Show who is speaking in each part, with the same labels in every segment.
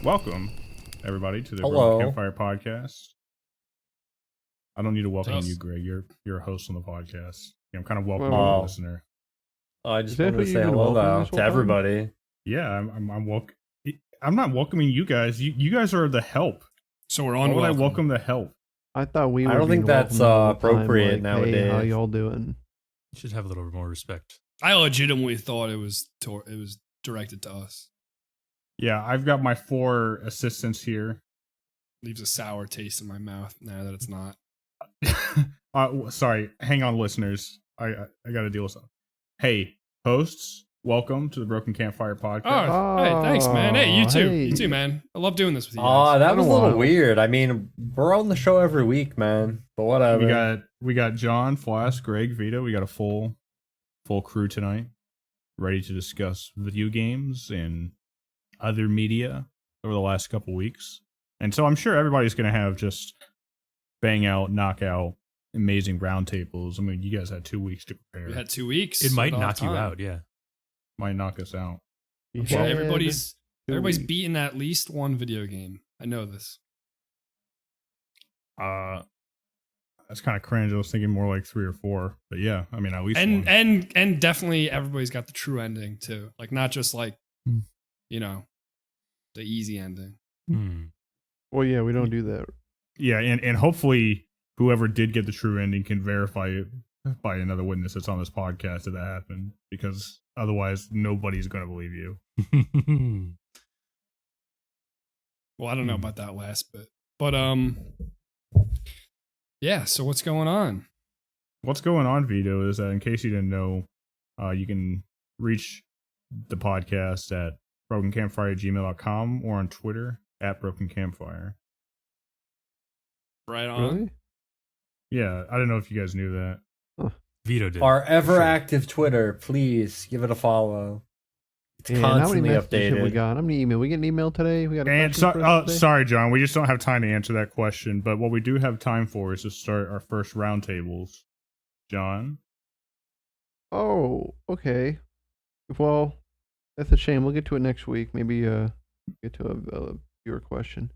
Speaker 1: Welcome, everybody, to the
Speaker 2: Hello.
Speaker 1: Campfire podcast. I don't need to welcome you, Greg. You're a host on the podcast. Yeah, I'm kind of welcoming a listener.
Speaker 2: I just wanted to say hello though to everybody.
Speaker 1: Yeah, I'm not welcoming you guys. You guys are the help.
Speaker 3: So we're on.
Speaker 1: Why would I welcome the help?
Speaker 4: I thought we.
Speaker 2: I don't think that's appropriate nowadays.
Speaker 4: Hey, how y'all doing?
Speaker 5: You should have a little more respect.
Speaker 3: I legitimately thought it was directed to us.
Speaker 1: Yeah, I've got my 4 assistants here.
Speaker 3: Leaves a sour taste in my mouth now that it's not.
Speaker 1: Sorry, hang on, listeners. I got to deal with something. Hey, hosts, welcome to the Broken Campfire podcast.
Speaker 3: Oh, hey, thanks, man. Hey, you too. You too, man. I love doing this with you
Speaker 2: Oh,
Speaker 3: guys.
Speaker 2: that was a little weird. I mean, we're on the show every week, man. But whatever.
Speaker 1: We got John, Flask, Greg, Vito. We got a full crew tonight, ready to discuss video games and other media over the last couple weeks. And so I'm sure everybody's going to have just bang out, knockout, amazing roundtables. I mean, you guys had 2 weeks to prepare.
Speaker 3: We had 2 weeks.
Speaker 5: It might knock you out, yeah.
Speaker 1: Might knock us out.
Speaker 3: I'm sure everybody's beaten at least one video game. I know this.
Speaker 1: That's kind of cringe. I was thinking more like 3 or 4. But yeah, I mean, at least
Speaker 3: one.
Speaker 1: And
Speaker 3: And definitely everybody's got the true ending too. Like not just like, the easy ending.
Speaker 4: Well, yeah, we don't do that.
Speaker 1: Yeah, and hopefully whoever did get the true ending can verify it by another witness that's on this podcast that happened, because otherwise nobody's going to believe you.
Speaker 3: Well, I don't know about that last bit, but yeah. So what's going on?
Speaker 1: What's going on, Vito, is that in case you didn't know, you can reach the podcast at brokencampfire@gmail.com or on Twitter at brokencampfire.
Speaker 3: Right on.
Speaker 4: Really?
Speaker 1: Yeah, I don't know if you guys knew that.
Speaker 5: Vito did.
Speaker 2: Our ever active Twitter, please give it a follow. It's constantly updated.
Speaker 4: We got? How many email? We get an email today. We got.
Speaker 1: And sorry, John, we just don't have time to answer that question. But what we do have time for is to start our first roundtables. John.
Speaker 4: Oh, okay. Well, that's a shame. We'll get to it next week. Maybe get to a viewer question.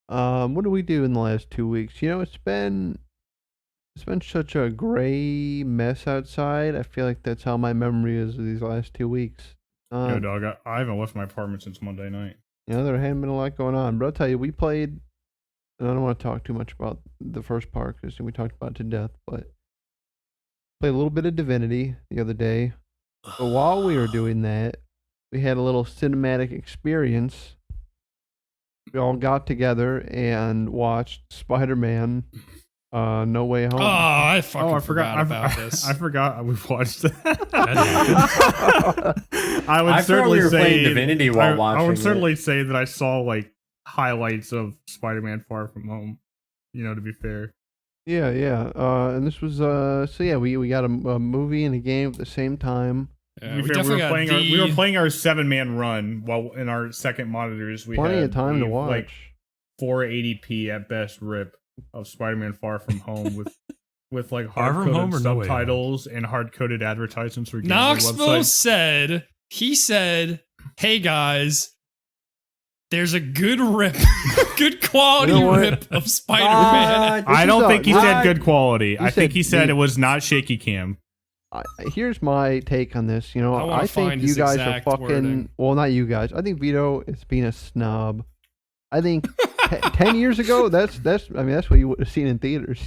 Speaker 4: What do we do in the last 2 weeks? You know, it's been such a gray mess outside. I feel like that's how my memory is of these last 2 weeks.
Speaker 1: Yo, dog, I haven't left my apartment since Monday night.
Speaker 4: You know, there hadn't been a lot going on. But I'll tell you, we played, and I don't want to talk too much about the first part because we talked about it to death, but played a little bit of Divinity the other day. But while we were doing that, we had a little cinematic experience. We all got together and watched Spider-Man No Way Home.
Speaker 3: Oh, I forgot about this.
Speaker 1: I forgot we watched that.
Speaker 2: I certainly say playing Divinity while watching.
Speaker 1: I would certainly say that I saw like highlights of Spider-Man Far From Home. To be fair.
Speaker 4: Yeah. And this was we got a movie and a game at the same time.
Speaker 3: Yeah,
Speaker 1: we were playing our 7-man run while in our second monitors. We
Speaker 4: plenty
Speaker 1: had
Speaker 4: of time to watch.
Speaker 1: Like 480p at best rip of Spider-Man Far From Home with like hard-coded subtitles and hard-coded advertisements for
Speaker 3: Knoxville said, hey guys, there's a good good quality rip of Spider-Man.
Speaker 1: I don't think he said good quality. I think he said it was not shaky cam.
Speaker 4: Here's my take on this. I think you guys are fucking wording. Well, not you guys. I think Vito is being a snob. I think 10 years ago, that's what you would have seen in theaters.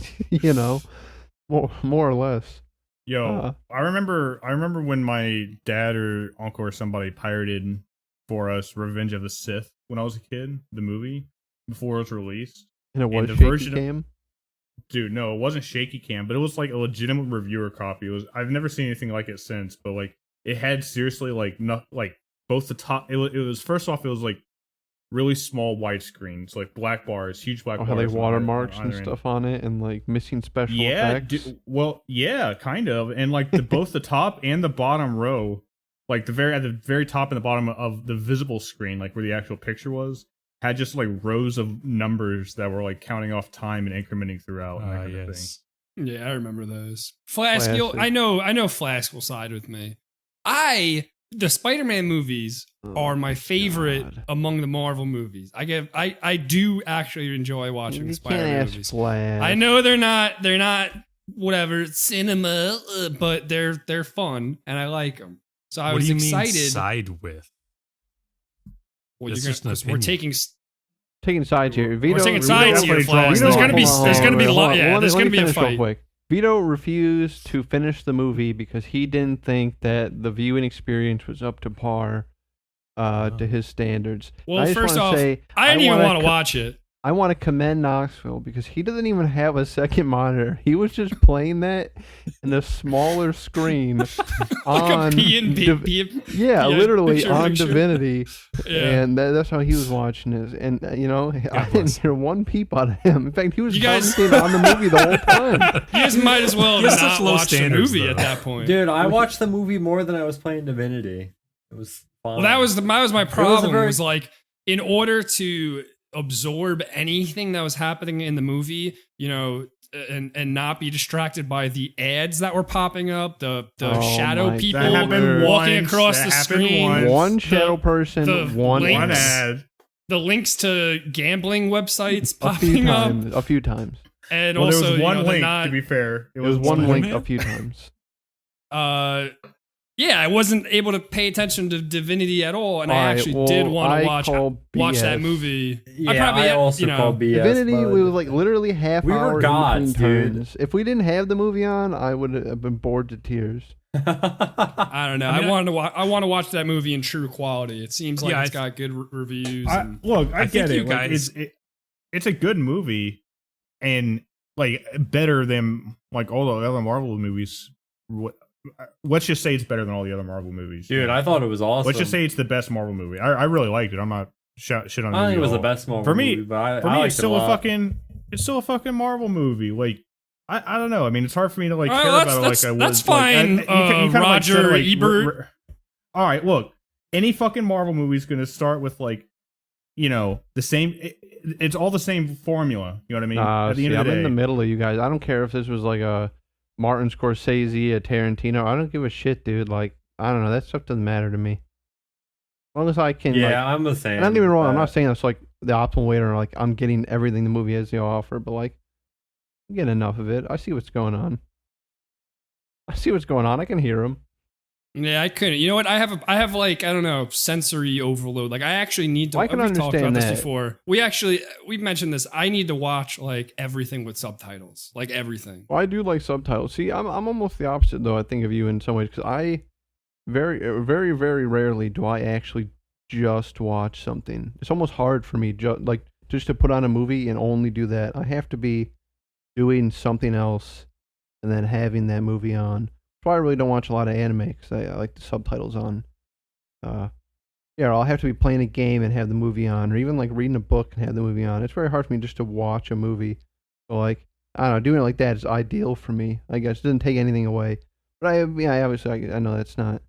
Speaker 4: More or less.
Speaker 1: Yo, I remember when my dad or uncle or somebody pirated for us Revenge of the Sith when I was a kid, the movie before it was released.
Speaker 4: And it was shaky cam.
Speaker 1: Dude, no, it wasn't shaky cam, but it was like a legitimate reviewer copy. I've never seen anything like it since, but like it had seriously both the top. It was first off, it was like really small widescreen, so like black bars, huge black bars,
Speaker 4: like watermarks and stuff on it, and like missing special effects.
Speaker 1: Yeah, kind of, and like both the top and the bottom row, like at the very top and the bottom of the visible screen, like where the actual picture was, had just like rows of numbers that were like counting off time and incrementing throughout. And that kind of thing.
Speaker 3: Yeah, I remember those. Flask, I know Flask will side with me. I the Spider-Man movies are my favorite
Speaker 4: God.
Speaker 3: among the Marvel movies. I do actually enjoy watching the Spider-Man movies.
Speaker 4: Flash.
Speaker 3: I know they're not whatever cinema, but they're fun and I like them. So I
Speaker 5: what
Speaker 3: was
Speaker 5: do you
Speaker 3: excited.
Speaker 5: mean side with?
Speaker 3: Well,
Speaker 5: That's
Speaker 3: you're
Speaker 5: just an
Speaker 3: we're
Speaker 5: opinion.
Speaker 4: Taking sides here. Vito,
Speaker 3: We're taking
Speaker 4: Vito-
Speaker 3: sides here,
Speaker 1: Vito-
Speaker 3: Flash.
Speaker 1: Vito-
Speaker 3: There's gonna be
Speaker 4: hold on,
Speaker 3: there's gonna be
Speaker 4: hold on,
Speaker 3: yeah,
Speaker 4: let
Speaker 3: there's
Speaker 4: me
Speaker 3: gonna be a
Speaker 4: finish real
Speaker 3: fight.
Speaker 4: quick. Vito refused to finish the movie because he didn't think that the viewing experience was up to par to his standards.
Speaker 3: Well,
Speaker 4: I just
Speaker 3: first
Speaker 4: wanna
Speaker 3: off,
Speaker 4: say,
Speaker 3: I didn't even
Speaker 4: wanna
Speaker 3: want to watch it.
Speaker 4: I want to commend Knoxville because he doesn't even have a second monitor. He was just playing that in a smaller screen on
Speaker 3: yeah,
Speaker 4: literally
Speaker 3: picture
Speaker 4: on
Speaker 3: picture.
Speaker 4: Divinity,
Speaker 3: Yeah.
Speaker 4: and that's how he was watching it. And I didn't
Speaker 5: bless.
Speaker 4: hear one peep out of him. In fact, he was
Speaker 3: You guys-
Speaker 4: commenting on the movie the whole time.
Speaker 3: You guys might as well
Speaker 5: He has
Speaker 3: not
Speaker 5: such low
Speaker 3: watch the
Speaker 5: standards,
Speaker 3: movie
Speaker 5: though.
Speaker 3: at that point.
Speaker 2: Dude, I watched the movie more than I was playing Divinity. It was fun.
Speaker 3: Well, that was my problem.
Speaker 2: very-
Speaker 3: Was like, in order to absorb anything that was happening in the movie, and not be distracted by the ads that were popping up, the
Speaker 4: Oh
Speaker 3: shadow
Speaker 4: my
Speaker 3: people
Speaker 1: That happened
Speaker 3: walking
Speaker 1: once,
Speaker 3: across
Speaker 1: that
Speaker 3: the
Speaker 1: happened
Speaker 3: screen,
Speaker 1: once.
Speaker 4: One shadow person,
Speaker 3: the
Speaker 4: one
Speaker 3: links.
Speaker 1: One
Speaker 4: ad.
Speaker 1: ad.
Speaker 3: the links to gambling websites
Speaker 4: A few
Speaker 3: popping up,
Speaker 4: times. A few times.
Speaker 3: and
Speaker 1: Well,
Speaker 3: also
Speaker 1: there was one
Speaker 3: the
Speaker 1: link,
Speaker 3: not,
Speaker 1: to be fair.
Speaker 4: It was one
Speaker 5: one
Speaker 4: link
Speaker 5: man?
Speaker 4: a few times.
Speaker 3: yeah, I wasn't able to pay attention to Divinity at all, and I
Speaker 4: Alright,
Speaker 3: actually
Speaker 4: well,
Speaker 3: did want
Speaker 4: I
Speaker 3: to watch
Speaker 4: call
Speaker 3: that
Speaker 4: BS.
Speaker 3: movie.
Speaker 2: Yeah, I also call BS.
Speaker 4: Divinity,
Speaker 2: bud.
Speaker 4: we was like literally half
Speaker 2: We were
Speaker 4: hour
Speaker 2: gods,
Speaker 4: in between
Speaker 2: dude.
Speaker 4: turns. If we didn't have the movie on, I would have been bored to tears.
Speaker 3: I don't know.
Speaker 5: I mean,
Speaker 3: I want to watch that movie in true quality. It seems like
Speaker 5: Yeah,
Speaker 3: it's got good reviews. and-
Speaker 1: Look, I
Speaker 5: I
Speaker 1: get
Speaker 5: think
Speaker 1: it.
Speaker 5: you
Speaker 1: Like,
Speaker 5: guys-
Speaker 1: it's a good movie, and like better than like all the other Marvel movies. Let's just say it's better than all the other Marvel movies.
Speaker 2: Dude, I thought it was awesome.
Speaker 1: Let's just say it's the best Marvel movie. I really liked it. I'm not shit on.
Speaker 2: I
Speaker 1: the
Speaker 2: think it
Speaker 1: movie
Speaker 2: was
Speaker 1: at
Speaker 2: the
Speaker 1: all.
Speaker 2: best Marvel
Speaker 1: For me-
Speaker 2: movie, but
Speaker 1: For
Speaker 2: I
Speaker 1: me,
Speaker 2: liked
Speaker 1: it's still
Speaker 2: it
Speaker 1: a fucking Marvel movie. Like I don't know. I mean, it's hard for me to like
Speaker 3: Well,
Speaker 1: care
Speaker 3: that's-
Speaker 1: about it like I would.
Speaker 3: that's
Speaker 1: like,
Speaker 3: fine,
Speaker 1: you kinda, like, said,
Speaker 3: Roger
Speaker 1: like,
Speaker 3: Ebert.
Speaker 1: All right, look. Any fucking Marvel movie is going to start with like, the same. It's all the same formula. You know what I mean? At the end of
Speaker 4: I'm
Speaker 1: the day,
Speaker 4: in the middle of you guys. I don't care if this was like a Martin Scorsese, a Tarantino. I don't give a shit, dude. Like, I don't know. That stuff doesn't matter to me. As long as I can,
Speaker 2: Yeah, I'm the same.
Speaker 4: and don't get me wrong, I'm
Speaker 2: but-
Speaker 4: not saying that's like the optimal way or like I'm getting everything the movie has to offer, but like, I'm getting enough of it. I see what's going on. I can hear them.
Speaker 3: Yeah, I couldn't. You know what? I have like, I don't know, sensory overload. Like I actually need to.
Speaker 4: Well, I can
Speaker 3: we've talked about
Speaker 4: understand
Speaker 3: this
Speaker 4: that.
Speaker 3: before. We've mentioned this. I need to watch like everything with subtitles, like everything.
Speaker 4: Well, I do like subtitles. See, I'm almost the opposite though. I think of you in some ways because I very, very, very rarely do I actually just watch something. It's almost hard for me just to put on a movie and only do that. I have to be doing something else and then having that movie on. That's why I really don't watch a lot of anime because I like the subtitles on. I'll have to be playing a game and have the movie on, or even like reading a book and have the movie on. It's very hard for me just to watch a movie. So like, I don't know, doing it like that is ideal for me. I guess it doesn't take anything away. But obviously I know that's not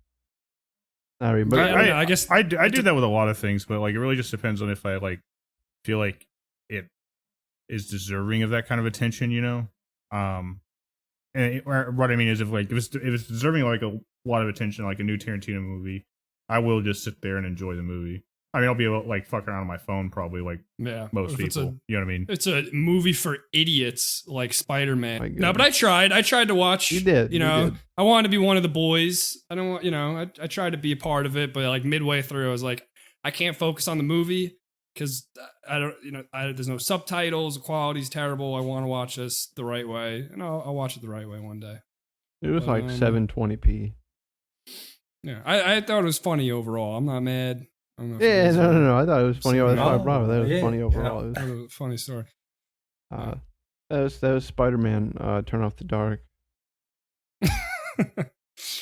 Speaker 4: really. But
Speaker 3: I guess
Speaker 1: I do that with a lot of things, but like it really just depends on if I like feel like it is deserving of that kind of attention, And what I mean is if it's deserving like a lot of attention, like a new Tarantino movie, I will just sit there and enjoy the movie. I mean, I'll be able to like fuck around on my phone probably like most
Speaker 3: If it's
Speaker 1: people. You know what I mean?
Speaker 3: It's a movie for idiots like Spider-Man.
Speaker 4: My
Speaker 3: No, but I tried to watch.
Speaker 4: You did.
Speaker 3: I wanted to be one of the boys. I don't want, I tried to be a part of it, but like midway through, I was like, I can't focus on the movie because I don't, there's no subtitles. The quality's terrible. I want to watch this the right way, and I'll watch it the right way one day.
Speaker 4: it was like 720p.
Speaker 3: Yeah, I thought it was funny overall. I'm not mad. I don't know if
Speaker 4: Yeah,
Speaker 3: you guys are-
Speaker 4: no. I thought it was funny. That's why I
Speaker 2: Oh,
Speaker 4: brought it. That was
Speaker 2: yeah,
Speaker 4: funny
Speaker 2: yeah.
Speaker 4: overall. It was,
Speaker 3: That was a funny story.
Speaker 4: that was Spider-Man. Turn Off the Dark.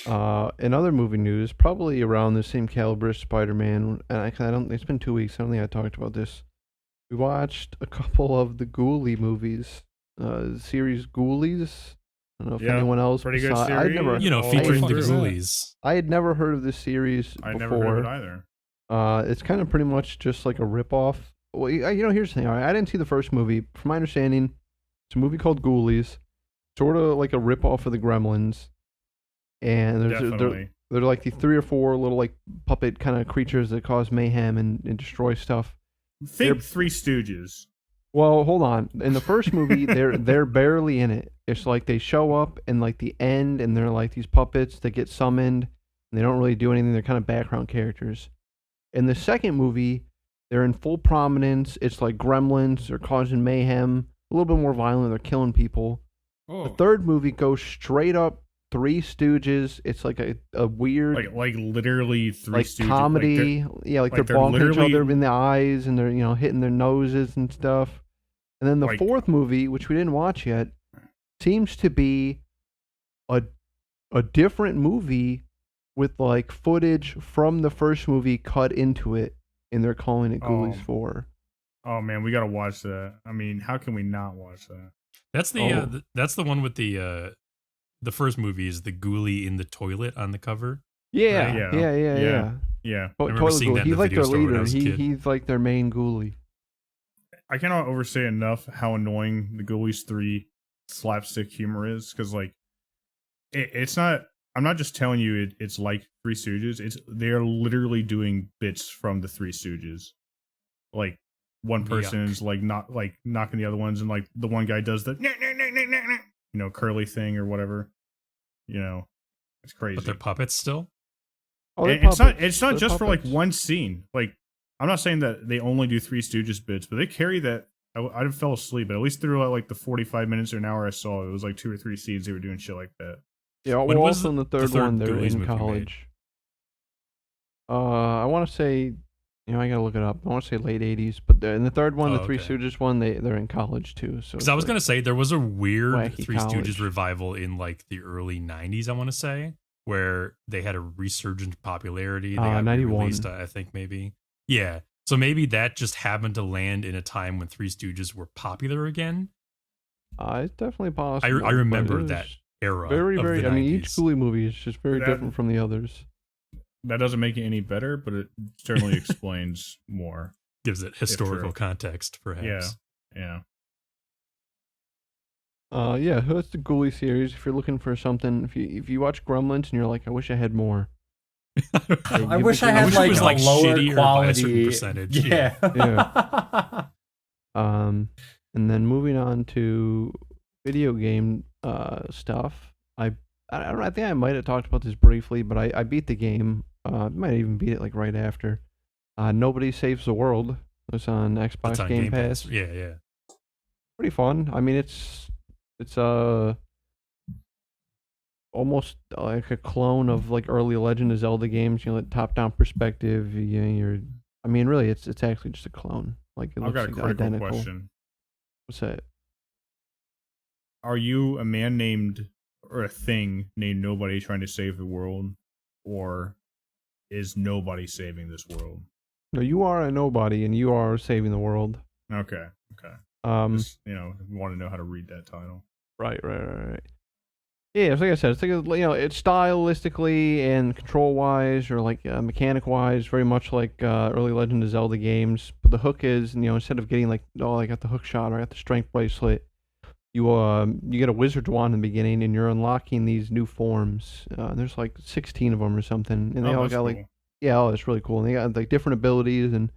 Speaker 4: In other movie news, probably around the same caliber as Spider-Man, and I don't. It's been 2 weeks. I don't think I talked about this. We watched a couple of the Ghoulie movies. Series Ghoulies. I don't know if
Speaker 1: Yeah,
Speaker 4: anyone else.
Speaker 1: pretty good
Speaker 4: I'd
Speaker 1: series.
Speaker 4: never.
Speaker 5: featuring the
Speaker 3: fuck is that?
Speaker 5: Ghoulies.
Speaker 4: I had never heard of this series
Speaker 1: I
Speaker 4: before.
Speaker 1: never heard of it either.
Speaker 4: It's kind of pretty much just like a ripoff. Well, here's the thing. All right, I didn't see the first movie. From my understanding, it's a movie called Ghoulies, sort of like a ripoff of the Gremlins. And
Speaker 1: Definitely.
Speaker 4: They're like the 3 or 4 little like puppet kind of creatures that cause mayhem and destroy stuff.
Speaker 1: Think Three Stooges.
Speaker 4: Well, hold on. In the first movie, they're barely in it. It's like they show up in like the end, and they're like these puppets that get summoned, and they don't really do anything. They're kind of background characters. In the second movie, they're in full prominence. It's like gremlins. They're causing mayhem. A little bit more violent. They're killing people.
Speaker 3: Oh.
Speaker 4: The third movie goes straight up Three Stooges. It's like a weird,
Speaker 1: like literally Three
Speaker 4: like
Speaker 1: Stooges,
Speaker 4: comedy. Like they're bonking each other in the eyes, and they're hitting their noses and stuff. And then the fourth movie, which we didn't watch yet, seems to be a different movie with like footage from the first movie cut into it, and they're calling it Ghoulies 4.
Speaker 1: Oh man, we gotta watch that. I mean, how can we not watch that?
Speaker 5: That's that's the one with the first movie is the ghoulie in the toilet on the cover.
Speaker 4: Yeah,
Speaker 1: right? Yeah.
Speaker 4: But
Speaker 5: remember seeing that in
Speaker 4: he's
Speaker 5: the
Speaker 4: like
Speaker 5: video
Speaker 4: their
Speaker 5: store when I
Speaker 4: leader.
Speaker 5: was a kid.
Speaker 4: He's like their main ghoulie.
Speaker 1: I cannot overstate enough how annoying the Ghoulies 3 slapstick humor is, because like it's not. I'm not just telling you it's like Three Stooges. They're literally doing bits from the Three Stooges. Like one person is like not like knocking the other ones, and like the one guy does the curly thing or whatever. It's crazy.
Speaker 5: But they're puppets still.
Speaker 4: Oh,
Speaker 1: it's not just
Speaker 4: puppets.
Speaker 1: for like one scene. Like I'm not saying that they only do Three Stooges bits, but they carry that. I fell asleep, but at least throughout like the 45 minutes or an hour I saw, it was like 2 or 3 scenes they were doing shit like that.
Speaker 4: Yeah,
Speaker 5: When
Speaker 4: well,
Speaker 5: was
Speaker 4: also in the third one, they're
Speaker 5: Ghoulies
Speaker 4: in
Speaker 5: movie
Speaker 4: college. I want to say, I gotta look it up. I want to say late 80s, but in the third one, the Three Stooges one, they're in college too. So
Speaker 5: because I was gonna say there was a weird
Speaker 4: wacky
Speaker 5: Three
Speaker 4: college.
Speaker 5: Stooges revival in like the early 90s. I want to say where they had a resurgent popularity. They got
Speaker 4: 91.
Speaker 5: released, I think maybe. Yeah. So maybe that just happened to land in a time when Three Stooges were popular again.
Speaker 4: It's definitely possible.
Speaker 5: I remember that era.
Speaker 4: Very,
Speaker 5: of
Speaker 4: very.
Speaker 5: the
Speaker 4: I mean,
Speaker 5: 90s.
Speaker 4: each Ghoulie movie is just very different from the others.
Speaker 1: That doesn't make it any better, but it certainly explains more.
Speaker 5: Gives it historical context, perhaps.
Speaker 1: Yeah.
Speaker 4: Yeah, that's the Ghoulie series. If you're looking for something, if you watch Gremlins and you're like, I wish I had more.
Speaker 2: I wish I had like a lower
Speaker 5: shittier
Speaker 2: quality
Speaker 5: by a certain percentage.
Speaker 2: Yeah.
Speaker 4: And then moving on to video game stuff. I don't know. I think I might have talked about this briefly, but I beat the game. Might even beat it like right after. Nobody Saves the World. It was on Xbox
Speaker 5: That's on
Speaker 4: Game Pass.
Speaker 5: Yeah.
Speaker 4: Pretty fun. I mean, it's almost like a clone of like early Legend of Zelda games. Top-down perspective. I mean, really, it's actually just a clone. Like it
Speaker 1: I've
Speaker 4: looks
Speaker 1: got a
Speaker 4: like
Speaker 1: critical
Speaker 4: identical.
Speaker 1: question.
Speaker 4: What's that?
Speaker 1: Are you a man named or a thing named Nobody trying to save the world, or is nobody saving this world?
Speaker 4: No, you are a nobody, and you are saving the world.
Speaker 1: Okay. Just, want to know how to read that title.
Speaker 4: Right. Yeah, it's like I said, it's like it's stylistically and control wise or like mechanic wise, very much like early Legend of Zelda games. But the hook is, instead of getting like, I got the hook shot or I got the strength bracelet, you get a wizard's wand in the beginning, and you're unlocking these new forms. There's like 16 of them or something, and they all got
Speaker 1: cool.
Speaker 4: like, it's really cool. And they got like different abilities, and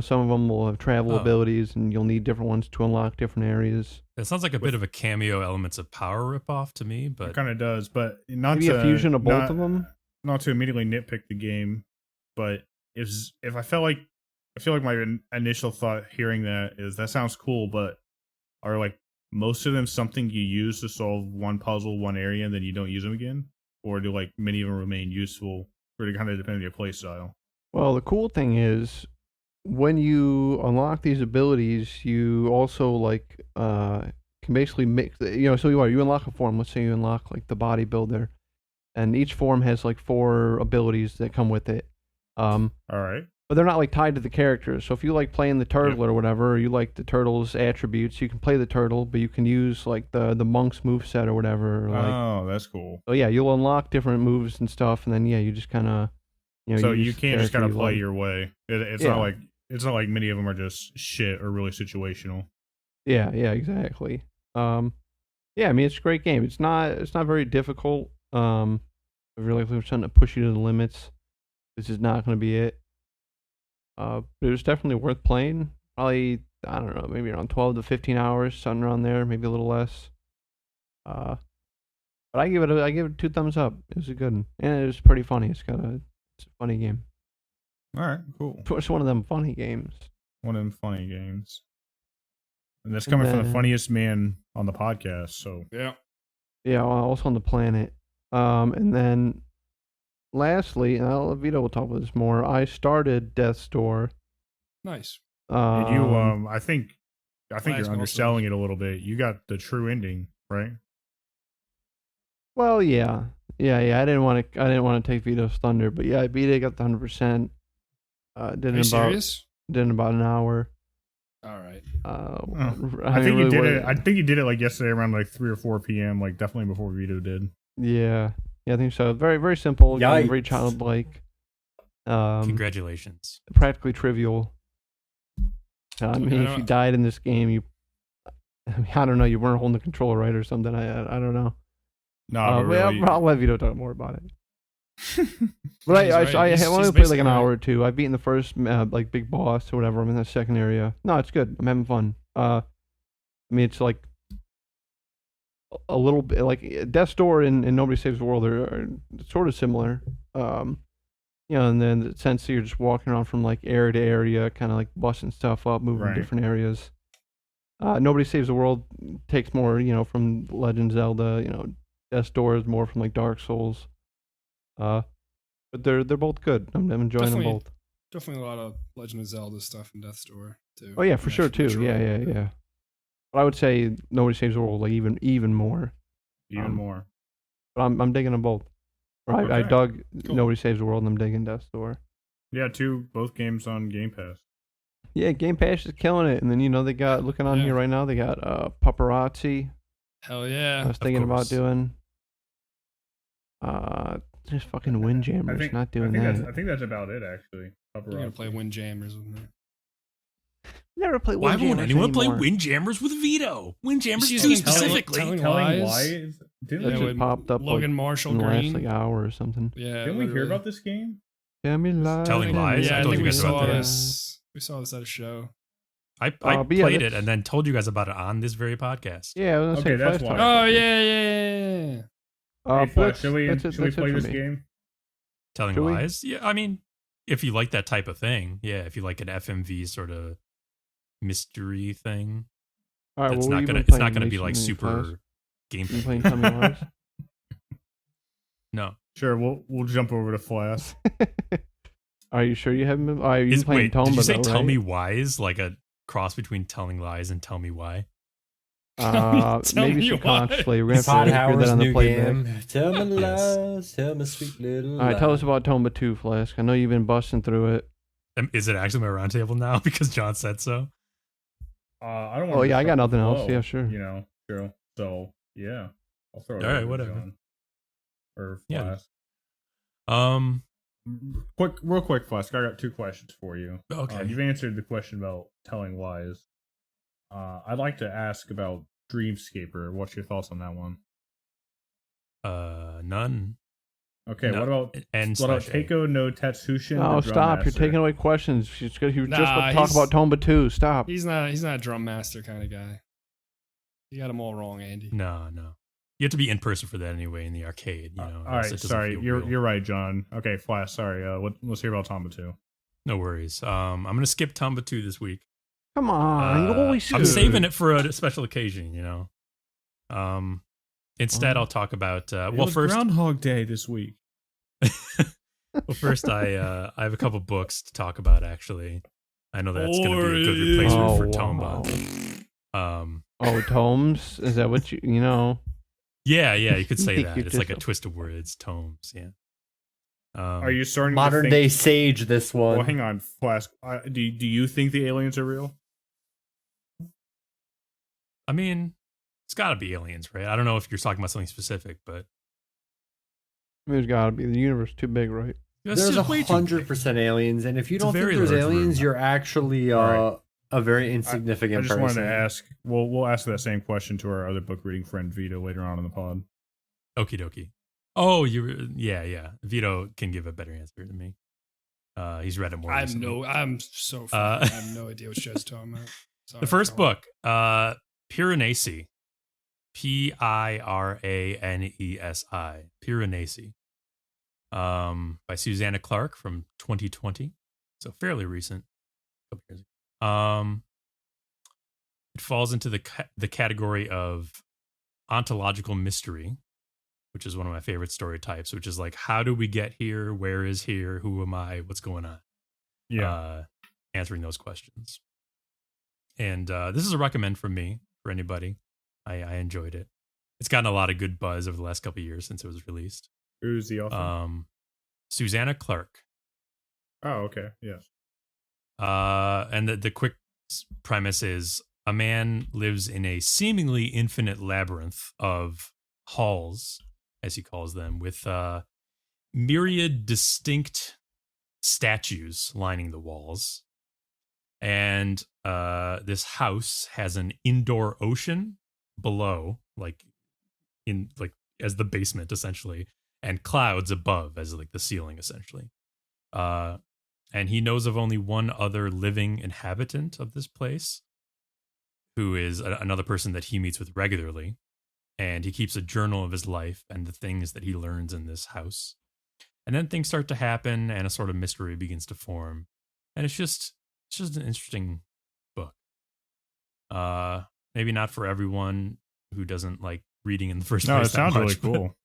Speaker 4: some of them will have travel abilities, and you'll need different ones to unlock different areas.
Speaker 5: It sounds like a bit of a cameo Elements of Power ripoff to me, but
Speaker 1: It kind of does, but not
Speaker 4: Maybe
Speaker 1: to,
Speaker 4: a fusion of both of them.
Speaker 1: Not to immediately nitpick the game, but if I feel like my initial thought hearing that sounds cool, but are like most of them something you use to solve one puzzle, one area, and then you don't use them again, or do like many of them remain useful, or do kind of depend on your play style?
Speaker 4: Well, the cool thing is, when you unlock these abilities, you also like can basically mix. So you unlock a form. Let's say you unlock like the bodybuilder, and each form has like 4 abilities that come with it.
Speaker 1: All right.
Speaker 4: But they're not like tied to the characters. So if you like playing the turtle or whatever, or you like the turtle's attributes, you can play the turtle, but you can use like the monk's moveset or whatever.
Speaker 1: Oh, that's cool.
Speaker 4: So yeah, you'll unlock different moves and stuff, and then you just kind of
Speaker 1: so you
Speaker 4: use the
Speaker 1: can't just kind of
Speaker 4: character
Speaker 1: play
Speaker 4: like.
Speaker 1: your way. It's not like many of them are just shit or really situational.
Speaker 4: Yeah, exactly. I mean, it's a great game. It's not very difficult. But If you're looking for something to push you to the limits, this is not going to be it. But it was definitely worth playing. Probably, I don't know, maybe around 12 to 15 hours, something around there, maybe a little less. But I give it 2 thumbs up. It was a good one, and it was pretty funny. It's a funny game.
Speaker 1: All right, cool.
Speaker 4: It's one of them funny games.
Speaker 1: One of them funny games. And that's coming from the funniest man on the podcast. So
Speaker 3: yeah,
Speaker 4: also on the planet. And then lastly, and Vito will talk about this more. I started Death's Door.
Speaker 3: Nice.
Speaker 1: And you, I think
Speaker 3: Flask
Speaker 1: you're underselling it a little bit. You got the true ending, right?
Speaker 4: Well, yeah. I didn't want to take Vito's thunder, but yeah, I beat it. Got the 100%. Did
Speaker 3: Are you serious?
Speaker 4: Did in about an hour.
Speaker 3: All right.
Speaker 1: I think you did it. I think you did it like yesterday around like 3 or 4 p.m. Like definitely before Vito did.
Speaker 4: Yeah, I think so. Very, very simple.
Speaker 2: Yikes.
Speaker 4: Very childlike.
Speaker 5: Congratulations.
Speaker 4: Practically trivial. I mean, if you died in this game, I don't know, you weren't holding the controller right or something. I don't know.
Speaker 1: No, really,
Speaker 4: I'll let Vito talk more about it. But I only played like an hour or two. I've beaten the first like big boss or whatever. I'm in the second area. No, it's good. I'm having fun. I mean, it's like a little bit like Death's Door and Nobody Saves the World are sort of similar. And then the sense that you're just walking around from like area to area, kind of like busting stuff up, moving to different areas. Nobody Saves the World takes more, from Legend of Zelda. Death's Door is more from like Dark Souls. But they're both good. I'm enjoying them both.
Speaker 3: Definitely a lot of Legend of Zelda stuff in Death's Door too.
Speaker 4: Oh yeah, for sure too. Yeah. But I would say Nobody Saves the World like even more.
Speaker 1: Even more.
Speaker 4: But I'm digging them both. Right, I dug Nobody Saves the World, and I'm digging Death's Door.
Speaker 1: Yeah, both games on Game Pass.
Speaker 4: Yeah, Game Pass is killing it. And then they got looking on here right now. They got Paparazzi.
Speaker 3: Hell yeah!
Speaker 4: I was thinking about doing. Just fucking Windjammers. Not doing that.
Speaker 1: I think that's about it actually.
Speaker 3: You're gonna play Windjammers with me.
Speaker 4: Never play Windjammers.
Speaker 5: Why won't anyone play
Speaker 4: anymore.
Speaker 5: Windjammers with Vito? Windjammers
Speaker 3: She's
Speaker 5: too
Speaker 3: been
Speaker 5: specifically.
Speaker 3: telling
Speaker 1: Telling
Speaker 3: lies.
Speaker 1: why?
Speaker 4: That
Speaker 1: Didn't
Speaker 4: just popped up
Speaker 3: Logan
Speaker 4: like,
Speaker 3: Marshall
Speaker 4: in the
Speaker 3: Green.
Speaker 4: last hour or something.
Speaker 3: Yeah.
Speaker 1: we hear about this game?
Speaker 4: Tell me lies.
Speaker 5: Telling lies?
Speaker 3: Yeah,
Speaker 5: I
Speaker 3: I
Speaker 5: told
Speaker 3: think
Speaker 5: you
Speaker 3: we
Speaker 5: guys about
Speaker 3: saw
Speaker 5: that.
Speaker 3: this. We saw this at a show.
Speaker 5: I
Speaker 4: but yeah,
Speaker 5: played it and then told you guys about it on this very podcast.
Speaker 4: Yeah, I was gonna
Speaker 1: Okay,
Speaker 4: say
Speaker 1: that's
Speaker 4: Flash
Speaker 1: why.
Speaker 4: talk.
Speaker 3: Oh yeah.
Speaker 1: Hey, Flash,
Speaker 4: Blitz,
Speaker 1: should we
Speaker 4: that's it
Speaker 1: play
Speaker 4: for
Speaker 1: this
Speaker 4: me.
Speaker 1: game?
Speaker 5: Telling
Speaker 4: Should we?
Speaker 5: lies? Yeah, I mean, if you like that type of thing, yeah, if you like an FMV sort of mystery thing,
Speaker 4: All right,
Speaker 5: it's
Speaker 4: well,
Speaker 5: not
Speaker 4: we've
Speaker 5: gonna
Speaker 4: been
Speaker 5: it's
Speaker 4: playing
Speaker 5: not gonna be like
Speaker 4: recently, Flash.
Speaker 5: super
Speaker 4: You been
Speaker 5: gameplay.
Speaker 4: playing Tell Me Lies?
Speaker 5: No.
Speaker 1: Sure, we'll jump over to Flask.
Speaker 4: Are you sure you haven't been? Oh, you've been playing
Speaker 5: Wait,
Speaker 4: Tomba,
Speaker 5: did you say
Speaker 4: though,
Speaker 5: Tell
Speaker 4: right?
Speaker 5: Me Why's like a cross between Telling Lies and Tell Me Why?
Speaker 3: Tell
Speaker 4: Maybe
Speaker 3: me
Speaker 4: subconsciously. We're gonna
Speaker 2: Todd
Speaker 4: have to hear that
Speaker 2: Howard's
Speaker 4: on the
Speaker 2: new
Speaker 4: playback.
Speaker 2: game. Tell me
Speaker 5: Yes.
Speaker 2: lies, tell me sweet little
Speaker 4: All right, tell us
Speaker 2: lies.
Speaker 4: about Tomba 2, Flask. I know you've been busting through it.
Speaker 5: Is it actually my roundtable now because John said so?
Speaker 1: I don't.
Speaker 4: Oh, yeah, I got nothing else.
Speaker 1: Flow,
Speaker 4: Yeah, sure.
Speaker 1: True. So yeah, I'll throw it.
Speaker 5: All right,
Speaker 1: over to
Speaker 5: whatever.
Speaker 1: John. Or
Speaker 5: Yeah.
Speaker 1: Flask. Real quick, Flask. I got 2 questions for you.
Speaker 5: Okay.
Speaker 1: You've answered the question about telling lies. I'd like to ask about Dreamscaper. What's your thoughts on that one?
Speaker 5: None.
Speaker 1: Okay,
Speaker 5: No,
Speaker 1: what about
Speaker 5: N/A.
Speaker 1: Keiko no Tatsushin?
Speaker 4: Oh,
Speaker 1: the Drum
Speaker 4: stop. You're
Speaker 1: Master?
Speaker 4: taking away questions. He was just going to talk
Speaker 3: he's-
Speaker 4: about Tomba 2. Stop.
Speaker 3: He's not a drum master kind of guy. You got them all wrong, Andy.
Speaker 5: No. You have to be in person for that anyway in the arcade. You know.
Speaker 1: All
Speaker 5: else it
Speaker 1: right,
Speaker 5: doesn't
Speaker 1: sorry,
Speaker 5: feel
Speaker 1: you're
Speaker 5: real.
Speaker 1: right, John. Okay, Flash. Sorry. Let's hear about Tomba 2.
Speaker 5: No worries. I'm gonna skip Tomba 2 this week.
Speaker 4: Come on. You always
Speaker 5: I'm
Speaker 4: do.
Speaker 5: saving it for a special occasion. Instead,
Speaker 1: Oh.
Speaker 5: I'll talk about.
Speaker 1: It
Speaker 5: Well,
Speaker 1: was
Speaker 5: first,
Speaker 1: Groundhog Day this week.
Speaker 5: I have a couple books to talk about. Actually, I know that's going to be a good replacement for Tomba.
Speaker 4: Oh, Tomes? Is that what you know?
Speaker 5: Yeah, you could say
Speaker 4: Think
Speaker 5: that.
Speaker 4: you
Speaker 5: It's like a
Speaker 4: just-
Speaker 5: twist of words. Tomes, yeah.
Speaker 1: Are you starting
Speaker 2: Modern
Speaker 1: to think,
Speaker 2: day sage, this one.
Speaker 1: Well, hang on, Flask. Do you think the aliens are real?
Speaker 5: I mean, it's got to be aliens, right? I don't know if you're talking about something specific, but
Speaker 4: There's got to be. The universe is too big, right?
Speaker 5: that's
Speaker 2: There's
Speaker 5: just way too big.
Speaker 2: 100% aliens, and if you
Speaker 5: It's a
Speaker 2: don't think
Speaker 5: very
Speaker 2: there's
Speaker 5: large
Speaker 2: aliens,
Speaker 5: room.
Speaker 2: you're actually
Speaker 1: All
Speaker 2: a very
Speaker 1: I
Speaker 2: insignificant
Speaker 1: just
Speaker 2: person.
Speaker 1: wanted to ask. We'll ask that same question to our other book reading friend Vito later on in the pod.
Speaker 5: Okie dokie. Oh, yeah. Vito can give a better answer than me. He's read it more.
Speaker 3: I'm so far. I have no idea what show's talking about. Sorry,
Speaker 5: the first book, Piranesi, Piranesi, Piranesi, by Susanna Clark from 2020, so fairly recent. It falls into the category of ontological mystery, which is one of my favorite story types, which is like, how do we get here? Where is here? Who am I? What's going on?
Speaker 1: Yeah.
Speaker 5: Answering those questions. And this is a recommend from me for anybody. I enjoyed it. It's gotten a lot of good buzz over the last couple of years since it was released.
Speaker 1: Who's the author?
Speaker 5: Susanna Clark.
Speaker 1: Oh, okay. Yes.
Speaker 5: And the quick premise is a man lives in a seemingly infinite labyrinth of halls, as he calls them, with myriad distinct statues lining the walls. And this house has an indoor ocean below, like as the basement essentially, and clouds above as like the ceiling essentially. And he knows of only one other living inhabitant of this place, who is another person that he meets with regularly. And he keeps a journal of his life and the things that he learns in this house. And then things start to happen and a sort of mystery begins to form. And it's just an interesting book. Maybe not for everyone who doesn't like reading in the first place.
Speaker 1: No, it sounds really cool.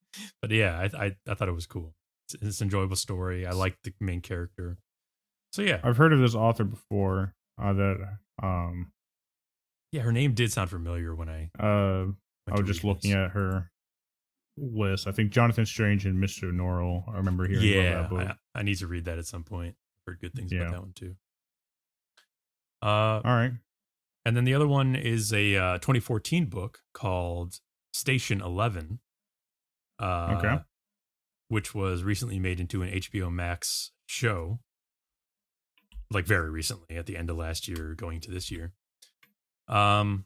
Speaker 5: But yeah, I thought it was cool. It's an enjoyable story. I like the main character. So yeah.
Speaker 1: I've heard of this author before.
Speaker 5: Yeah, her name did sound familiar when I
Speaker 1: was just looking at her list. I think Jonathan Strange and Mr. Norrell. I remember hearing about that book.
Speaker 5: I need to read that at some point. Heard good things about that one too.
Speaker 1: All right.
Speaker 5: And then the other one is a 2014 book called Station 11.
Speaker 1: Okay.
Speaker 5: Which was recently made into an HBO Max show. Like very recently, at the end of last year, going to this year. And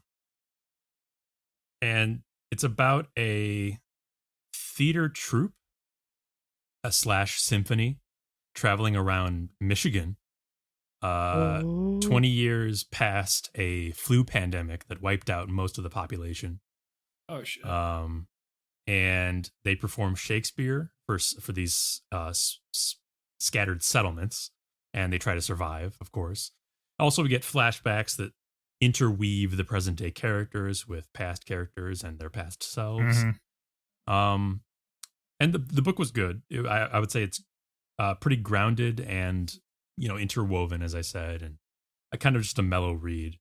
Speaker 5: it's about a theater troupe / symphony traveling around Michigan 20 years past a flu pandemic that wiped out most of the population.
Speaker 3: Oh shit.
Speaker 5: And they perform Shakespeare for these scattered settlements, and they try to survive, of course. Also, we get flashbacks that interweave the present day characters with past characters and their past selves.
Speaker 1: Mm-hmm.
Speaker 5: And the book was good. I would say it's pretty grounded and, interwoven, as I said, and kind of just a mellow read.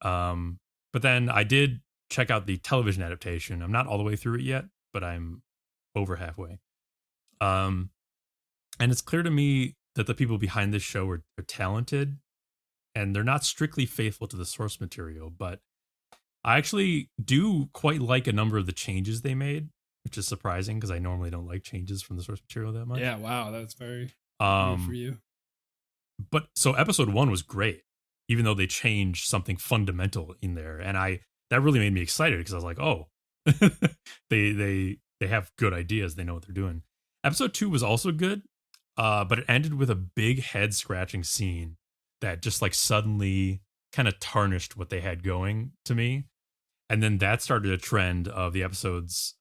Speaker 5: But then I did check out the television adaptation. I'm not all the way through it yet, but I'm over halfway. And it's clear to me that the people behind this show are talented, and they're not strictly faithful to the source material, but I actually do quite like a number of the changes they made, which is surprising because I normally don't like changes from the source material that much.
Speaker 3: Yeah, wow, that's very
Speaker 5: new
Speaker 3: for you.
Speaker 5: But so episode 1 was great, even though they changed something fundamental in there, and that really made me excited because I was like, oh, they have good ideas, they know what they're doing. Episode 2 was also good, but it ended with a big head scratching scene that just like suddenly kind of tarnished what they had going to me. And then that started a trend of the episodes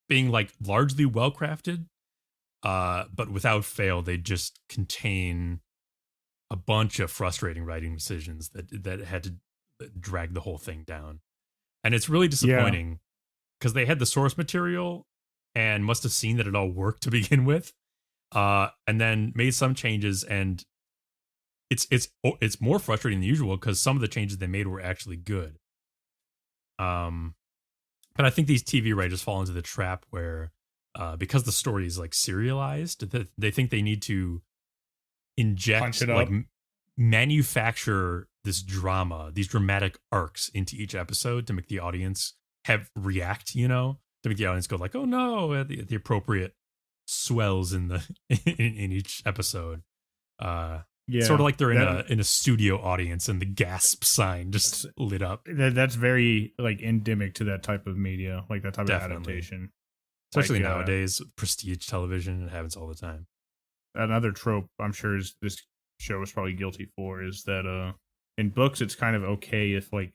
Speaker 5: being like largely well crafted, but without fail, they just contain a bunch of frustrating writing decisions that had to drag the whole thing down. And it's really disappointing because they had the source material and must have seen that it all worked to begin with, and then made some changes, and it's more frustrating than usual because some of the changes they made were actually good. But I think these TV writers fall into the trap where, because the story is like serialized, that they think they need to inject, like manufacture this drama, these dramatic arcs into each episode to make the audience react, to make the audience go like, oh no, at the appropriate swells in each episode. Sort of like they're in a studio audience and the gasp sign just lit up.
Speaker 1: That's very like endemic to that type of media, like that type of adaptation.
Speaker 5: Especially nowadays, prestige television, it happens all the time.
Speaker 1: Another trope I'm sure this show is probably guilty for is that in books it's kind of okay if like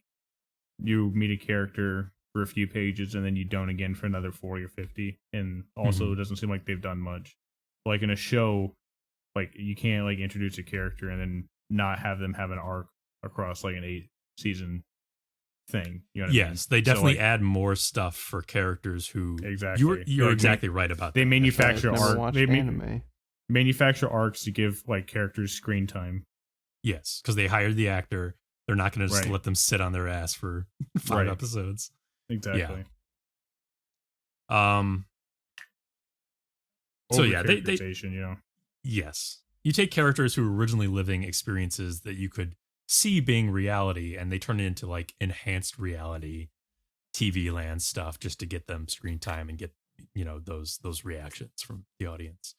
Speaker 1: you meet a character for a few pages and then you don't again for another 40 or 50, and also it doesn't seem like they've done much. Like in a show, like you can't like introduce a character and then not have them have an arc across like an 8-season thing. You know what I mean?
Speaker 5: They definitely add more stuff for characters who
Speaker 1: exactly.
Speaker 5: You're exactly right about
Speaker 1: they
Speaker 5: that.
Speaker 1: manufacture
Speaker 4: art. Anime.
Speaker 1: Manufacture arcs to give like characters screen time.
Speaker 5: Yes, because they hired the actor. They're not going to just let them sit on their ass for 5 episodes.
Speaker 1: Exactly.
Speaker 5: Yeah. So yeah, they
Speaker 1: you know.
Speaker 5: Yes, you take characters who were originally living experiences that you could see being reality, and they turn it into like enhanced reality, TV land stuff, just to get them screen time and get those reactions from the audience.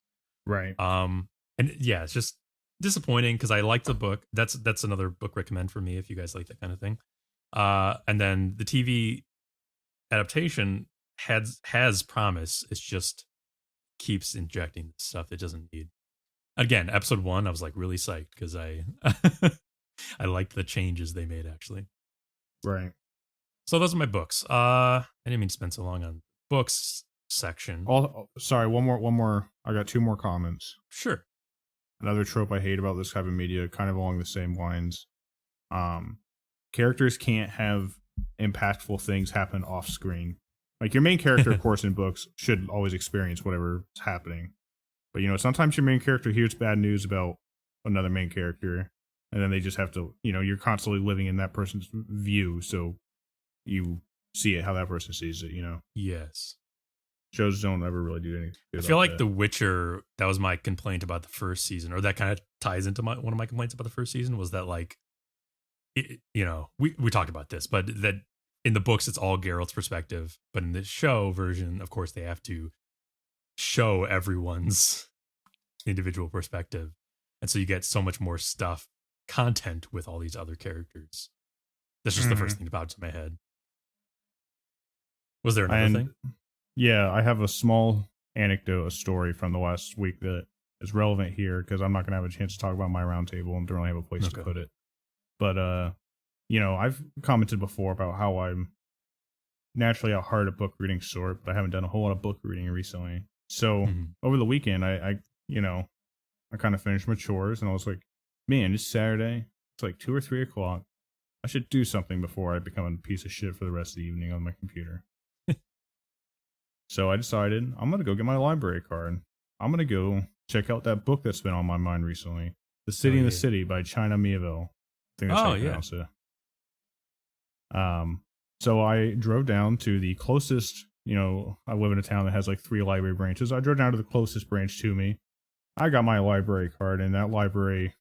Speaker 1: Right.
Speaker 5: And yeah, it's just disappointing because I liked the book. That's another book recommend for me if you guys like that kind of thing. And then the TV adaptation has promise. It's just keeps injecting stuff it doesn't need. Again, episode 1, I was like really psyched because I I liked the changes they made actually.
Speaker 1: Right.
Speaker 5: So those are my books. I didn't mean to spend so long on books section.
Speaker 1: Sorry, one more. I got 2 more comments.
Speaker 5: Sure.
Speaker 1: Another trope I hate about this type of media, kind of along the same lines. Characters can't have impactful things happen off screen. Like your main character, of course, in books should always experience whatever's happening. But sometimes your main character hears bad news about another main character, and then they just have to, you're constantly living in that person's view, so you see it how that person sees it.
Speaker 5: Yes.
Speaker 1: Shows don't ever really do anything.
Speaker 5: I feel like The Witcher, that was my complaint about the first season, or that kind of ties into one of my complaints about the first season, was that like, we talked about this, but that in the books it's all Geralt's perspective, but in the show version, of course, they have to show everyone's individual perspective, and so you get so much more content with all these other characters. That's just the first thing that popped into my head. Was there another thing?
Speaker 1: Yeah, I have a small anecdote, a story from the last week that is relevant here because I'm not going to have a chance to talk about my roundtable and don't really have a place to put it. But, I've commented before about how I'm naturally a hard at book reading sort, but I haven't done a whole lot of book reading recently. So over the weekend, I kind of finished my chores and I was like, man, it's Saturday. It's like 2 or 3 o'clock. I should do something before I become a piece of shit for the rest of the evening on my computer. So I decided I'm going to go get my library card. I'm going to go check out that book that's been on my mind recently. The City in the City by China Mieville. I think that's how you pronounce it. So I drove down to the closest, I live in a town that has like 3 library branches. I drove down to the closest branch to me. I got my library card, and that library,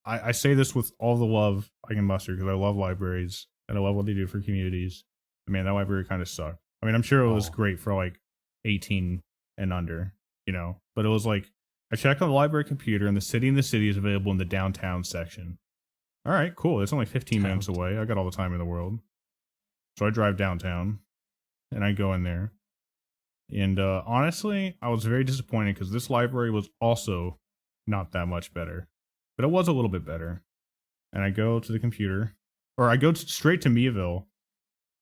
Speaker 1: I say this with all the love I can muster because I love libraries and I love what they do for communities. But man, that library kind of sucked. I mean, I'm sure it was great for like 18 and under, but it was like, I checked on the library computer and the City in the City is available in the downtown section. All right, cool. It's only 15 minutes away. I got all the time in the world. So I drive downtown and I go in there. And honestly, I was very disappointed because this library was also not that much better, but it was a little bit better. And I go to the computer, or I go straight to Mieville,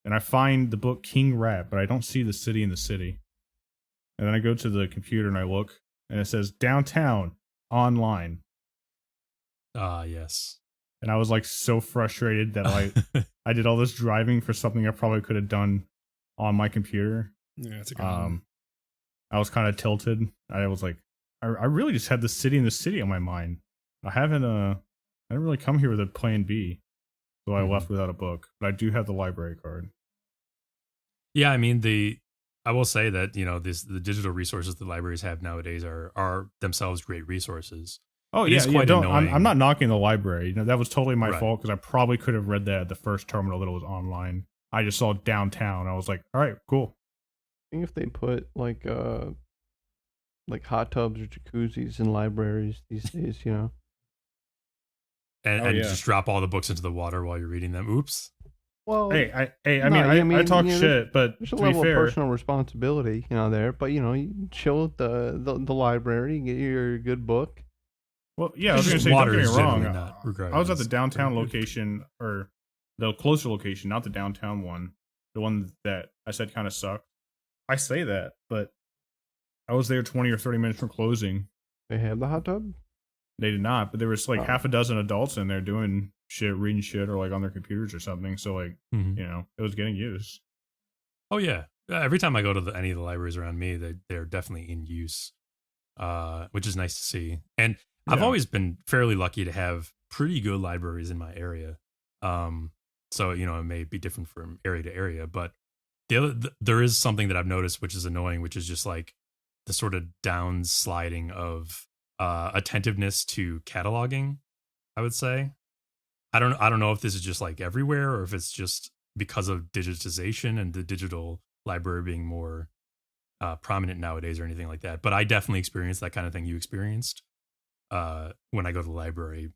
Speaker 1: and I find the book King Rat, but I don't see the City in the City. And then I go to the computer and I look, and it says downtown online.
Speaker 5: Yes.
Speaker 1: And I was like so frustrated that I did all this driving for something I probably could have done on my computer.
Speaker 3: Yeah, it's a good one.
Speaker 1: I was kind of tilted. I was like, I really just had the City in the City on my mind. I didn't really come here with a plan B. So I left without a book, but I do have the library card.
Speaker 5: Yeah, I mean, I will say that, the digital resources the libraries have nowadays are themselves great resources.
Speaker 1: Oh,
Speaker 5: it
Speaker 1: yeah, I'm not knocking the library. That was totally my fault because I probably could have read that at the first terminal that was online. I just saw downtown. I was like, all right, cool.
Speaker 4: I think if they put like hot tubs or jacuzzis in libraries these days,
Speaker 5: And just drop all the books into the water while you're reading them. Oops.
Speaker 4: Well,
Speaker 1: I mean, I talk shit, but
Speaker 4: there's
Speaker 1: to
Speaker 4: a
Speaker 1: be
Speaker 4: level of
Speaker 1: fair,
Speaker 4: personal responsibility, there. But you chill at the library, get your good book.
Speaker 1: well, yeah, I was gonna
Speaker 5: Just
Speaker 1: say, don't
Speaker 5: water
Speaker 1: get
Speaker 5: is
Speaker 1: me wrong.
Speaker 5: generally not regarded
Speaker 1: I was at the
Speaker 5: as
Speaker 1: downtown
Speaker 5: very good.
Speaker 1: location, or the closer location, not the downtown one, the one that I said kind of sucked. I say that, but I was there 20 or 30 minutes from closing.
Speaker 4: They have the hot tub.
Speaker 1: They did not, but there was like
Speaker 4: Oh.
Speaker 1: half a dozen adults in there doing shit, reading shit, or like on their computers or something. So like,
Speaker 5: Mhm.
Speaker 1: it was getting used.
Speaker 5: Oh yeah. Every time I go to any of the libraries around me, they're definitely in use, which is nice to see. And I've
Speaker 1: Yeah.
Speaker 5: always been fairly lucky to have pretty good libraries in my area. So it may be different from area to area, but there is something that I've noticed which is annoying, which is just like the sort of downsliding of attentiveness to cataloging. I would say I don't know if this is just like everywhere or if it's just because of digitization and the digital library being more prominent nowadays or anything like that. But I definitely experienced that kind of thing you experienced when I go to the library.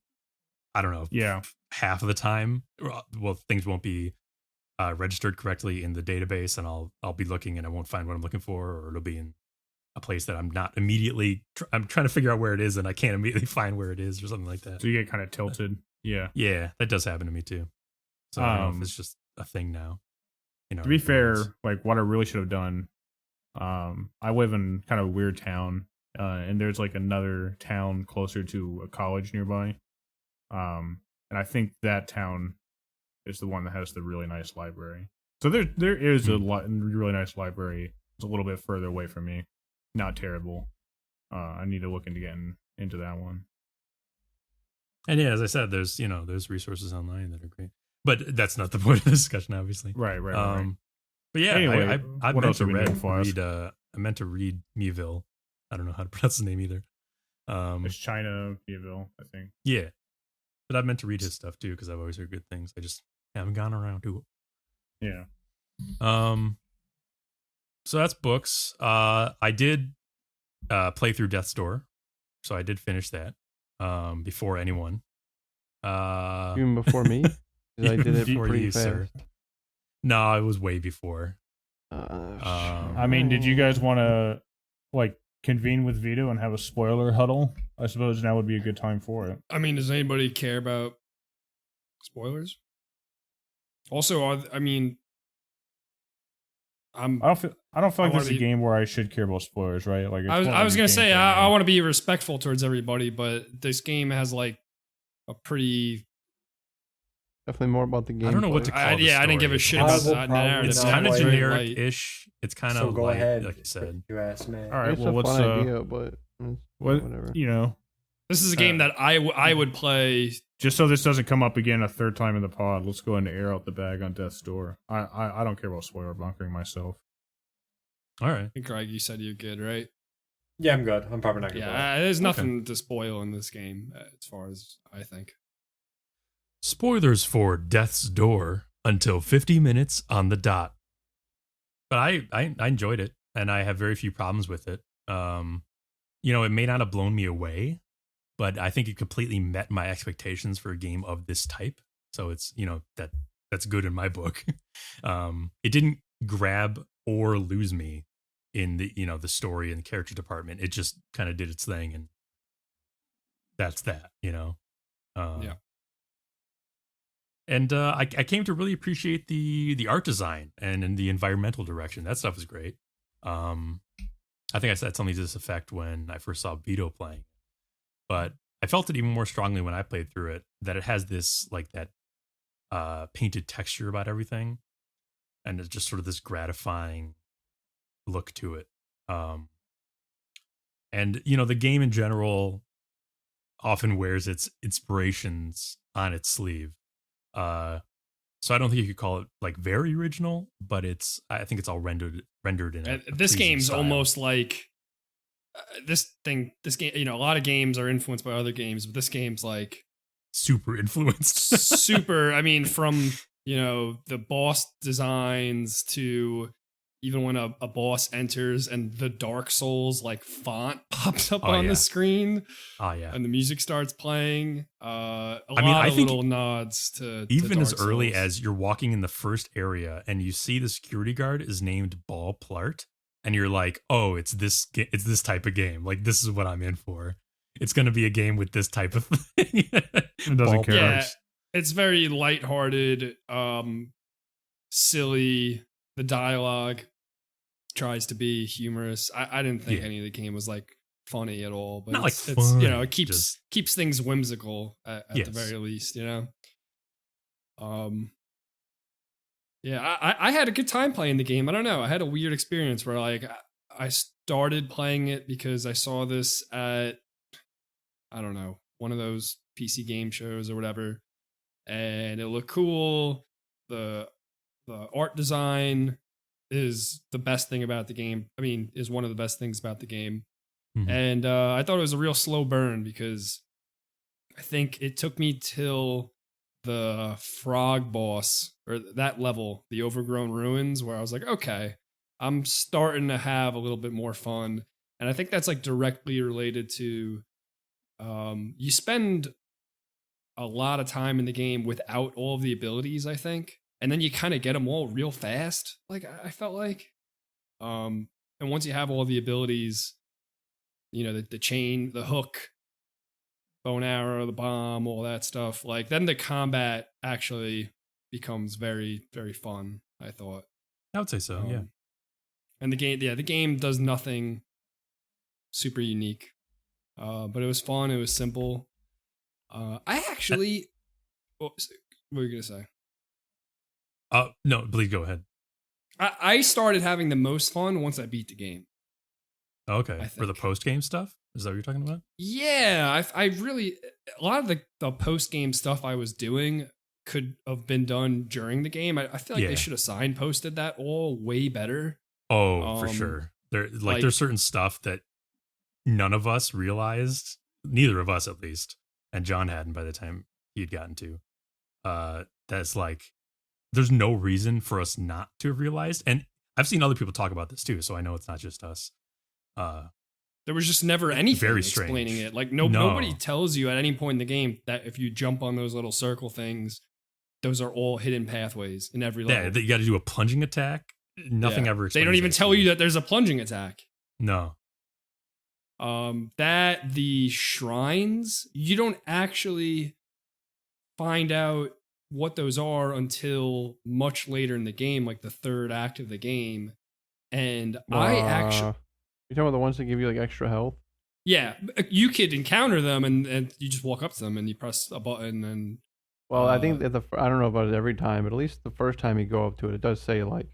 Speaker 5: I don't know.
Speaker 1: Yeah.
Speaker 5: Half of the time, well, things won't be registered correctly in the database, and I'll be looking and I won't find what I'm looking for, or it'll be in a place that I'm not immediately. I'm trying to figure out where it is, and I can't immediately find where it is, or something like that.
Speaker 1: So you get kind of tilted. Yeah.
Speaker 5: Yeah, that does happen to me too. So I don't know if it's just a thing now.
Speaker 1: To be fair, like what I really should have done, I live in kind of a weird town, and there's like another town closer to a college nearby. And I think that town is the one that has the really nice library. So there is a really nice library. It's a little bit further away from me. Not terrible. I need to look into getting into that one.
Speaker 5: And yeah, as I said, there's resources online that are great, but that's not the point of the discussion, obviously.
Speaker 1: Right.
Speaker 5: But yeah,
Speaker 1: Anyway,
Speaker 5: I
Speaker 1: what
Speaker 5: meant
Speaker 1: else
Speaker 5: to
Speaker 1: are we doing, Flask?
Speaker 5: I meant to read Meville. I don't know how to pronounce his name either.
Speaker 1: It's China Villeville, I think.
Speaker 5: Yeah, but I meant to read his stuff too because I've always heard good things. I just haven't gone around to it.
Speaker 1: Yeah.
Speaker 5: So that's books. I did play through Death's Door, so I did finish that before anyone.
Speaker 4: Even before me, 'cause I did it
Speaker 5: before
Speaker 4: pretty
Speaker 5: you,
Speaker 4: fast.
Speaker 5: sir. No, it was way before.
Speaker 1: I mean, did you guys want to like convene with Vito and have a spoiler huddle? I suppose now would be a good time for it.
Speaker 3: I mean, does anybody care about spoilers? Also, I
Speaker 1: don't feel like this is a
Speaker 3: be-
Speaker 1: game where I should care about spoilers, right? Like
Speaker 3: I was gonna say I want to be respectful towards everybody, but this game has like a pretty.
Speaker 4: Definitely more about the game.
Speaker 5: I don't know what to call
Speaker 3: I
Speaker 5: the
Speaker 3: didn't give a
Speaker 5: story.
Speaker 3: shit
Speaker 2: I
Speaker 3: about
Speaker 2: will
Speaker 3: the
Speaker 2: probably
Speaker 3: narrative.
Speaker 5: It's
Speaker 2: not
Speaker 5: kind of
Speaker 2: like-
Speaker 5: generic-ish. It's kind
Speaker 2: So
Speaker 5: of
Speaker 2: go
Speaker 5: like,
Speaker 2: ahead,
Speaker 5: like you said.
Speaker 2: you ass man.
Speaker 1: All right,
Speaker 4: It's
Speaker 1: well,
Speaker 4: a
Speaker 1: what's
Speaker 4: fun idea, but
Speaker 1: what
Speaker 4: whatever.
Speaker 3: This is a game that I would play.
Speaker 1: just so this doesn't come up again a third time in the pod, let's go ahead and air out the bag on Death's Door. I don't care about spoiler bunkering myself.
Speaker 5: All right.
Speaker 3: Greg, you said you're good, right?
Speaker 2: Yeah, I'm good. I'm probably not gonna.
Speaker 3: Yeah, there's nothing to spoil in this game, as far as I think.
Speaker 5: Spoilers for Death's Door until 50 minutes on the dot. But I enjoyed it, and I have very few problems with it. It may not have blown me away, but I think it completely met my expectations for a game of this type. So it's, that's good in my book. It didn't grab or lose me in the, the story and the character department. It just kind of did its thing, and that's that,
Speaker 3: Yeah.
Speaker 5: And I came to really appreciate the art design and in the environmental direction. That stuff is great. I think I said something to this effect when I first saw Vito playing, but I felt it even more strongly when I played through it, that it has this like that painted texture about everything, and it's just sort of this gratifying look to it. And the game in general often wears its inspirations on its sleeve. So I don't think you could call it like very original, but I think it's all rendered in a
Speaker 3: This
Speaker 5: pleasing
Speaker 3: game's
Speaker 5: style.
Speaker 3: almost like this game. A lot of games are influenced by other games, but this game's like
Speaker 5: super influenced.
Speaker 3: super. I mean, from the boss designs to even when a boss enters and the Dark Souls like font pops up
Speaker 5: Oh,
Speaker 3: on
Speaker 5: yeah.
Speaker 3: the screen,
Speaker 5: Oh yeah.
Speaker 3: and the music starts playing.
Speaker 5: I
Speaker 3: I
Speaker 5: think
Speaker 3: little nods to
Speaker 5: Even
Speaker 3: to
Speaker 5: as
Speaker 3: Dark
Speaker 5: early
Speaker 3: Souls.
Speaker 5: as you're walking in the first area and you see the security guard is named Ball Plart, and you're like, oh, it's this type of game. Like, this is what I'm in for. It's going to be a game with this type of thing.
Speaker 1: It doesn't
Speaker 5: Ball
Speaker 1: care.
Speaker 3: Yeah,
Speaker 5: Plart.
Speaker 3: it's very lighthearted, silly. The dialogue tries to be humorous. I didn't think
Speaker 5: Yeah.
Speaker 3: any of the game was like funny at all, but
Speaker 5: Not, like,
Speaker 3: it's
Speaker 5: fun,
Speaker 3: it
Speaker 5: just-
Speaker 3: keeps things whimsical at
Speaker 5: Yes.
Speaker 3: the very least, Yeah, I had a good time playing the game. I don't know. I had a weird experience where like I started playing it because I saw this at, I don't know, one of those PC game shows or whatever, and it looked cool. The art design is the best thing about the game. I mean, is one of the best things about the game.
Speaker 5: Mhm.
Speaker 3: And I thought it was a real slow burn because I think it took me till the frog boss or that level, the overgrown ruins, where I was like, okay, I'm starting to have a little bit more fun. And I think that's like directly related to you spend a lot of time in the game without all of the abilities, I think. And then you kind of get them all real fast. Like I felt like, and once you have all the abilities, the chain, the hook, bow and arrow, the bomb, all that stuff, like then the combat actually becomes very, very fun, I thought.
Speaker 5: I would say so. Yeah.
Speaker 3: And the game does nothing super unique. But it was fun, it was simple. I actually what were you gonna say?
Speaker 5: No, please go ahead.
Speaker 3: I started having the most fun once I beat the game.
Speaker 5: Okay. For the
Speaker 3: think.
Speaker 5: post game stuff? Is that what you're talking about?
Speaker 3: Yeah, I really, a lot of the post game stuff I was doing could have been done during the game. I feel like
Speaker 5: Yeah.
Speaker 3: they should have signposted that all way better.
Speaker 5: Oh, for
Speaker 3: Um,
Speaker 5: sure.
Speaker 3: like-
Speaker 5: There's certain stuff that none of us realized, neither of us at least, and John hadn't by the time he'd gotten to. That's like, there's no reason for us not to have realized. And I've seen other people talk about this too, so I know it's not just us.
Speaker 3: There was just never anything
Speaker 5: Very
Speaker 3: explaining
Speaker 5: strange.
Speaker 3: it. Like
Speaker 5: No.
Speaker 3: nobody tells you at any point in the game that if you jump on those little circle things, those are all hidden pathways in every level.
Speaker 5: Yeah, that you got to do a plunging attack. Nothing
Speaker 3: Yeah.
Speaker 5: ever.
Speaker 3: They don't
Speaker 5: explains
Speaker 3: even
Speaker 5: that
Speaker 3: tell
Speaker 5: to
Speaker 3: you that there's a plunging attack.
Speaker 5: No.
Speaker 3: That the shrines, you don't actually find out what those are until much later in the game, like the third act of the game. And I actually,
Speaker 4: You talking about the ones that give you like extra health?
Speaker 3: yeah, you could encounter them and you just walk up to them and you press a button and
Speaker 4: Well, I think that I don't know about it every time, but at least the first time you go up to it, it does say like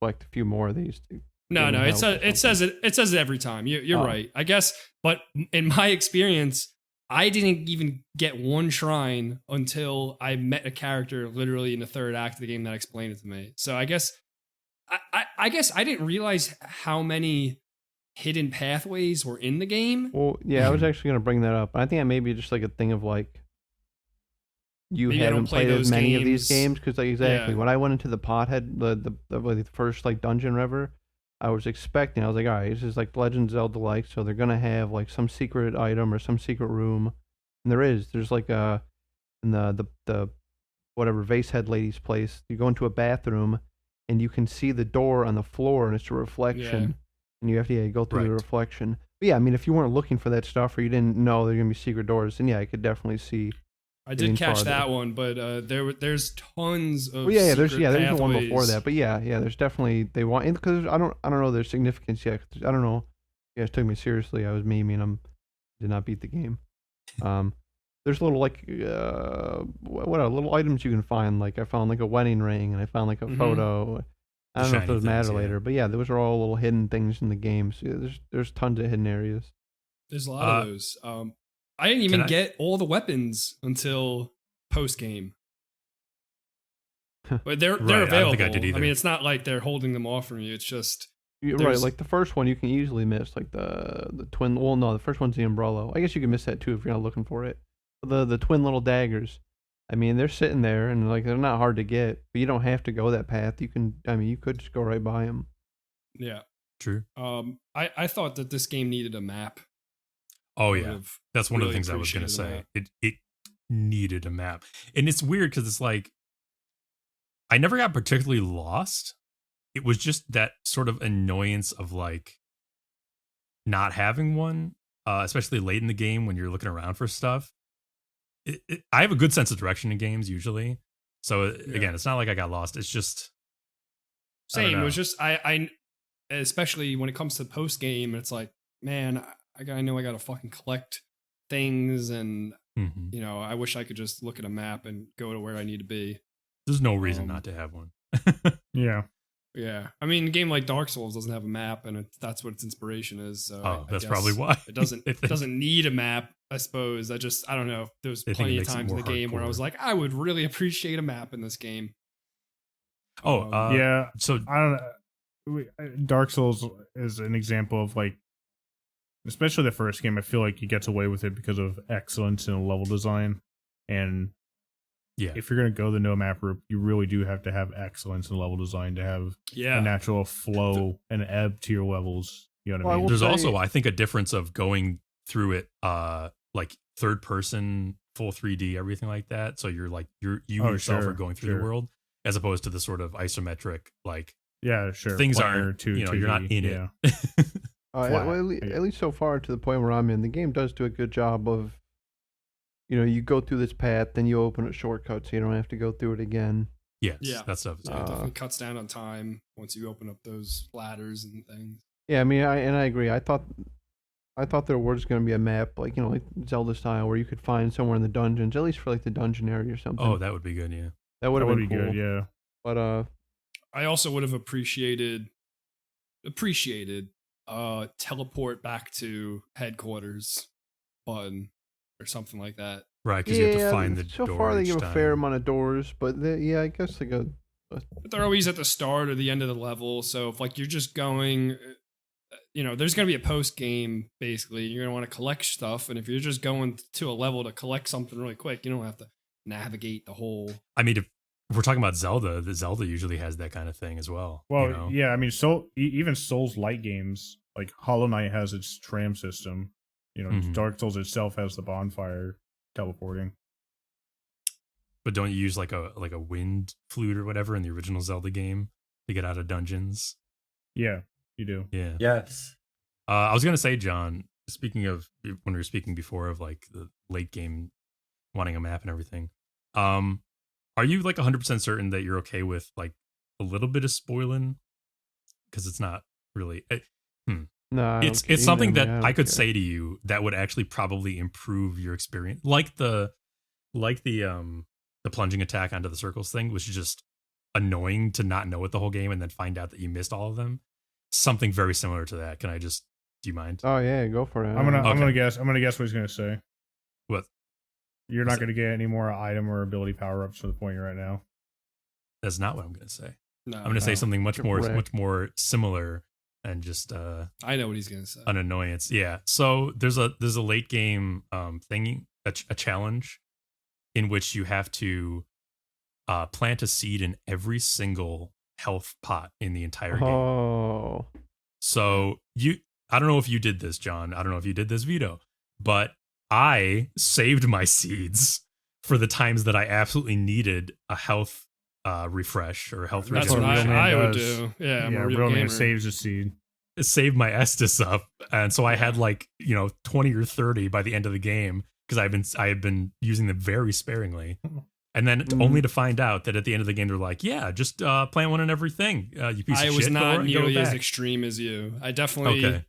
Speaker 4: collect a few more of these.
Speaker 3: no,
Speaker 4: Getting
Speaker 3: it
Speaker 4: help or
Speaker 3: says it says it every time. You're
Speaker 4: Oh.
Speaker 3: right, I guess. But in my experience, I didn't even get one shrine until I met a character literally in the third act of the game that explained it to me. So I guess I guess I didn't realize how many hidden pathways were in the game.
Speaker 4: Well, yeah, I was actually going to bring that up. I think that may be just like a thing of like you
Speaker 3: Maybe I don't
Speaker 4: haven't
Speaker 3: play
Speaker 4: played as
Speaker 3: those
Speaker 4: many of these
Speaker 3: games.
Speaker 4: games because like exactly
Speaker 3: Yeah.
Speaker 4: when I went into the pothead, the first like dungeon ever, I was expecting. I was like, all right, this is like Legend of Zelda like, so they're gonna have like some secret item or some secret room, and there's like in the whatever Vasehead lady's place. You go into a bathroom, and you can see the door on the floor, and it's a reflection. And you have to go through the
Speaker 5: Right.
Speaker 4: reflection. But yeah, I mean, if you weren't looking for that stuff or you didn't know there's gonna be secret doors, then yeah, I could definitely see.
Speaker 3: I
Speaker 4: getting
Speaker 3: did catch
Speaker 4: farther.
Speaker 3: that one, but there's tons of
Speaker 4: Well, yeah, there's
Speaker 3: secret
Speaker 4: the one before
Speaker 3: pathways.
Speaker 4: that, but yeah, there's definitely they want because I don't know their significance yet. 'Cause I don't know. You guys took me seriously. I was memeing. Did not beat the game. There's little like what are little items you can find. Like I found like a wedding ring and I found like a
Speaker 3: Mhm.
Speaker 4: photo. I
Speaker 5: The
Speaker 4: don't know if
Speaker 5: shiny
Speaker 4: those matter
Speaker 5: things, yeah.
Speaker 4: later, but yeah, those are all little hidden things in the game. So yeah, there's tons of hidden areas.
Speaker 3: There's a lot of those. I didn't even get all the weapons until post game. But they're
Speaker 5: Right, I don't
Speaker 3: available.
Speaker 5: think I did either.
Speaker 3: mean, it's not like they're holding them off from you. It's just
Speaker 4: You're right,
Speaker 3: There's-
Speaker 4: like the first one you can easily miss, like the twin. Well, no, the first one's the umbrella. I guess you can miss that too if you're not looking for it. The twin little daggers. I mean, they're sitting there and like they're not hard to get, but you don't have to go that path. You can. I mean, you could just go right by them.
Speaker 3: Yeah.
Speaker 5: True.
Speaker 3: I thought that this game needed a map.
Speaker 5: Oh
Speaker 3: I
Speaker 5: yeah,
Speaker 3: would've
Speaker 5: that's one of the
Speaker 3: really
Speaker 5: things I was going to
Speaker 3: appreciated
Speaker 5: say. It needed a map, and it's weird because it's like I never got particularly lost. It was just that sort of annoyance of like not having one, especially late in the game when you're looking around for stuff. I have a good sense of direction in games usually, so again, it's not like I got lost. It's just
Speaker 3: same. It was just I especially when it comes to post game, it's like, man, I know I got to fucking collect things, and you know, I wish I could just look at a map and go to where I need to be.
Speaker 5: There's no reason not to have one.
Speaker 1: Yeah.
Speaker 3: Yeah, I mean, a game like Dark Souls doesn't have a map, and that's what its inspiration is. So
Speaker 5: that's probably why
Speaker 3: it doesn't need a map. I suppose I don't know. There was plenty of times in the game where I was like, I would really appreciate a map in this game.
Speaker 1: Yeah.
Speaker 5: So
Speaker 1: I don't know. Dark Souls is an example of like, especially the first game. I feel like he gets away with it because of excellence in level design, and
Speaker 5: yeah,
Speaker 1: if you're going to go the no map route, you really do have to have excellence in level design to have a natural flow and ebb to your levels. You know what I mean?
Speaker 5: There's also, I think, a difference of going through it like third person, full 3D, everything like that. So you're like you yourself are going through the world, as opposed to the sort of isometric like things aren't you're not in it.
Speaker 4: At least so far, to the point where I'm in, the game does do a good job of, you know, you go through this path, then you open a shortcut, so you don't have to go through it again.
Speaker 5: Yes, that stuff is
Speaker 3: it definitely cuts down on time once you open up those ladders and things.
Speaker 4: Yeah, I mean, I agree. I thought there was going to be a map, like, you know, like Zelda style, where you could find somewhere in the dungeons, at least for like the dungeon area or something.
Speaker 5: Oh, that would be good. Yeah,
Speaker 4: that would have been
Speaker 1: cool.
Speaker 4: Good.
Speaker 1: Yeah,
Speaker 4: but
Speaker 3: I also would have appreciated teleport back to headquarters button or something like that.
Speaker 5: Right, because you have to find the door.
Speaker 4: So far, they give a fair amount of doors, but I guess they go.
Speaker 3: But they're always at the start or the end of the level. So if like you're just going, you know, there's going to be a post game. Basically, you're going to want to collect stuff, and if you're just going to a level to collect something really quick, you don't have to navigate the whole.
Speaker 5: I mean, if we're talking about Zelda, the Zelda usually has that kind of thing as well.
Speaker 1: Well,
Speaker 5: you know?
Speaker 1: yeah, I mean, even Souls light games like Hollow Knight has its tram system. You know, Dark Souls itself has the bonfire teleporting.
Speaker 5: But don't you use like a wind flute or whatever in the original Zelda game to get out of dungeons?
Speaker 1: Yeah, you do.
Speaker 5: Yeah.
Speaker 2: Yes.
Speaker 5: I was gonna say, John, speaking of when we were speaking before of like the late game wanting a map and everything, are you like 100% certain that you're okay with like a little bit of spoiling? Because it's not really.
Speaker 4: No,
Speaker 5: it's something that I could say to you that would actually probably improve your experience, like the plunging attack onto the circles thing, which is just annoying to not know it the whole game and then find out that you missed all of them. Something very similar to that. Do you mind?
Speaker 4: Oh yeah, go for it.
Speaker 1: I'm gonna guess what he's gonna say.
Speaker 5: What?
Speaker 1: You're not gonna get any more item or ability power ups to the point you're right now.
Speaker 5: That's not what I'm gonna say.
Speaker 3: No,
Speaker 5: I'm gonna say something much more similar and just
Speaker 3: I know what he's gonna say.
Speaker 5: An annoyance. Yeah. So there's a late game thing, a challenge in which you have to plant a seed in every single health pot in the entire game.
Speaker 4: Oh.
Speaker 5: So I don't know if you did this, John. I don't know if you did this, Vito, but I saved my seeds for the times that I absolutely needed a health refresh or health.
Speaker 3: That's what I would do. Yeah, I'm a real gamer.
Speaker 1: Saves a seed.
Speaker 5: It saved my Estus up, and so I had 20 or 30 by the end of the game because I had been using them very sparingly. And then only to find out that at the end of the game they're like, yeah, just plant one in everything. You piece of shit.
Speaker 3: I was not nearly as extreme as you. I definitely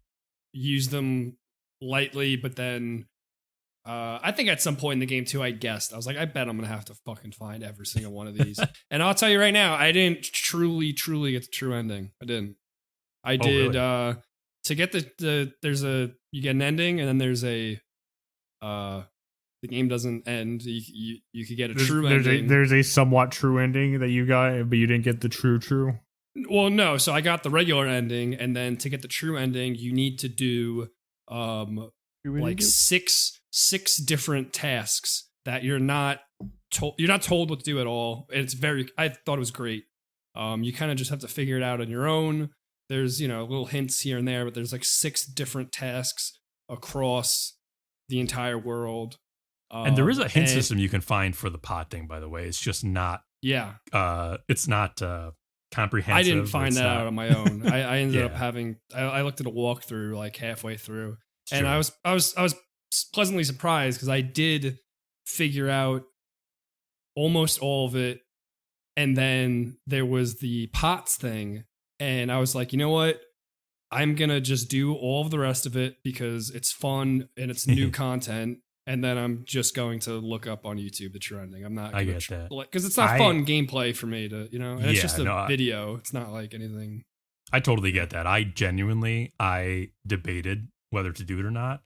Speaker 3: used them lightly, but then I think at some point in the game too, I guessed. I was like, I bet I'm gonna have to fucking find every single one of these. And I'll tell you right now, I didn't truly get the true ending. I didn't. I did really? To get you get an ending, and then there's a the game doesn't end. You could get a true ending.
Speaker 1: There's a somewhat true ending that you got, but you didn't get the true.
Speaker 3: Well, no. So I got the regular ending, and then to get the true ending, you need to do six different tasks that you're not told what to do at all. And it's I thought it was great. You kind of just have to figure it out on your own. there's, little hints here and there, but there's like 6 different tasks across the entire world.
Speaker 5: And there is a hint system you can find for the pot thing, by the way. It's just not.
Speaker 3: Yeah.
Speaker 5: It's not comprehensive.
Speaker 3: I didn't find that out on my own. I ended up
Speaker 5: Yeah.
Speaker 3: having. I looked at a walkthrough like halfway through, and
Speaker 5: Sure.
Speaker 3: I was pleasantly surprised because I did figure out almost all of it, and then there was the pots thing, and I was like, you know what? I'm gonna just do all of the rest of it because it's fun and it's new content. And then I'm just going to look up on YouTube the trending. I'm not.
Speaker 5: I get that
Speaker 3: because it's not fun gameplay for me to, and it's just a video. It's not like anything.
Speaker 5: I totally get that. I debated whether to do it or not,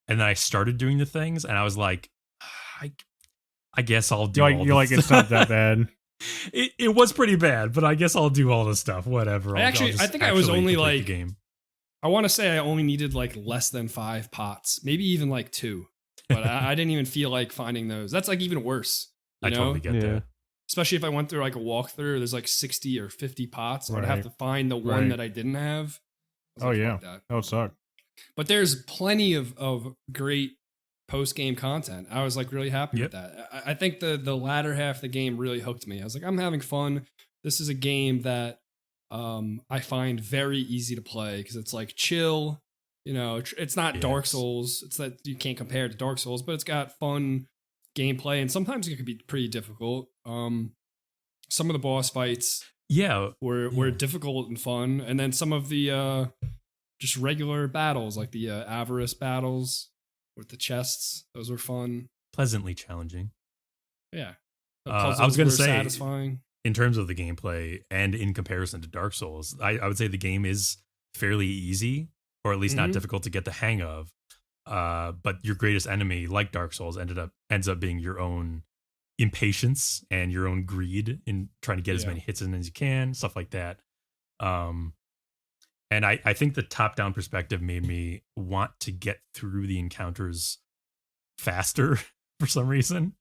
Speaker 5: and then I started doing the things, and I was like, I guess I'll do.
Speaker 1: You're like it's not that bad.
Speaker 5: It was pretty bad, but I guess I'll do all the stuff. Whatever.
Speaker 3: I think I was only like.
Speaker 5: The game.
Speaker 3: I want to say I only needed like less than 5 pots, maybe even like 2. But I didn't even feel like finding those. That's like even worse.
Speaker 5: I totally get that.
Speaker 3: Especially if I went through like a walkthrough, there's like 60 or 50 pots.
Speaker 1: Right.
Speaker 3: I'd have to find the one that I didn't have.
Speaker 1: Oh, yeah. That would suck.
Speaker 3: But there's plenty of great post-game content. I was like really happy with that. I think the latter half of the game really hooked me. I was like, I'm having fun. This is a game that I find very easy to play because it's like chill. It's not Dark Souls. It's that you can't compare it to Dark Souls, but it's got fun gameplay, and sometimes it can be pretty difficult. Some of the boss fights, were difficult and fun, and then some of the just regular battles, like the avarice battles with the chests, those were fun,
Speaker 5: pleasantly challenging.
Speaker 3: Yeah,
Speaker 5: I was going to say,
Speaker 3: satisfying
Speaker 5: in terms of the gameplay and in comparison to Dark Souls. I would say the game is fairly easy. Or at least not difficult to get the hang of. But your greatest enemy, like Dark Souls, ends up being your own impatience and your own greed in trying to get as many hits in as you can, stuff like that. And I think the top-down perspective made me want to get through the encounters faster for some reason.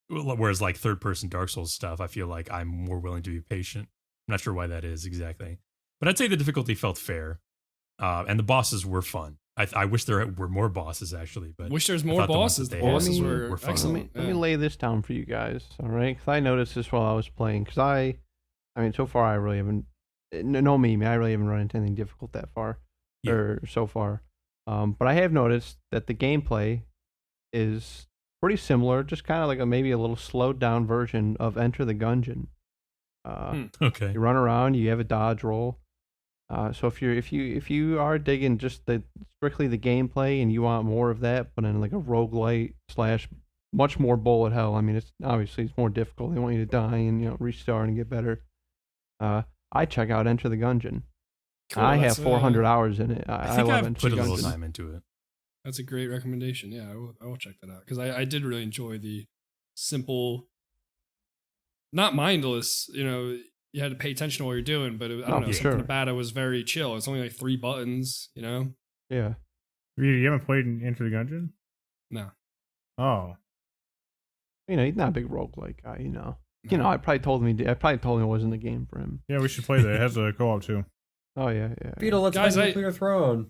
Speaker 5: Whereas like third-person Dark Souls stuff, I feel like I'm more willing to be patient. I'm not sure why that is exactly. But I'd say the difficulty felt fair, and the bosses were fun. I wish there were more bosses, actually. But
Speaker 3: wish there's more bosses. The bosses were
Speaker 5: fun.
Speaker 3: excellent.
Speaker 4: Let me lay this down for you guys, all right? Because I noticed this while I was playing. Because I mean, so far I really haven't. No meme. I really haven't run into anything difficult that far, or so far. But I have noticed that the gameplay is pretty similar, just kind of like maybe a little slowed down version of Enter the Gungeon.
Speaker 5: Okay.
Speaker 4: You run around. You have a dodge roll. So if you are digging just strictly the gameplay and you want more of that, but in like a roguelite / much more bullet hell. I mean, it's more difficult. They want you to die and restart and get better. I check out Enter the Gungeon. Cool, I have 400 hours in it.
Speaker 5: I think
Speaker 4: love
Speaker 5: I've put a little time into it.
Speaker 3: That's a great recommendation. Yeah, I will check that out because I did really enjoy the simple, not mindless. You had to pay attention to what you're doing, but I don't know. Something about it was very chill. It's only like 3 buttons,
Speaker 4: Yeah.
Speaker 1: You haven't played Enter the Gungeon?
Speaker 3: No.
Speaker 1: Oh.
Speaker 4: He's not a big roguelike guy, I probably told him it wasn't the game for him.
Speaker 1: Yeah, we should play that. It has a co-op too.
Speaker 4: Oh yeah.
Speaker 2: Vito, let's play Nuclear Throne.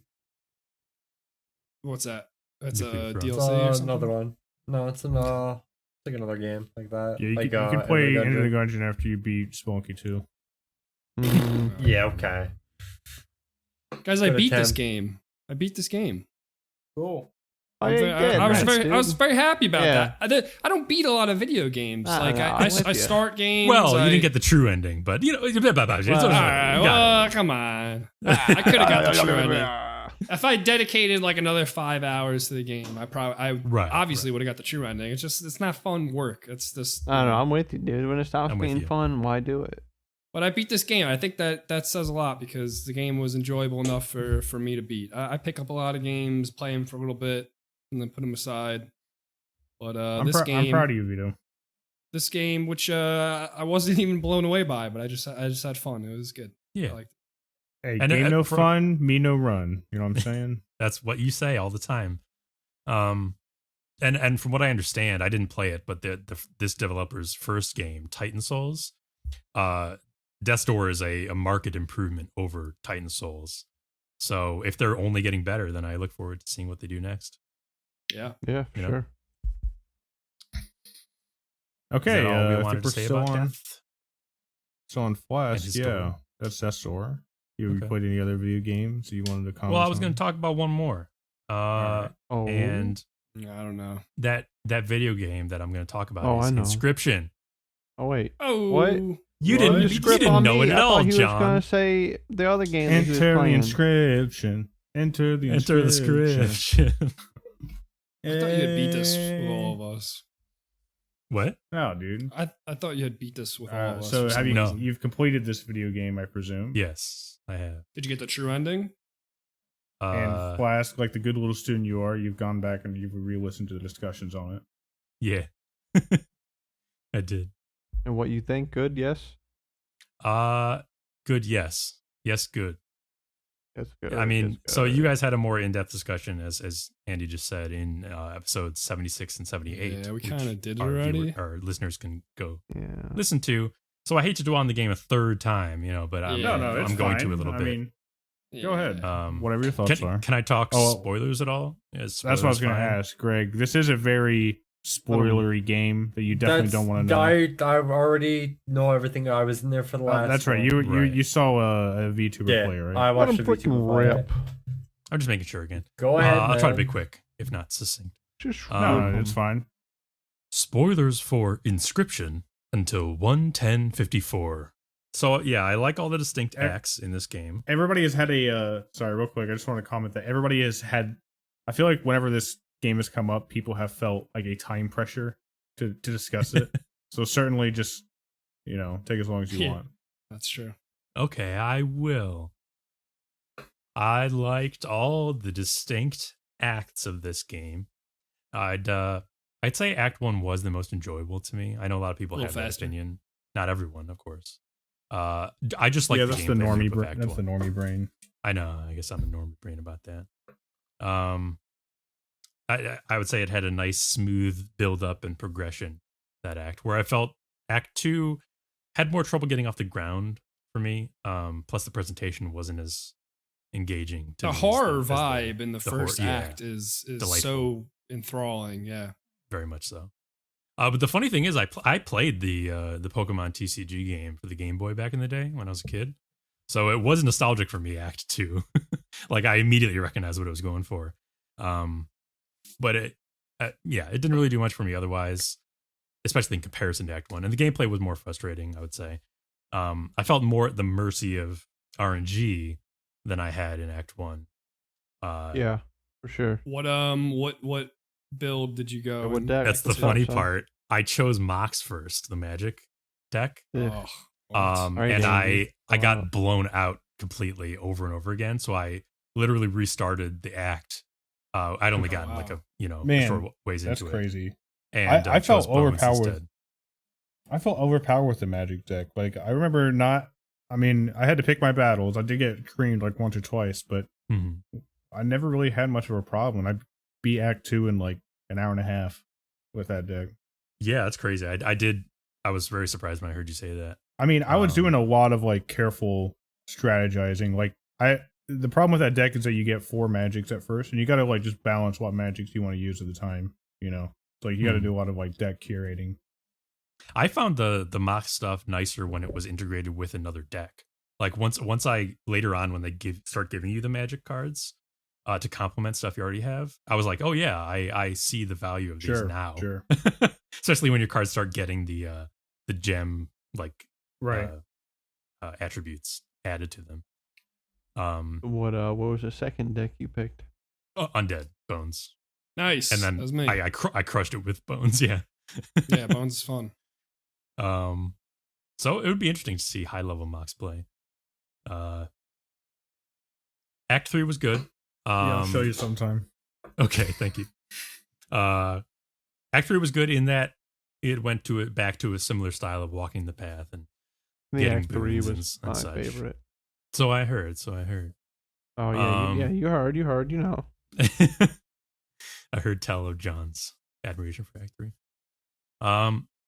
Speaker 3: What's that? That's
Speaker 5: Nuclear
Speaker 3: a
Speaker 5: Throne.
Speaker 3: DLC or something?
Speaker 2: Another one. No, it's like another game like that.
Speaker 1: Yeah, you
Speaker 2: like,
Speaker 1: can play Enter the Gungeon after you beat Spelunky 2.
Speaker 2: Yeah, okay.
Speaker 3: Guys, I beat this game.
Speaker 2: Cool.
Speaker 3: I was very happy about that. I don't beat a lot of video games. I start games.
Speaker 5: Well, you didn't get the true ending, but
Speaker 3: come on. I could have got the true ending. If I dedicated like another 5 hours to the game, I obviously would have got the true ending. It's not fun work. It's just
Speaker 4: I don't know. I'm with you, dude. When it stops being fun, why do it?
Speaker 3: But I beat this game. I think that says a lot because the game was enjoyable enough for me to beat. I pick up a lot of games, play them for a little bit, and then put them aside. But
Speaker 1: I'm proud of you, Vito.
Speaker 3: This game, which I wasn't even blown away by, but I just had fun. It was good.
Speaker 5: Yeah.
Speaker 3: I liked it.
Speaker 1: Hey, game no fun, me no run. You know what I'm saying?
Speaker 5: That's what you say all the time. And from what I understand, I didn't play it, but this developer's first game, Titan Souls, Death's Door is a market improvement over Titan Souls. So if they're only getting better, then I look forward to seeing what they do next.
Speaker 3: Yeah.
Speaker 4: Yeah, for sure.
Speaker 1: Okay,
Speaker 5: Is that all we
Speaker 1: I
Speaker 5: wanted
Speaker 1: think we're
Speaker 5: to say
Speaker 1: still
Speaker 5: about
Speaker 1: on,
Speaker 5: Death?
Speaker 1: still on Flask.
Speaker 5: And his
Speaker 1: Yeah,
Speaker 5: story.
Speaker 1: that's Death's Door. You
Speaker 5: Okay.
Speaker 1: played any other video games you wanted to comment
Speaker 5: Well, I was
Speaker 1: on?
Speaker 5: going to talk about one more.
Speaker 1: Alright.
Speaker 4: Oh,
Speaker 5: And
Speaker 3: I don't know.
Speaker 5: that video game that I'm going to talk about
Speaker 4: Oh,
Speaker 5: is
Speaker 4: I know.
Speaker 5: Inscryption.
Speaker 4: oh wait.
Speaker 3: Oh,
Speaker 4: What?
Speaker 5: You
Speaker 3: What?
Speaker 5: didn't,
Speaker 4: You
Speaker 5: you
Speaker 4: script
Speaker 5: didn't
Speaker 4: on
Speaker 5: know
Speaker 4: me.
Speaker 5: it at
Speaker 4: I
Speaker 5: all,
Speaker 4: thought he was
Speaker 5: John.
Speaker 4: gonna say the other game that he was
Speaker 1: Enter the
Speaker 4: playing.
Speaker 1: inscription. Enter the
Speaker 5: Enter the
Speaker 1: inscription.
Speaker 5: script.
Speaker 3: I thought you had beat this with all of us.
Speaker 5: What?
Speaker 1: No, dude.
Speaker 3: I thought you had beat this with all of us.
Speaker 1: So
Speaker 3: for
Speaker 1: have
Speaker 3: some
Speaker 1: you?
Speaker 5: No.
Speaker 3: reason.
Speaker 1: You've completed this video game, I presume.
Speaker 5: Yes, I have.
Speaker 3: Did you get the true ending?
Speaker 1: And Flask, like the good little student you are, you've gone back and you've re-listened to the discussions on it.
Speaker 5: Yeah. I did.
Speaker 4: And what you think? Good? Yes.
Speaker 5: Good, yes. Yes, good.
Speaker 4: That's good.
Speaker 5: I mean,
Speaker 4: that's
Speaker 5: so
Speaker 4: good.
Speaker 5: you guys had a more in-depth discussion, as Andy just said, in episodes 76 and 78.
Speaker 3: Yeah, we
Speaker 5: which
Speaker 3: kind of did
Speaker 5: our
Speaker 3: already.
Speaker 5: our listeners can go
Speaker 4: Yeah.
Speaker 5: listen to. So I hate to dwell on the game a third time, but I'm,
Speaker 3: Yeah. No,
Speaker 1: it's
Speaker 5: I'm going
Speaker 1: fine.
Speaker 5: to a little
Speaker 1: I
Speaker 5: bit.
Speaker 1: mean, go ahead.
Speaker 3: Yeah.
Speaker 1: Whatever your thoughts are.
Speaker 5: Can I talk
Speaker 1: Oh,
Speaker 5: spoilers at all?
Speaker 1: That's what I was going to ask, Greg. This is a very spoilery game that you definitely don't want to know.
Speaker 2: I already know everything. I was in there for the last.
Speaker 1: That's right.
Speaker 2: one.
Speaker 1: You saw a VTuber
Speaker 2: Yeah,
Speaker 1: play, right?
Speaker 2: I
Speaker 4: Let
Speaker 2: watched
Speaker 4: him
Speaker 2: the VTuber
Speaker 4: freaking
Speaker 2: play.
Speaker 4: rip.
Speaker 5: I'm just making sure again.
Speaker 2: Go ahead.
Speaker 5: I'll try to be
Speaker 2: man.
Speaker 5: quick, if not succinct.
Speaker 4: Just
Speaker 1: no,
Speaker 4: rip
Speaker 1: it's
Speaker 4: him.
Speaker 1: fine.
Speaker 5: Spoilers for Inscryption until 1:10:54. So yeah, I like all the distinct acts in this game.
Speaker 1: Everybody has had a sorry, real quick. I just want to comment that everybody has had. I feel like whenever this game has come up, people have felt like a time pressure to discuss it. So certainly, just take as long as you
Speaker 3: Yeah.
Speaker 1: want.
Speaker 3: That's true.
Speaker 5: Okay, I will. I liked all the distinct acts of this game. I'd say Act 1 was the most enjoyable to me. I know a lot of people
Speaker 3: A
Speaker 5: have
Speaker 3: little
Speaker 5: that
Speaker 3: faster.
Speaker 5: opinion. Not everyone, of course. I just like
Speaker 1: Yeah,
Speaker 5: the
Speaker 1: that's the
Speaker 5: gameplay
Speaker 1: normie.
Speaker 5: loop of Act
Speaker 1: That's the
Speaker 5: 1.
Speaker 1: normie brain.
Speaker 5: I know. I guess I'm a normie brain about that. I would say it had a nice, smooth build up and progression, that act, where I felt Act 2 had more trouble getting off the ground for me. Plus, the presentation wasn't as engaging. To
Speaker 3: The
Speaker 5: me as
Speaker 3: horror
Speaker 5: as the-
Speaker 3: vibe in the
Speaker 5: horror-
Speaker 3: first
Speaker 5: yeah,
Speaker 3: act is
Speaker 5: Delightful.
Speaker 3: so enthralling. Yeah.
Speaker 5: very much so. But the funny thing is, I played the Pokemon TCG game for the Game Boy back in the day when I was a kid, so it was nostalgic for me. Act 2, like I immediately recognized what it was going for. But it didn't really do much for me otherwise, especially in comparison to Act 1. And the gameplay was more frustrating, I would say. I felt more at the mercy of RNG than I had in Act 1.
Speaker 4: Yeah, for sure.
Speaker 3: What build did you go?
Speaker 4: What
Speaker 3: in?
Speaker 4: deck?
Speaker 5: That's the
Speaker 4: What's
Speaker 5: funny
Speaker 4: up, son?
Speaker 5: part. I chose Mox first, the Magic deck.
Speaker 4: Yeah.
Speaker 3: Oh,
Speaker 4: Alright,
Speaker 5: And
Speaker 4: Andy.
Speaker 5: I got blown out completely over and over again. So I literally restarted the act. I'd only gotten like a
Speaker 1: Man,
Speaker 5: short ways
Speaker 1: That's
Speaker 5: into it.
Speaker 1: crazy.
Speaker 5: And
Speaker 1: I felt
Speaker 5: chose Bones
Speaker 1: overpowered.
Speaker 5: instead.
Speaker 1: I felt overpowered with the Magic deck. Like I remember not. I mean, I had to pick my battles. I did get creamed like once or twice, but
Speaker 5: Mhm.
Speaker 1: I never really had much of a problem. I beat Act 2 in like an hour and a half with that deck.
Speaker 5: Yeah, that's crazy. I was very surprised when I heard you say that.
Speaker 1: I mean, I was
Speaker 5: Um,
Speaker 1: doing a lot of like careful strategizing. Like the problem with that deck is that you get 4 magics at first, and you got to like just balance what magics you want to use at the time. So you got to do a lot of like deck curating.
Speaker 5: I found the Mox stuff nicer when it was integrated with another deck. Like once I later on when they start giving you the Magic cards to complement stuff you already have, I was like, oh yeah, I see the value of these now.
Speaker 1: Sure.
Speaker 5: Especially when your cards start getting the gem like
Speaker 1: Right.
Speaker 5: attributes added to them.
Speaker 4: What was the second deck you picked?
Speaker 5: Undead Bones,
Speaker 3: nice.
Speaker 5: and then
Speaker 3: that was me.
Speaker 5: I crushed it with Bones. Yeah.
Speaker 3: Yeah, Bones is fun.
Speaker 5: So it would be interesting to see high level Mox play. Act 3 was good.
Speaker 1: I'll show you sometime.
Speaker 5: Okay, thank you. Act 3 was good in that it went back to a similar style of walking the path and
Speaker 4: The
Speaker 5: getting
Speaker 4: Act 3
Speaker 5: boons
Speaker 4: was
Speaker 5: and
Speaker 4: my
Speaker 5: such.
Speaker 4: favorite.
Speaker 5: So I heard.
Speaker 4: Oh yeah, you heard. You know.
Speaker 5: I heard tell of John's admiration for Act 3.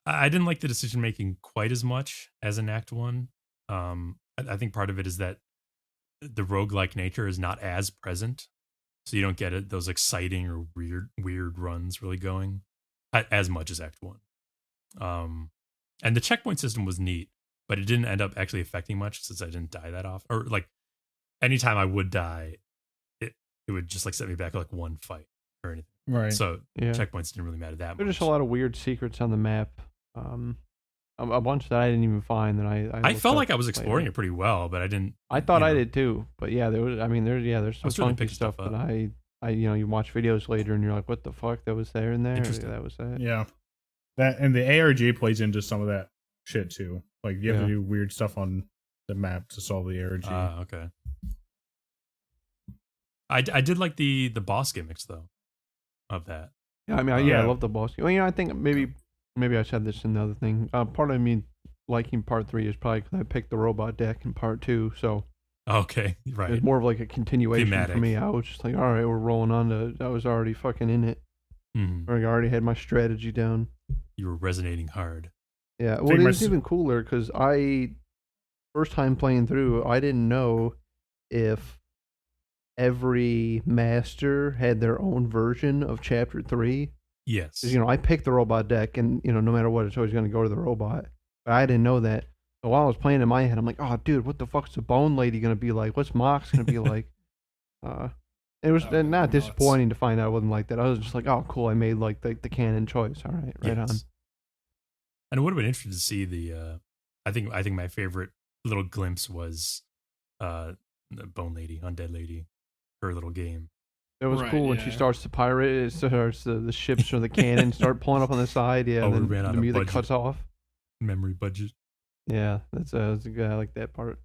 Speaker 5: I didn't like the decision making quite as much as in Act 1. I think part of it is that the roguelike nature is not as present, so you don't get those exciting or weird runs really going as much as Act 1. And the checkpoint system was neat, but it didn't end up actually affecting much since I didn't die that often. Or like anytime I would die, it would just like set me back like one fight or anything.
Speaker 1: Right.
Speaker 5: So checkpoints didn't really matter that much.
Speaker 4: There's just a lot of weird secrets on the map. A bunch that I didn't even find that I
Speaker 5: felt like I was exploring it pretty well, but I didn't.
Speaker 4: I thought I did too, but yeah, there's some funky stuff that I you watch videos later and you're like, what the fuck, that was there and there.
Speaker 5: Interesting.
Speaker 4: That was that.
Speaker 1: Yeah, that and the ARG plays into some of that shit too. Like you have to do weird stuff on the map to solve the ARG.
Speaker 5: Okay. I did like the boss gimmicks though, of that.
Speaker 4: Yeah, I mean, I love the boss. Well, I think maybe I said this in the other thing. Part of me liking part 3 is probably because I picked the robot deck in part 2, so
Speaker 5: okay, right.
Speaker 4: It's more of like a continuation
Speaker 5: Thematic.
Speaker 4: for me. I was just like, all right, we're rolling on to. I was already fucking in it.
Speaker 5: Mm-hmm.
Speaker 4: Like I already had my strategy down.
Speaker 5: You were resonating hard.
Speaker 4: Yeah, well, it was even cooler because first time playing through, I didn't know if every master had their own version of Chapter 3.
Speaker 5: Yes.
Speaker 4: I picked the robot deck, and no matter what, it's always going to go to the robot. But I didn't know that. So while I was playing in my head, I'm like, oh, dude, what the fuck's the Bone Lady going to be like? What's Mox going to be like? It was not disappointing to find out it wasn't like that. I was just like, oh, cool, I made like the canon choice. All right, right on.
Speaker 5: And it would have been interesting to see the. I think my favorite little glimpse was the Bone Lady, Undead Lady, her little game.
Speaker 4: It was cool when she starts to pirate. It starts the ships or the cannon start pulling up on the side. Yeah, and then the music cuts off.
Speaker 5: Memory budget.
Speaker 4: Yeah, that's a good. I like that part.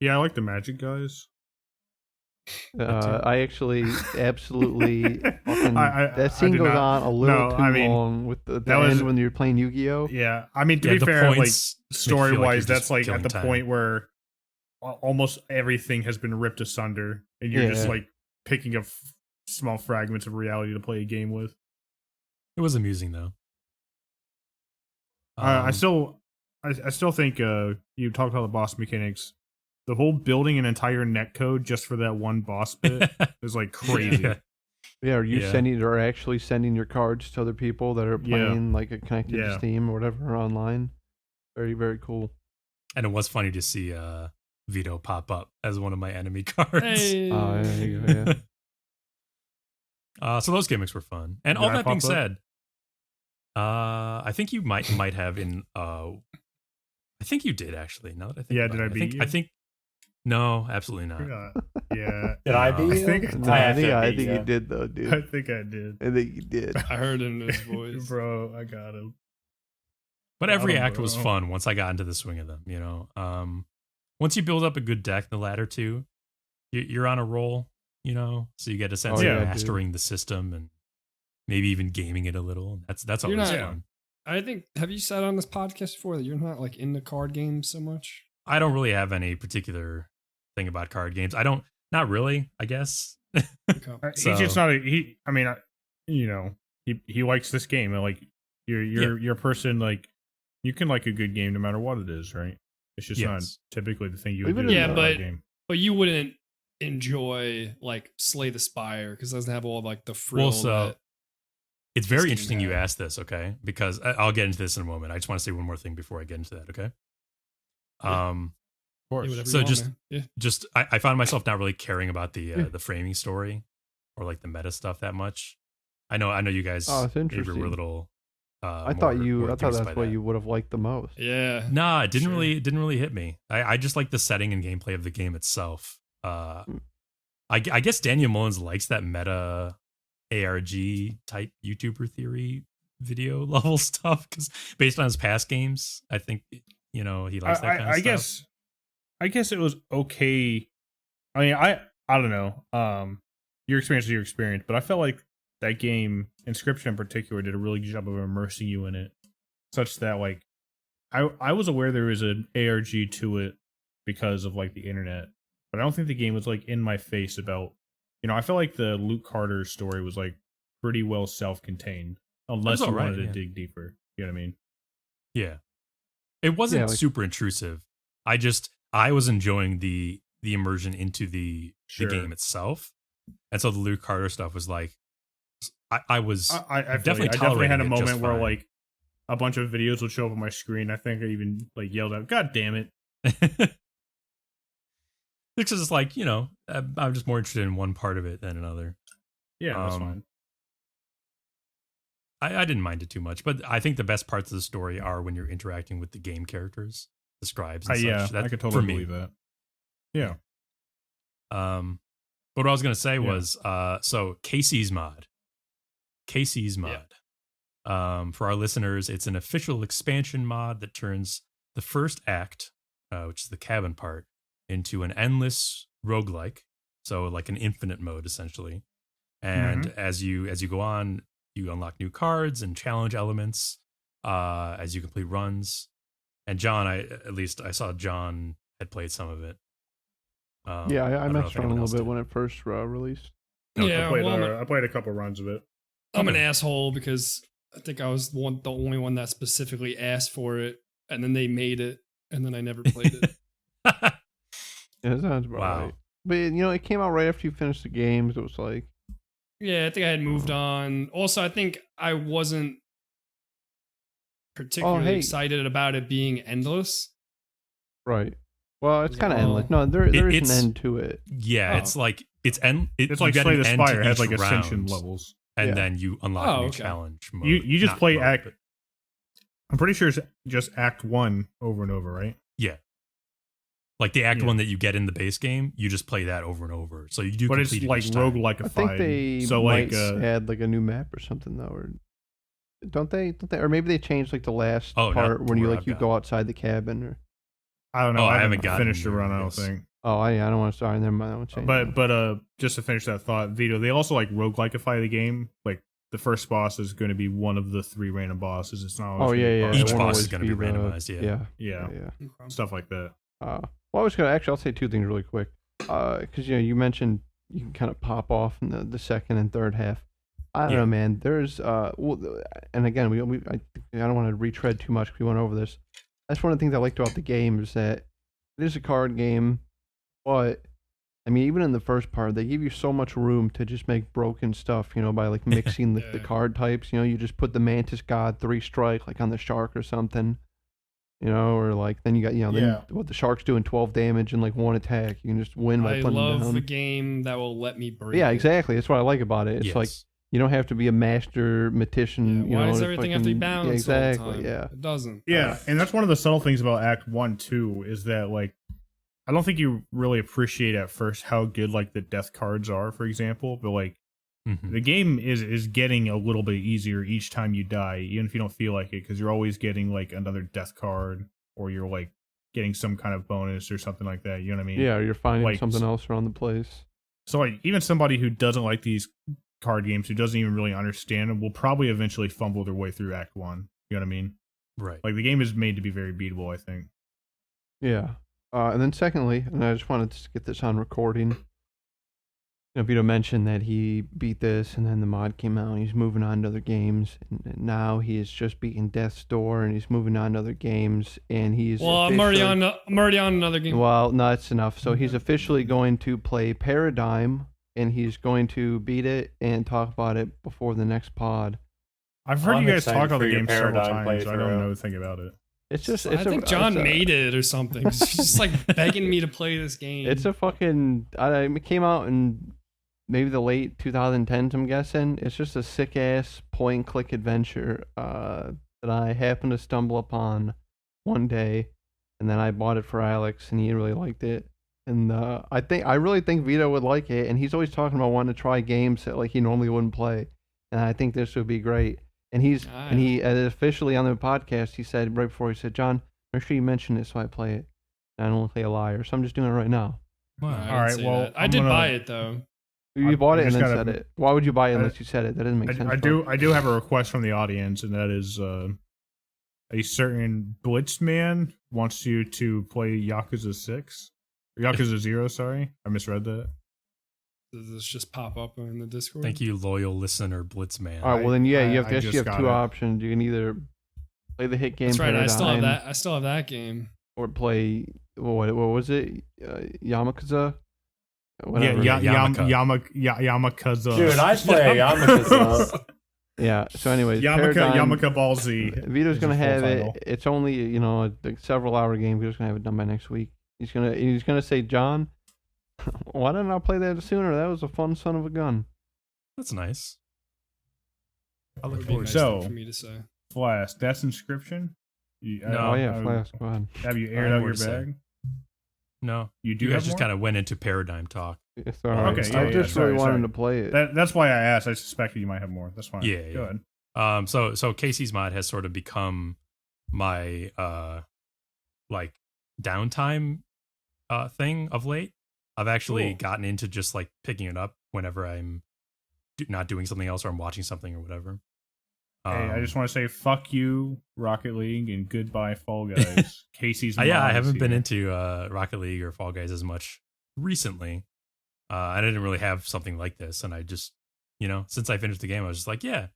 Speaker 1: Yeah, I like the magic guys.
Speaker 4: I actually absolutely fucking, that scene goes on a little too long with the end when you're playing Yu-Gi-Oh.
Speaker 1: Yeah, I mean to be fair, like story wise, that's like at the point where almost everything has been ripped asunder, and you're just like picking up small fragments of reality to play a game with.
Speaker 5: It was amusing though.
Speaker 1: I still think you talked about the boss mechanics. The whole building an entire netcode just for that one boss bit is like crazy.
Speaker 4: Yeah, are you actually sending your cards to other people that are playing like connected to Steam or whatever online? Very, very cool.
Speaker 5: And it was funny to see Vito pop up as one of my enemy cards.
Speaker 3: Hey.
Speaker 5: So those gimmicks were fun. And all that being said, I think you might have in I think you did actually. Now that I think
Speaker 1: did I beat you?
Speaker 5: I think no, absolutely not.
Speaker 1: Yeah.
Speaker 2: Did I beat you?
Speaker 4: I think you did though, dude.
Speaker 1: I think I did.
Speaker 4: I think you did.
Speaker 3: I heard it in his voice.
Speaker 1: Bro, I got him.
Speaker 5: But every act was fun once I got into the swing of them, Once you build up a good deck in the latter two, you're on a roll, so you get a sense of mastering the system and maybe even gaming it a little. That's always fun.
Speaker 3: I think, have you said on this podcast before that you're not like into card games so much?
Speaker 5: I don't really have any particular thing about card games. Not really, I guess.
Speaker 1: He's just not he likes this game. Like you're a person, like you can like a good game no matter what it is, right? It's just not typically the thing you would do.
Speaker 3: Yeah, but you wouldn't enjoy like Slay the Spire because it doesn't have all of, like the frill.
Speaker 5: Well, so it's very interesting you asked this, okay? Because I'll get into this in a moment. I just want to say one more thing before I get into that, okay? Of course. So I found myself not really caring about the framing story or like the meta stuff that much. I know you guys maybe were a little.
Speaker 4: I thought that's what you would have liked the most.
Speaker 3: Yeah.
Speaker 5: Nah, it didn't really hit me. I just like the setting and gameplay of the game itself. I guess Daniel Mullins likes that meta ARG type YouTuber theory video level stuff because based on his past games, I think he likes that kind of stuff.
Speaker 1: I guess it was okay. I mean, I don't know. Your experience is your experience, but I felt like that game, Inscryption in particular, did a really good job of immersing you in it, such that like I was aware there was an ARG to it because of like the internet, but I don't think the game was like in my face about. I felt like the Luke Carter story was like pretty well self-contained, unless you wanted to dig deeper. You know what I mean?
Speaker 5: Yeah, it wasn't super intrusive. I was enjoying the immersion into the game itself, and so the Luke Carter stuff was like, I was
Speaker 1: definitely had a moment where like a bunch of videos would show up on my screen. I think I even like yelled out, "God damn it!"
Speaker 5: Because it's like, I'm just more interested in one part of it than another.
Speaker 1: Yeah, that's fine.
Speaker 5: I didn't mind it too much, but I think the best parts of the story are when you're interacting with the game characters, the scribes and such.
Speaker 1: Yeah, I could totally believe that. Yeah.
Speaker 5: But what I was going to say was, so Casey's mod. For our listeners, it's an official expansion mod that turns the first act, which is the cabin part, into an endless roguelike. So like an infinite mode, essentially. And as you go on, you unlock new cards and challenge elements as you complete runs. And John, I saw John had played some of it.
Speaker 4: I messed around a little bit when it first released.
Speaker 3: Yeah,
Speaker 1: I played a couple runs of it.
Speaker 3: I'm an asshole because I think I was the only one that specifically asked for it, and then they made it, and then I never played it.
Speaker 4: Yeah, that sounds about right. But it came out right after you finished the games. It was like,
Speaker 3: yeah, I think I had moved on. Also, I think I wasn't particularly excited about it being endless.
Speaker 4: Right. Well, it's kind of endless. No, there is an end to it.
Speaker 5: Yeah, it's like it's
Speaker 1: like Slay the Spire has like ascension levels,
Speaker 5: and then you unlock a new challenge mode.
Speaker 1: You just play act. I'm pretty sure it's just Act 1 over and over, right?
Speaker 5: Yeah. Like the Act 1 that you get in the base game, you just play that over and over. So you do.
Speaker 1: But it's like roguelike.
Speaker 4: I think they might add like a new map or something though, or don't they? Or maybe they changed like the last part when you go outside the cabin or.
Speaker 1: I don't know. I haven't finished the run. I don't think.
Speaker 4: Oh, I don't want to. Sorry, never mind. I won't change.
Speaker 1: But just to finish that thought, Vito, they also like roguelikeify the game. Like the first boss is going to be one of the 3 random bosses. It's not.
Speaker 5: Each boss is going to be randomized.
Speaker 1: Yeah. Stuff like that.
Speaker 4: Well, I was gonna I'll say 2 things really quick. Because you mentioned you can kind of pop off in the second and third half. I don't know, man. There's and again, I don't want to retread too much because we went over this. That's one of the things I liked about the game is that it is a card game, but I mean, even in the first part, they give you so much room to just make broken stuff, by like mixing the card types. You just put the Mantis God 3 strike like on the shark or something, or like then you got then what the shark's doing 12 damage and like 1 attack. You can just win by putting them down.
Speaker 3: I love the game that will let me break.
Speaker 4: Yeah, exactly. That's what I like about it. It's like. You don't have to be a mathematician.
Speaker 3: Why does everything have to be balanced all the time?
Speaker 4: Yeah.
Speaker 3: It doesn't.
Speaker 1: Yeah, and that's one of the subtle things about Act 1 too, is that like I don't think you really appreciate at first how good like the death cards are, for example. But like the game is getting a little bit easier each time you die, even if you don't feel like it, because you're always getting like another death card, or you're like getting some kind of bonus or something like that. You know what I mean?
Speaker 4: Yeah, you're finding something else around the place.
Speaker 1: So like even somebody who doesn't like these card games, who doesn't even really understand them, will probably eventually fumble their way through Act 1. You know what I mean?
Speaker 5: Right.
Speaker 1: Like the game is made to be very beatable, I think.
Speaker 4: Yeah. And then secondly, and I just wanted to get this on recording. Vito mentioned that he beat this, and then the mod came out, and he's moving on to other games. And now he is just beating Death's Door, and he's moving on to other games. And he's
Speaker 3: I'm already on another game.
Speaker 4: Well, no, that's enough. So he's officially going to play Paradigm. And he's going to beat it and talk about it before the next pod.
Speaker 1: I've heard you guys talk about the game several times. I don't know anything about it.
Speaker 4: It's just.
Speaker 3: I think John made it or something. He's just like begging me to play this game.
Speaker 4: It's a fucking. It came out in maybe the late 2010s, I'm guessing. It's just a sick ass point and click adventure that I happened to stumble upon one day, and then I bought it for Alex, and he really liked it. And I really think Vito would like it, and he's always talking about wanting to try games that like he normally wouldn't play, and I think this would be great. And he officially on the podcast he said right before, he said, "John, make sure you mention it so I play it. And I don't look like a liar, so I'm just doing it right now."
Speaker 1: Wow. All right, well,
Speaker 3: I did buy it though.
Speaker 4: You bought it and then said it. Why would you buy it unless you said it? That doesn't make sense.
Speaker 1: I do have a request from the audience, and that is a certain Blitzman wants you to play Yakuza 6. Yakuza 0, sorry. I misread that.
Speaker 3: Does this just pop up in the Discord?
Speaker 5: Thank you, loyal listener Blitzman.
Speaker 4: All right, well then, you have 2 options. You can either play the hit game.
Speaker 3: That's right. I still have that game.
Speaker 4: Or play what was it? Yamakaza.
Speaker 1: Yamakaza.
Speaker 2: Dude, I play Yamakaza.
Speaker 4: Yeah. So, anyways,
Speaker 1: Yamaka Ball Z.
Speaker 4: Vito's gonna have
Speaker 1: title.
Speaker 4: it. It's only a several hour game. Vito's gonna have it done by next week. He's gonna say, John, why didn't I play that sooner? That was a fun son of a gun.
Speaker 5: That's nice.
Speaker 3: That would be a nice
Speaker 1: So-
Speaker 3: thing for me to say.
Speaker 1: Flask. That's Inscryption.
Speaker 4: Oh yeah, Flask. Go ahead.
Speaker 1: Have you aired
Speaker 5: I have
Speaker 1: out
Speaker 5: more
Speaker 1: your
Speaker 5: to say.
Speaker 1: bag?
Speaker 5: No,
Speaker 1: You do
Speaker 5: you guys
Speaker 1: have
Speaker 5: just
Speaker 1: more?
Speaker 5: kind of went into paradigm talk.
Speaker 4: It's all right.
Speaker 1: Okay,
Speaker 4: I
Speaker 1: yeah,
Speaker 4: just
Speaker 1: sorry,
Speaker 4: really wanted
Speaker 1: sorry.
Speaker 4: to play it.
Speaker 1: That's why I asked. I suspected you might have more. That's fine.
Speaker 5: Yeah,
Speaker 1: Go
Speaker 5: yeah.
Speaker 1: ahead.
Speaker 5: So Casey's mod has sort of become my like downtime thing of late. I've actually
Speaker 1: Cool.
Speaker 5: gotten into just like picking it up whenever I'm not doing something else or I'm watching something or whatever.
Speaker 1: Hey, I just want to say fuck you, Rocket League, and goodbye, Fall Guys. Casey's
Speaker 5: yeah, I
Speaker 1: mod is
Speaker 5: haven't been
Speaker 1: here.
Speaker 5: into Rocket League or Fall Guys as much recently. I didn't really have something like this, and I just, since I finished the game, I was just like, yeah.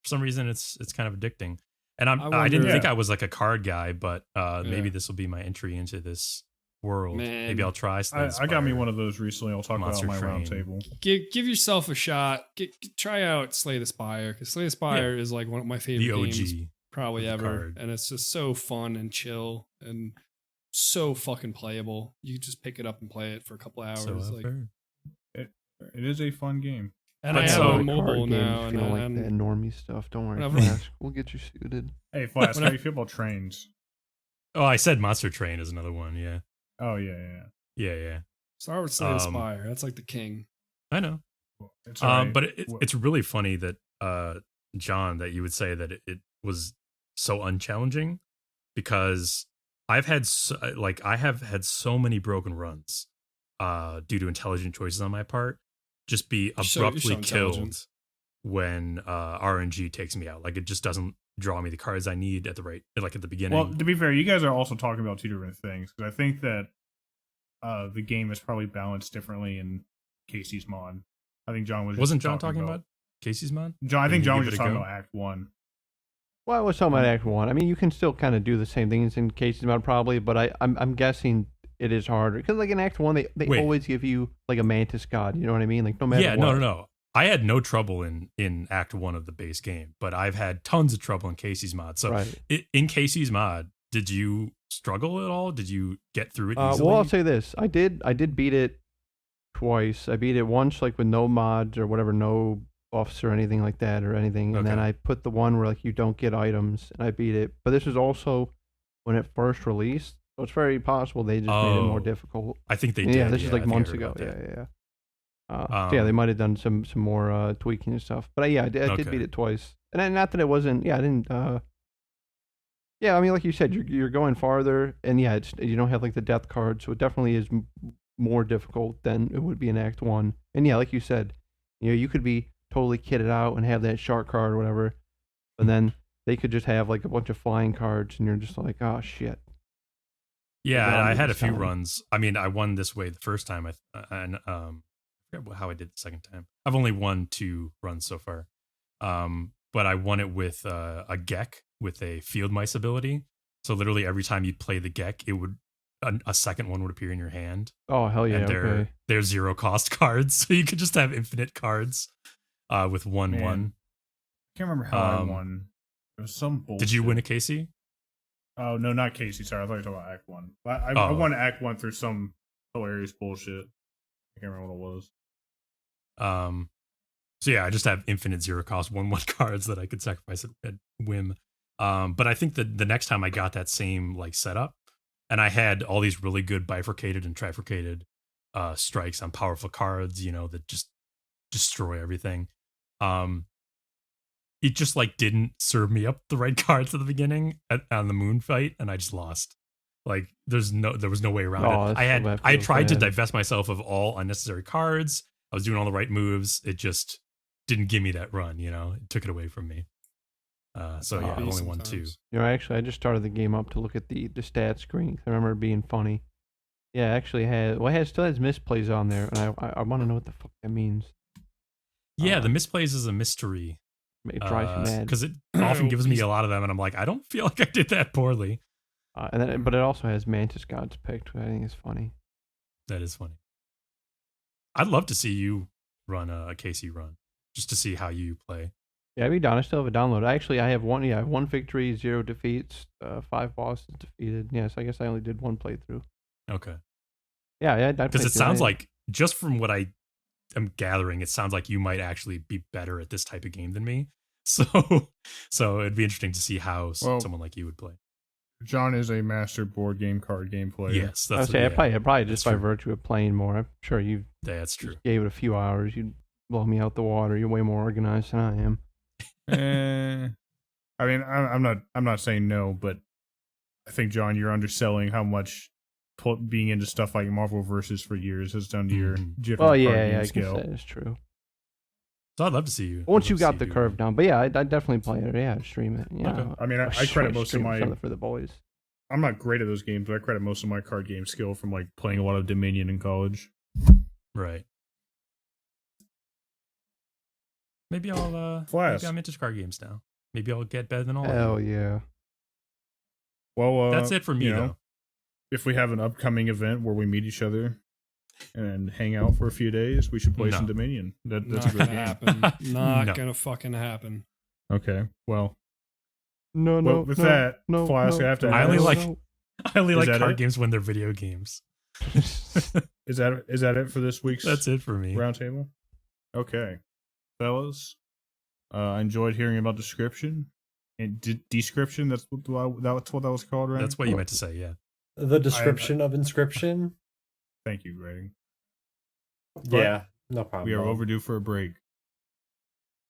Speaker 5: For some reason, it's kind of addicting. And I didn't
Speaker 1: wonder-
Speaker 5: think
Speaker 1: Yeah.
Speaker 5: I was like a card guy, but maybe this will be my entry into this world.
Speaker 3: Man.
Speaker 5: Maybe I'll try.
Speaker 1: I got me one of those recently. I'll talk
Speaker 5: Monster
Speaker 1: about it on my
Speaker 5: Train.
Speaker 1: roundtable.
Speaker 3: Give yourself a shot. Try out Slay the Spire, because Slay the Spire is like one of my favorite
Speaker 5: the OG.
Speaker 3: games probably
Speaker 5: the
Speaker 3: ever,
Speaker 5: card.
Speaker 3: and it's just so fun and chill and so fucking playable. You can just pick it up and play it for a couple hours.
Speaker 5: So I've
Speaker 3: like,
Speaker 5: heard.
Speaker 1: It is a fun game.
Speaker 3: and
Speaker 5: But
Speaker 3: I have
Speaker 5: so-
Speaker 3: it on
Speaker 4: Card
Speaker 3: mobile
Speaker 4: games,
Speaker 3: now,
Speaker 4: if you don't like
Speaker 3: and
Speaker 4: that normie stuff, don't worry,
Speaker 3: Whenever-
Speaker 4: Flask. We'll get you suited.
Speaker 1: Hey, Flask, how do you feel about trains?
Speaker 5: Oh, I said Monster Train is another one. Yeah,
Speaker 1: Oh, yeah.
Speaker 5: yeah.
Speaker 3: start with Slay the
Speaker 5: Um,
Speaker 3: Spire. That's like the king.
Speaker 5: I know.
Speaker 1: It's all right.
Speaker 5: But
Speaker 1: What-
Speaker 5: it's really funny that John, that you would say that it was so unchallenging, because I have had so many broken runs due to intelligent choices on my part, just be
Speaker 3: You're so
Speaker 5: abruptly
Speaker 3: intelligent.
Speaker 5: killed when RNG takes me out. Like, it just doesn't draw me the cards I need at the beginning.
Speaker 1: Well, to be fair, you guys are also talking about two different things, because I think that the game is probably balanced differently in Casey's mod. I think John was.
Speaker 5: Wasn't
Speaker 1: just
Speaker 5: John talking about Casey's mod?
Speaker 1: John? I think
Speaker 5: Didn't he
Speaker 1: John was
Speaker 5: give
Speaker 1: just
Speaker 5: it a
Speaker 1: talking
Speaker 5: go?
Speaker 1: about Act 1.
Speaker 4: Well, I was talking about Act 1. I mean, you can still kind of do the same things in Casey's mod probably, but I'm guessing it is harder. Because like in Act 1, they
Speaker 5: Wait.
Speaker 4: always give you like a Mantis God, you know what I mean? Like no matter
Speaker 5: Yeah,
Speaker 4: what.
Speaker 5: no. I had no trouble in Act 1 of the base game, but I've had tons of trouble in Casey's mod. So
Speaker 4: Right.
Speaker 5: in Casey's mod, did you struggle at all? Did you get through it easily?
Speaker 4: Well, I'll say this. I did beat it twice. I beat it once like with no mods or whatever, no buffs or anything like that or anything. And then
Speaker 5: Okay.
Speaker 4: I put the one where like you don't get items and I beat it. But this is also when it first released. So it's very possible they just made it more
Speaker 5: Oh,
Speaker 4: difficult.
Speaker 5: I think they
Speaker 4: Yeah,
Speaker 5: did.
Speaker 4: this is
Speaker 5: I
Speaker 4: like
Speaker 5: think I
Speaker 4: months
Speaker 5: heard
Speaker 4: ago.
Speaker 5: about that.
Speaker 4: Yeah. So yeah, they
Speaker 5: Um,
Speaker 4: might have done some more tweaking and stuff. But I did
Speaker 5: Okay.
Speaker 4: beat it twice. And then, not that it wasn't. Yeah, I didn't. Yeah, I mean, like you said, you're going farther, and yeah, you don't have like the death card, so it definitely is more difficult than it would be in Act 1. And yeah, like you said, you could be totally kitted out and have that shark card or whatever, but then they could just have like a bunch of flying cards, and you're just like, oh shit.
Speaker 5: Yeah,
Speaker 4: down
Speaker 5: I
Speaker 4: to
Speaker 5: had
Speaker 4: the
Speaker 5: a few
Speaker 4: sound.
Speaker 5: runs. I mean, I won this way the first time, and I forget how I did the second time. I've only won 2 runs so far, but I won it with a Gek with a field mice ability. So literally every time you play the Gek, it would a second one would appear in your hand,
Speaker 4: Oh hell yeah.
Speaker 5: and
Speaker 4: Okay.
Speaker 5: they're 0 cost cards, so you could just have infinite cards with one.
Speaker 1: Man. I can't remember how I
Speaker 5: Um,
Speaker 1: won. It was some bullshit.
Speaker 5: Did you win a Casey?
Speaker 1: Oh no, not Casey. Sorry, I thought you were talking about Act 1. I
Speaker 5: Oh.
Speaker 1: won Act 1 through some hilarious bullshit. I can't remember what it was.
Speaker 5: So yeah, I just have infinite 0 cost 1/1 cards that I could sacrifice at whim. But I think that the next time I got that same like setup, and I had all these really good bifurcated and trifurcated strikes on powerful cards, that just destroy everything. It just like didn't serve me up the right cards at the beginning on the moon fight, and I just lost. Like there was no way around
Speaker 4: Oh,
Speaker 5: it.
Speaker 4: that
Speaker 5: I
Speaker 4: feels
Speaker 5: tried to
Speaker 4: bad.
Speaker 5: divest myself of all unnecessary cards. I was doing all the right moves. It just didn't give me that run, It took it away from me. So yeah, I've only won 2.
Speaker 4: Actually, I just started the game up to look at the stat screen. I remember it being funny. Yeah, actually still has misplays on there, and I want to know what the fuck that means.
Speaker 5: Yeah, the misplays is a mystery.
Speaker 4: It drives me mad.
Speaker 5: Because it often gives me a lot of them, and I'm like, I don't feel like I did that poorly.
Speaker 4: But it also has Mantis Gods picked, which I think is funny.
Speaker 5: That is funny. I'd love to see you run a KC run, just to see how you play.
Speaker 4: Yeah, I'd be down. I still have it downloaded. Actually, I have one victory, 0 defeats, 5 bosses defeated. Yes, I guess I only did one playthrough.
Speaker 5: Okay.
Speaker 4: Yeah,
Speaker 5: because it sounds like, just from what I am gathering, it sounds like you might actually be better at this type of game than me. So it'd be interesting to see how someone like you would play.
Speaker 1: John is a master board game, card game player.
Speaker 5: Yes, that's
Speaker 4: I probably just by virtue of playing more. I'm sure you.
Speaker 5: That's true.
Speaker 4: Gave it a few hours. You'd blow me out the water. You're way more organized than I am.
Speaker 1: I mean, I'm not saying no, but I think, John, you're underselling how much being into stuff like Marvel Versus for years has done to your different card game skill.
Speaker 4: I guess that is true.
Speaker 5: So I'd love to see you.
Speaker 4: Once you got the curve down. But yeah, I'd definitely play it. Yeah, stream it. Yeah.
Speaker 1: Okay. I mean, I credit most of my...
Speaker 4: for the boys.
Speaker 1: I'm not great at those games, but I credit most of my card game skill from like playing a lot of Dominion in college.
Speaker 5: Right. Maybe I'll
Speaker 1: Flask.
Speaker 5: Maybe I'm into card games now. Maybe I'll get better than all of you.
Speaker 4: Hell yeah.
Speaker 1: Well,
Speaker 5: that's it for me, though.
Speaker 1: If we have an upcoming event where we meet each other and hang out for a few days, we should play some Dominion. That's
Speaker 3: not
Speaker 1: a good
Speaker 3: gonna
Speaker 1: game.
Speaker 3: happen. Not gonna fucking happen.
Speaker 1: Okay. Well.
Speaker 4: With
Speaker 1: that, Flask, I have to.
Speaker 5: I only like
Speaker 1: card
Speaker 5: card games when they're video games.
Speaker 1: Is that it for this week's?
Speaker 5: That's it for me.
Speaker 1: Roundtable. Okay, fellas. I enjoyed hearing about description and description. That's what that was called, right?
Speaker 5: That's what you meant to say. Yeah.
Speaker 2: The description of Inscryption.
Speaker 1: Thank you, Greg.
Speaker 2: Yeah, no problem.
Speaker 1: We are overdue for a break,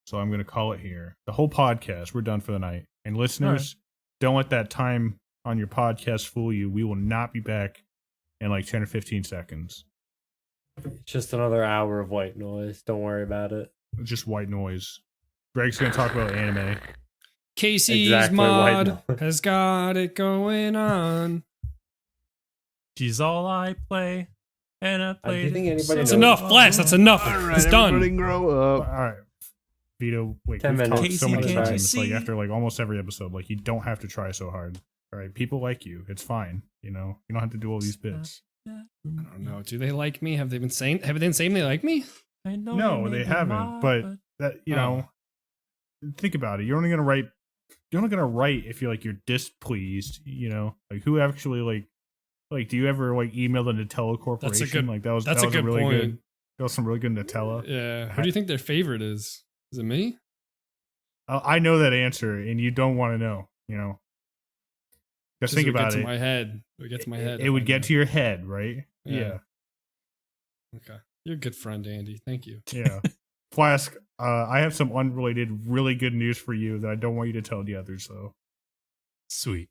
Speaker 1: so I'm going to call it here. The whole podcast, we're done for the night. And listeners, don't let that time on your podcast fool you. We will not be back in like 10 or 15 seconds.
Speaker 2: It's just another hour of white noise. Don't worry about it.
Speaker 1: It's just white noise. Greg's going to talk about anime.
Speaker 3: Casey's mod has got it going on.
Speaker 5: She's all I play, and I play.
Speaker 3: That's enough, Flash. That's enough.
Speaker 4: Right,
Speaker 3: it's done.
Speaker 4: Everybody grow up.
Speaker 1: All right. Vito, wait,
Speaker 2: 10
Speaker 1: we've talked
Speaker 2: minutes.
Speaker 1: so many
Speaker 5: Casey,
Speaker 1: times, like after like almost every episode, like you don't have to try so hard. All right, people like you. It's fine. You know, you don't have to do all these bits.
Speaker 3: I don't know. Do they like me? Have they been saying they like me?
Speaker 1: No, they haven't. But that know, think about it. You're only gonna write if you're like you're displeased. You know, like who actually like do you ever like email the Nutella Corporation?
Speaker 3: That's a good.
Speaker 1: Like that was
Speaker 3: a good
Speaker 1: really
Speaker 3: point.
Speaker 1: good. That was some really good Nutella.
Speaker 3: Yeah. Who do you think their favorite is? Is it me?
Speaker 1: I know that answer, and you don't want to know. You know, just think about it.
Speaker 3: It would get to my head.
Speaker 1: It would get to your head, right? Yeah.
Speaker 3: Okay. You're a good friend, Andy. Thank you.
Speaker 1: Yeah. Flask, I have some unrelated, really good news for you that I don't want you to tell the others, though.
Speaker 5: Sweet.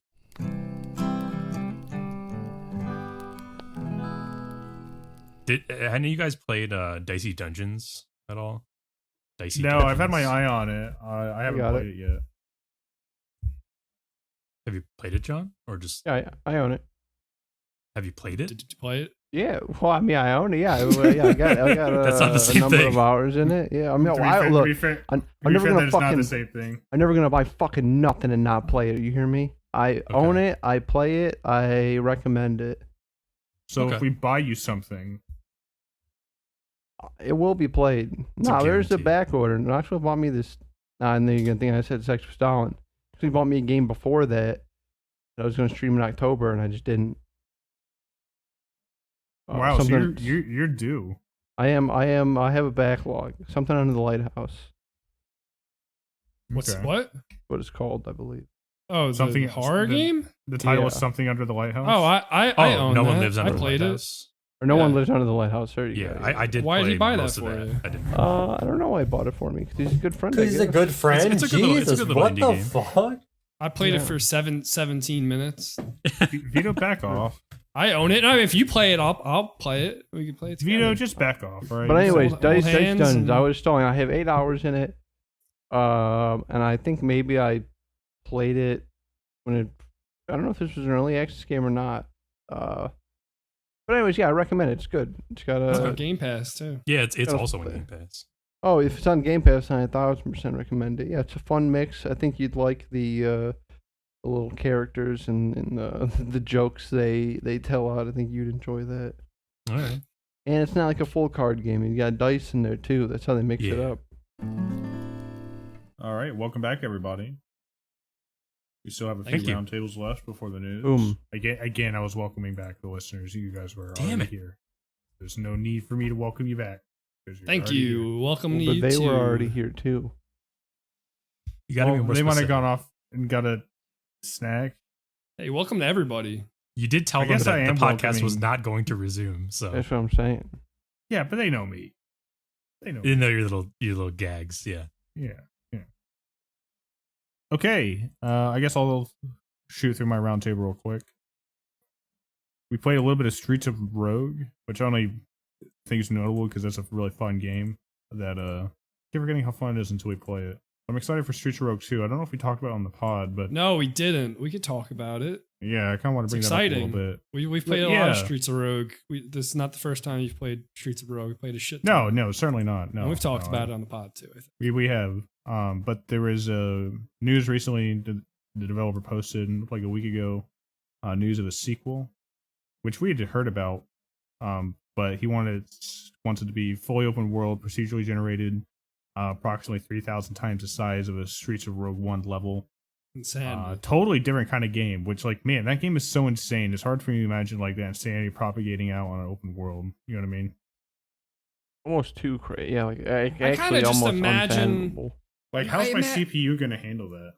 Speaker 5: Had any of you guys played Dicey Dungeons at all?
Speaker 1: No, I've had my eye on it. I haven't played it yet.
Speaker 5: Have you played it, John? Or just...
Speaker 4: Yeah, I own it.
Speaker 5: Have you played it?
Speaker 3: Did you play it?
Speaker 4: Yeah, well, I mean, I own it. Yeah, I got
Speaker 5: That's not the same
Speaker 4: a number
Speaker 5: thing.
Speaker 4: of hours in it. Yeah, I mean, I'm never gonna fucking. I'm never gonna buy fucking nothing and not play it. You hear me? I own it. I play it. I recommend it.
Speaker 1: So if we buy you something,
Speaker 4: it will be played. No, there's a back order. Knoxville bought me this. And then you're gonna think I said Sex with Stalin. He bought me a game before that. I was gonna stream in October, and I just didn't.
Speaker 1: Wow, so you're due.
Speaker 4: I am. I have a backlog. Something Under the Lighthouse.
Speaker 3: What?
Speaker 4: What it's called, I believe.
Speaker 3: Oh, something horror game.
Speaker 1: The title is Something Under the Lighthouse.
Speaker 3: Oh, I own
Speaker 5: No
Speaker 3: that.
Speaker 5: One Lives Under the
Speaker 3: played
Speaker 5: Lighthouse.
Speaker 4: Or No One Lives Under the Lighthouse. There you go.
Speaker 5: I did.
Speaker 3: Why did he buy that
Speaker 5: for
Speaker 3: you?
Speaker 5: I didn't.
Speaker 4: I don't know why he bought it for me. Because he's a good friend.
Speaker 2: Because he's a good friend.
Speaker 5: It's a good little
Speaker 2: what
Speaker 5: indie
Speaker 2: the
Speaker 5: game.
Speaker 2: fuck?
Speaker 3: I played it for 17 minutes.
Speaker 1: Vito, back off.
Speaker 3: I own it. No, if you play it, I'll play it. We can play it together.
Speaker 1: Vito, just back off, right?
Speaker 4: But anyways,
Speaker 3: Hold
Speaker 4: Dice
Speaker 3: hands
Speaker 4: Dungeons.
Speaker 3: and-
Speaker 4: I was stalling. I have 8 hours in it. And I think maybe I played it when it. I don't know if this was an early access game or not. But anyways, yeah, I recommend it. It's good. It's got
Speaker 3: It's
Speaker 4: a.
Speaker 3: on Game Pass too.
Speaker 5: Yeah, it's
Speaker 4: gotta
Speaker 5: also on
Speaker 4: play.
Speaker 5: Game Pass.
Speaker 4: Oh, if it's on Game Pass, then I 1,000% recommend it. Yeah, it's a fun mix. I think you'd like the the little characters and the jokes they tell out. I think you'd enjoy that.
Speaker 5: All right.
Speaker 4: And it's not like a full card game. You got dice in there too. That's how they mix it up.
Speaker 1: All right, welcome back, everybody. We still have a few roundtables left before the news.
Speaker 4: Boom.
Speaker 1: Again, I was welcoming back the listeners. You guys were already here. There's no need for me to welcome you back.
Speaker 3: Thank you.
Speaker 1: Here.
Speaker 3: Welcome to
Speaker 4: you
Speaker 3: too.
Speaker 4: They were already here too.
Speaker 5: You gotta be more
Speaker 1: They might have
Speaker 5: specific.
Speaker 1: gone off and got a snack.
Speaker 3: Hey, welcome to everybody.
Speaker 5: You did tell them
Speaker 1: guess I
Speaker 5: that the
Speaker 1: am
Speaker 5: podcast was
Speaker 1: welcoming.
Speaker 5: not going to resume, so
Speaker 4: That's what I'm saying.
Speaker 1: Yeah, but they know me. They know.
Speaker 5: you know your little gags, yeah.
Speaker 1: Yeah. Okay, I guess I'll shoot through my roundtable real quick. We played a little bit of Streets of Rogue, which I only think is notable because that's a really fun game that keep forgetting how fun it is until we play it. I'm excited for Streets of Rogue 2. I don't know if we talked about it on the pod, but
Speaker 3: No, we didn't. We could talk about it.
Speaker 1: yeah, I kind of want to bring
Speaker 3: It's
Speaker 1: that up a
Speaker 3: exciting.
Speaker 1: little bit.
Speaker 3: We've played a lot of
Speaker 1: Yeah.
Speaker 3: Streets of Rogue. This is not the first time you've played Streets of Rogue. We played a shit
Speaker 1: No,
Speaker 3: ton.
Speaker 1: certainly not. No,
Speaker 3: And we've talked
Speaker 1: no,
Speaker 3: about it on the pod too, I think.
Speaker 1: We have. But there was news recently. The developer posted like a week ago news of a sequel, which we had heard about. But he wants it to be fully open world, procedurally generated, approximately 3,000 times the size of a Streets of Rogue 1 level.
Speaker 3: Insanity.
Speaker 1: Totally different kind of game. Which, like, man, that game is so insane. It's hard for me to imagine like that insanity propagating out on an open world. You know what I mean?
Speaker 4: Almost too crazy. Yeah, like
Speaker 3: I kinda
Speaker 4: actually
Speaker 3: just
Speaker 4: almost
Speaker 3: imagine-
Speaker 4: unfathomable.
Speaker 1: Like, how's my CPU gonna handle that?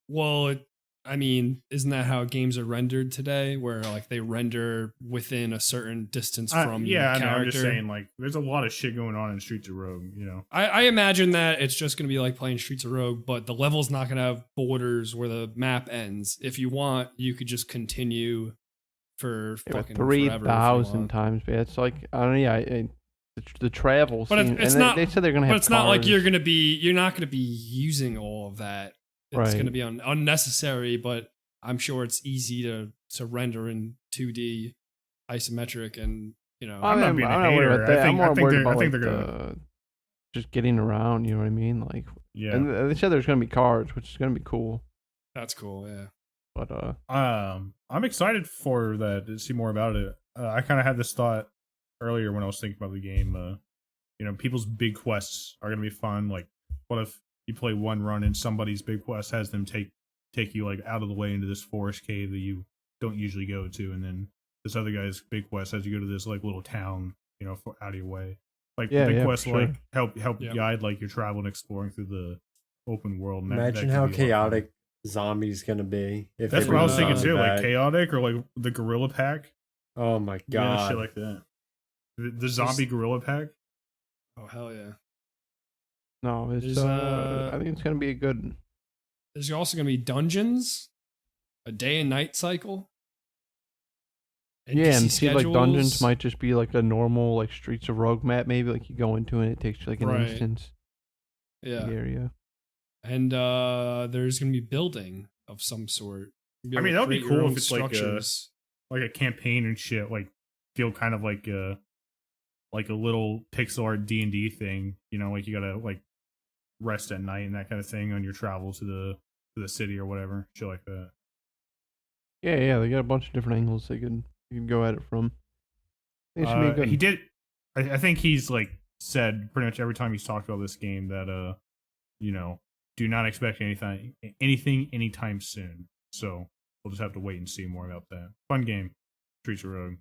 Speaker 3: Well, I mean, isn't that how games are rendered today? Where like they render within a certain distance from
Speaker 1: yeah, I
Speaker 3: the
Speaker 1: know.
Speaker 3: character?
Speaker 1: I'm just saying, like, there's a lot of shit going on in Streets of Rogue. You know.
Speaker 3: I imagine that it's just going to be like playing Streets of Rogue, but the level's not going to have borders where the map ends. If you want, you could just continue for fucking
Speaker 4: 3,000 times. But it's like I don't know. Yeah, the travel.
Speaker 3: But
Speaker 4: scene,
Speaker 3: it's
Speaker 4: and
Speaker 3: not.
Speaker 4: They said they're gonna have.
Speaker 3: But it's not like
Speaker 4: cars.
Speaker 3: you're not going to be using all of that. It's
Speaker 4: Right.
Speaker 3: going to be unnecessary, but I'm sure it's easy to render in 2D isometric, and you know.
Speaker 1: I'm not being a
Speaker 4: I'm not worried
Speaker 1: hater.
Speaker 4: about that.
Speaker 1: I think-
Speaker 4: I'm more
Speaker 1: I think
Speaker 4: worried
Speaker 1: they're-
Speaker 4: about
Speaker 1: I think
Speaker 4: like,
Speaker 1: they're gonna-
Speaker 4: just getting around. You know what I mean? Like,
Speaker 1: Yeah.
Speaker 4: and they said there's gonna be cars, which is gonna be cool.
Speaker 3: That's cool. Yeah.
Speaker 4: But
Speaker 1: I'm excited for that to see more about it. I kind of had this thought earlier when I was thinking about the game. You know, people's big quests are gonna be fun. Like, what if you play one run and somebody's big quest has them take you like out of the way into this forest cave that you don't usually go to, and then this other guy's big quest has you go to this like little town, you know, out of your way. Like
Speaker 4: Yeah,
Speaker 1: the big
Speaker 4: yeah,
Speaker 1: quest
Speaker 4: for
Speaker 1: will,
Speaker 4: sure.
Speaker 1: like help
Speaker 3: Yeah.
Speaker 1: guide like your travel and exploring through the open world. And
Speaker 2: Imagine
Speaker 1: that
Speaker 2: how
Speaker 1: could be a lot of fun.
Speaker 2: chaotic zombies gonna be. If
Speaker 1: That's
Speaker 2: they
Speaker 1: what I
Speaker 2: bring
Speaker 1: was thinking
Speaker 2: zombies
Speaker 1: too, like
Speaker 2: back.
Speaker 1: chaotic or like the gorilla pack.
Speaker 2: Oh my
Speaker 1: Yeah,
Speaker 2: god!
Speaker 1: shit like that. The zombie gorilla pack.
Speaker 3: Oh hell yeah.
Speaker 4: no, it's
Speaker 3: There's,
Speaker 4: I think it's gonna be a good.
Speaker 3: There's also going to be dungeons, a day and night cycle.
Speaker 4: Yeah, and
Speaker 3: NPC
Speaker 4: see, like dungeons
Speaker 3: schedules.
Speaker 4: might just be like a normal like Streets of Rogue map. Maybe like you go into it, and it takes you like an
Speaker 3: Right.
Speaker 4: instance
Speaker 3: Yeah.
Speaker 4: area.
Speaker 3: And there's going to be building of some sort. You'll be
Speaker 1: I
Speaker 3: able
Speaker 1: mean,
Speaker 3: to
Speaker 1: that would be
Speaker 3: create your
Speaker 1: cool
Speaker 3: own
Speaker 1: if it's like
Speaker 3: structures.
Speaker 1: like a campaign and shit. Like feel kind of like a little pixel art D&D thing. You know, like you gotta like rest at night and that kind of thing on your travel to the city or whatever, shit like that.
Speaker 4: Yeah, they got a bunch of different angles they could go at it from. I think it should be good.
Speaker 1: He did. I think he's like said pretty much every time he's talked about this game that you know, do not expect anything anytime soon. So we'll just have to wait and see more about that. Fun game, Streets of Rogue.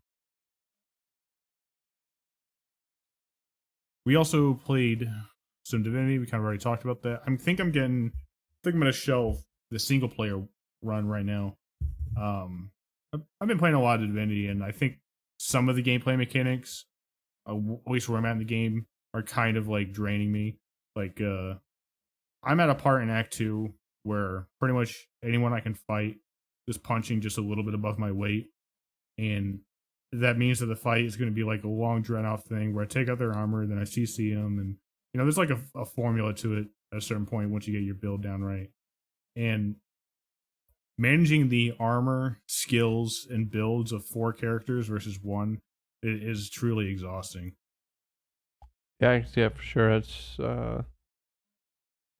Speaker 1: We also played some Divinity. We kind of already talked about that. I think I'm gonna shelve the single player run right now. I've been playing a lot of Divinity, and I think some of the gameplay mechanics, at least where I'm at in the game, are kind of like draining me. Like, I'm at a part in Act 2 where pretty much anyone I can fight is punching just a little bit above my weight, and that means that the fight is going to be like a long drawn out thing where I take out their armor, then I CC them, and you know, there's like a formula to it at a certain point once you get your build down right. And managing the armor, skills, and builds of 4 characters versus 1 is truly exhausting.
Speaker 4: Yeah, for sure. It's
Speaker 1: Not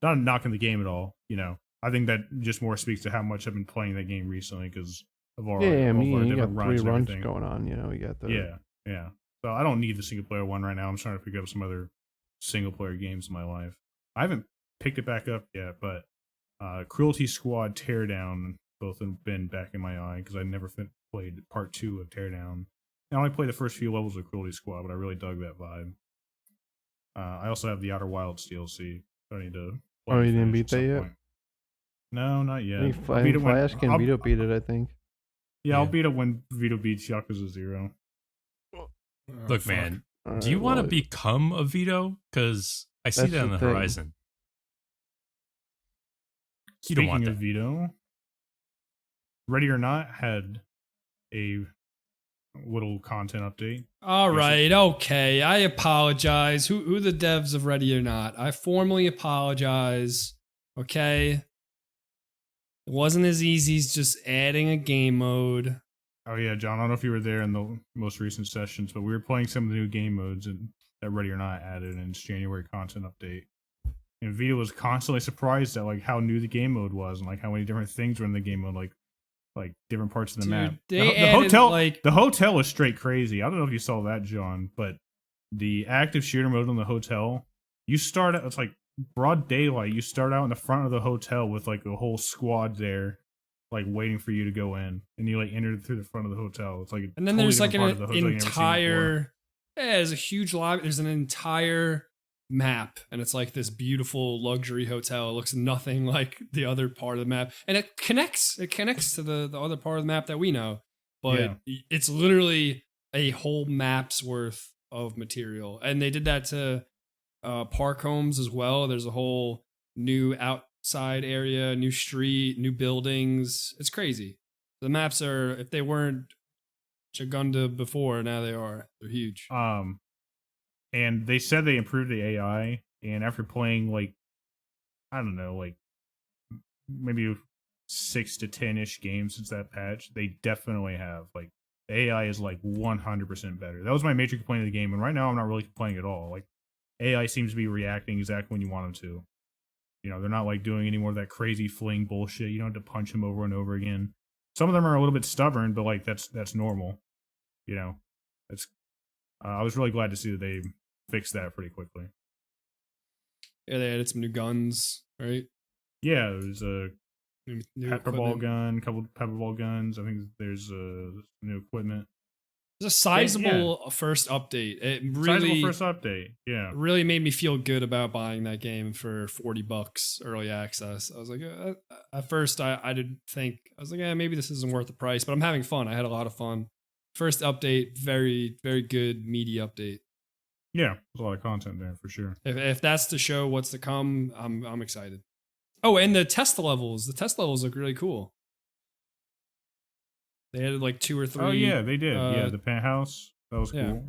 Speaker 1: knocking the game at all, you know. I think that just more speaks to how much I've been playing that game recently because of our
Speaker 4: I mean,
Speaker 1: our
Speaker 4: you got
Speaker 1: different
Speaker 4: 3
Speaker 1: runs and
Speaker 4: runs
Speaker 1: everything.
Speaker 4: going on. You know, you got the
Speaker 1: Yeah. So I don't need the single player one right now. I'm trying to pick up some other single player games in my life. I haven't picked it back up yet, but Cruelty Squad Teardown both have been back in my eye because I never played part 2 of Teardown. I only played the first few levels of Cruelty Squad, but I really dug that vibe. I also have the Outer Wilds DLC. So I need to.
Speaker 4: Oh, you didn't beat that yet?
Speaker 1: Point. No, not yet.
Speaker 4: I think Flask and Vito beat it, I think.
Speaker 1: Yeah, I'll beat it when Vito beats Yakuza 0.
Speaker 5: Look, man,
Speaker 4: All
Speaker 5: do you
Speaker 4: right,
Speaker 5: want to
Speaker 4: well,
Speaker 5: become a Vito? Because I see
Speaker 4: That's
Speaker 5: that on
Speaker 4: the
Speaker 5: the
Speaker 4: thing.
Speaker 5: horizon. You don't want
Speaker 1: Speaking
Speaker 5: that.
Speaker 1: of Vito, Ready or Not had a little content update.
Speaker 3: All right, okay. I apologize. Who the devs of Ready or Not? I formally apologize. Okay. It wasn't as easy as just adding a game mode.
Speaker 1: Oh yeah, John, I don't know if you were there in the most recent sessions, but we were playing some of the new game modes that Ready or Not added in its January content update. And Vito was constantly surprised at like how new the game mode was and like how many different things were in the game mode, like different parts of the
Speaker 3: Dude,
Speaker 1: map.
Speaker 3: they
Speaker 1: The
Speaker 3: added,
Speaker 1: hotel,
Speaker 3: like-
Speaker 1: the hotel was straight crazy. I don't know if you saw that, John, but the active shooter mode on the hotel, you start out, it's like broad daylight. You start out in the front of the hotel with like a whole squad there, like waiting for you to go in, and you like enter through the front of the hotel. It's like a
Speaker 3: And then
Speaker 1: totally
Speaker 3: there's like
Speaker 1: different
Speaker 3: an
Speaker 1: part of the hotel you've never seen before.
Speaker 3: entire, there's a huge lobby. There's an entire map, and it's like this beautiful luxury hotel. It looks nothing like the other part of the map, and it connects. It connects to the other part of the map that we know, but
Speaker 1: Yeah.
Speaker 3: it's literally a whole map's worth of material. And they did that to park homes as well. There's a whole new outside area, new street, new buildings. It's crazy. The maps are, if they weren't Chagunda before, now they are. They're huge.
Speaker 1: And they said they improved the AI, and after playing like, I don't know, like maybe 6 to 10-ish games since that patch, they definitely have. Like, the AI is like 100% better. That was my major complaint of the game, and right now I'm not really complaining at all. Like, AI seems to be reacting exactly when you want them to. You know, they're not like doing any more of that crazy fling bullshit. You don't have to punch them over and over again. Some of them are a little bit stubborn, but like that's normal. You know, it's. I was really glad to see that they fixed that pretty quickly.
Speaker 3: Yeah, they added some new guns, right?
Speaker 1: Yeah, there's a
Speaker 3: New
Speaker 1: pepperball
Speaker 3: equipment.
Speaker 1: gun, couple pepperball guns. I think there's new equipment.
Speaker 3: It's a sizable first update. It really,
Speaker 1: Sizable first update. Yeah.
Speaker 3: really made me feel good about buying that game for $40 early access. I was like, at first I didn't think, I was like, maybe this isn't worth the price, but I'm having fun. I had a lot of fun. First update, very, very good, meaty update.
Speaker 1: Yeah, there's a lot of content there for sure.
Speaker 3: If that's to show what's to come, I'm excited. Oh, and the test levels look really cool. They added like 2 or 3.
Speaker 1: Oh yeah, they did. Yeah, the penthouse. That was
Speaker 3: yeah.
Speaker 1: cool.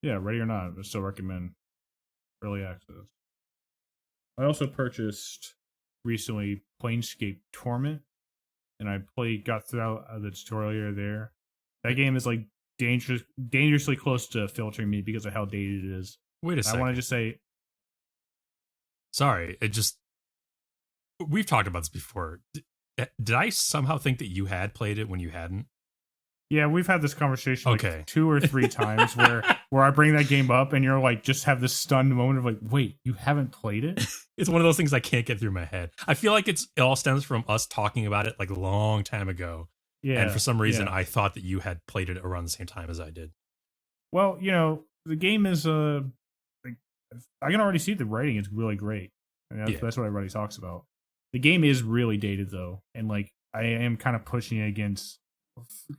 Speaker 1: Yeah, Ready or Not, I still recommend early access. I also purchased recently Planescape Torment, and I got through the tutorial there. That game is like dangerously close to filtering me because of how dated it is.
Speaker 5: Wait a second.
Speaker 1: I want to just say,
Speaker 5: sorry, we've talked about this before. Did I somehow think that you had played it when you hadn't?
Speaker 1: yeah, we've had this conversation like
Speaker 5: Okay.
Speaker 1: 2 or 3 times where I bring that game up and you're like, just have this stunned moment of like, wait, you haven't played it?
Speaker 5: It's one of those things I can't get through my head. I feel like it all stems from us talking about it like a long time ago.
Speaker 1: Yeah.
Speaker 5: And for some reason,
Speaker 1: yeah.
Speaker 5: I thought that you had played it around the same time as I did.
Speaker 1: Well, you know, the game is like, I can already see the writing is really great. I mean, that's what everybody talks about. The game is really dated though, and like I am kind of pushing it against.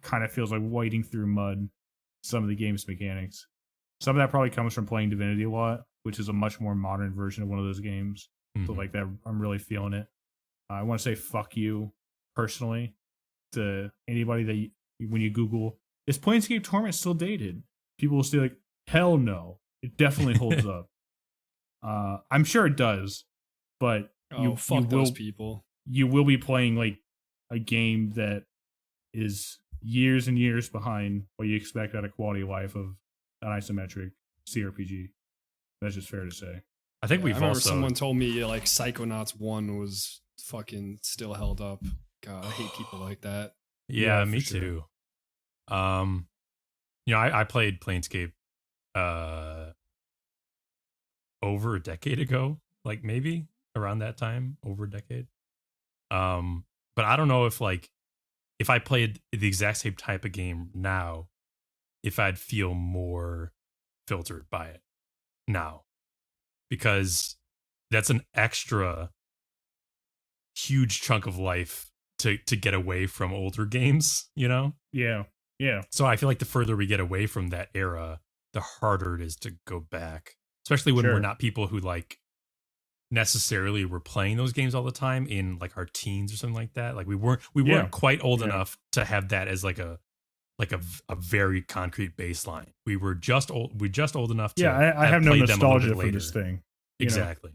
Speaker 1: Kind of feels like wading through mud. Some of the game's mechanics. Some of that probably comes from playing Divinity a lot, which is a much more modern version of one of those games. So like that, I'm really feeling it. I want to say fuck you personally to anybody that when you Google, is Planescape Torment still dated? People will say like, hell no, it definitely holds up. I'm sure it does, but
Speaker 3: fuck those people.
Speaker 1: You will be playing like a game that is years and years behind what you expect out of quality of life of an isometric CRPG. That's just fair to say.
Speaker 5: I think
Speaker 3: I
Speaker 5: we've
Speaker 3: remember
Speaker 5: also
Speaker 3: someone told me like Psychonauts 1 was fucking still held up. God, I hate people like that.
Speaker 5: Yeah,
Speaker 1: Yeah,
Speaker 5: me
Speaker 1: for sure.
Speaker 5: too. I played Planescape over a decade ago, like maybe around that time, over a decade. But I don't know if I played the exact same type of game now, if I'd feel more filtered by it now, because that's an extra huge chunk of life to get away from older games, you know?
Speaker 1: Yeah.
Speaker 5: So I feel like the further we get away from that era, the harder it is to go back, especially when we're
Speaker 1: Sure.
Speaker 5: not people who like necessarily were playing those games all the time in like our teens or something like that. Like we weren't quite old enough to have that as like a very concrete baseline. We were just old enough to
Speaker 1: I have no
Speaker 5: played them a little
Speaker 1: nostalgia
Speaker 5: bit
Speaker 1: for
Speaker 5: later.
Speaker 1: this thing. You know?
Speaker 5: Exactly.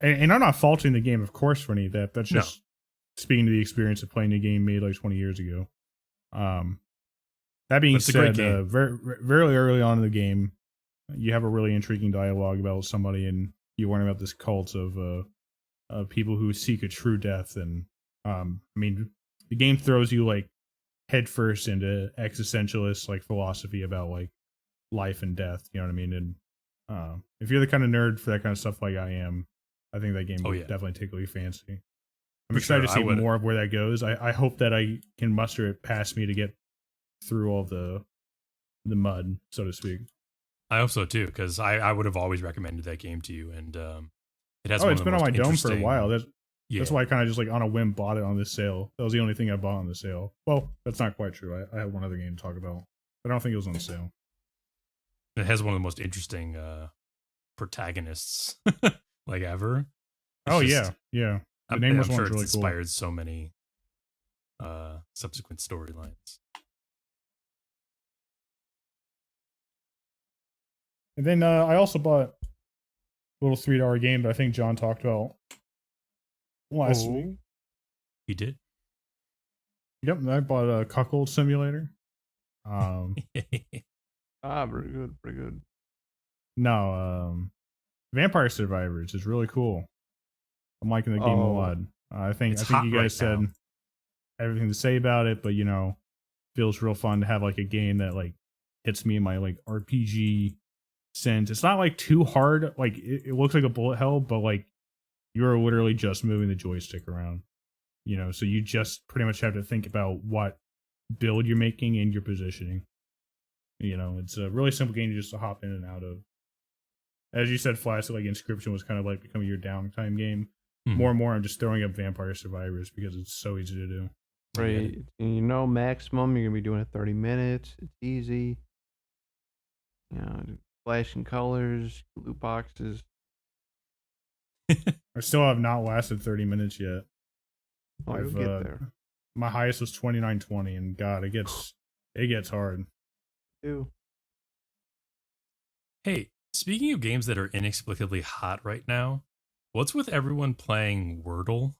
Speaker 1: And I'm not faulting the game, of course, for any of that. That's
Speaker 5: No.
Speaker 1: just speaking to the experience of playing a game made like 20 years ago. That being
Speaker 5: But it's a great
Speaker 1: said,
Speaker 5: game.
Speaker 1: very, very early on in the game, you have a really intriguing dialogue about somebody, and you learn about this cult of people who seek a true death. And I mean, the game throws you like headfirst into existentialist like philosophy about like life and death. You know what I mean? And if you're the kind of nerd for that kind of stuff like I am, I think that game will definitely tickle your fancy. I'm
Speaker 5: For
Speaker 1: excited
Speaker 5: sure,
Speaker 1: to see
Speaker 5: I would.
Speaker 1: more of where that goes. I hope that I can muster it past me to get through all the mud, so to speak.
Speaker 5: I hope so too, because I would have always recommended that game to you, and it has.
Speaker 1: It's been on my dome for a
Speaker 5: interesting-
Speaker 1: while. That's
Speaker 5: Yeah,
Speaker 1: why I kind of just like on a whim bought it on this sale. That was the only thing I bought on the sale. Well, that's not quite true. I have one other game to talk about, but I don't think it was on sale.
Speaker 5: it has one of the most interesting protagonists like ever. It's just-
Speaker 1: yeah. The
Speaker 5: I'm
Speaker 1: nameless
Speaker 5: sure
Speaker 1: one's
Speaker 5: it's
Speaker 1: really cool.
Speaker 5: inspired so many subsequent storylines.
Speaker 1: And then I also bought a little $3 game that I think John talked about last week.
Speaker 5: He did.
Speaker 1: Yep, and I bought a Cuckold Simulator.
Speaker 4: Pretty good.
Speaker 1: No, Vampire Survivors is really cool. I'm liking the game a lot. I think
Speaker 5: It's
Speaker 1: you
Speaker 5: hot
Speaker 1: guys
Speaker 5: right
Speaker 1: said
Speaker 5: now.
Speaker 1: everything to say about it, but you know, feels real fun to have like a game that like hits me in my like RPG sense. It's not like too hard. Like it looks like a bullet hell, but like you're literally just moving the joystick around. You know, so you just pretty much have to think about what build you're making and your positioning. You know, it's a really simple game just to hop in and out of. As you said, Flask, like Inscryption was kind of like becoming your downtime game.
Speaker 5: Mhm.
Speaker 1: More and more, I'm just throwing up Vampire Survivors because it's so easy to do.
Speaker 4: Right. And you know, maximum, you're going to be doing it 30 minutes. It's easy. You know, flashing colors, loot boxes.
Speaker 1: I still have not lasted 30 minutes yet.
Speaker 4: Oh, you'll get there.
Speaker 1: My highest was 29:20, and God, it gets hard.
Speaker 4: Ew.
Speaker 5: Hey, speaking of games that are inexplicably hot right now, what's with everyone playing Wordle?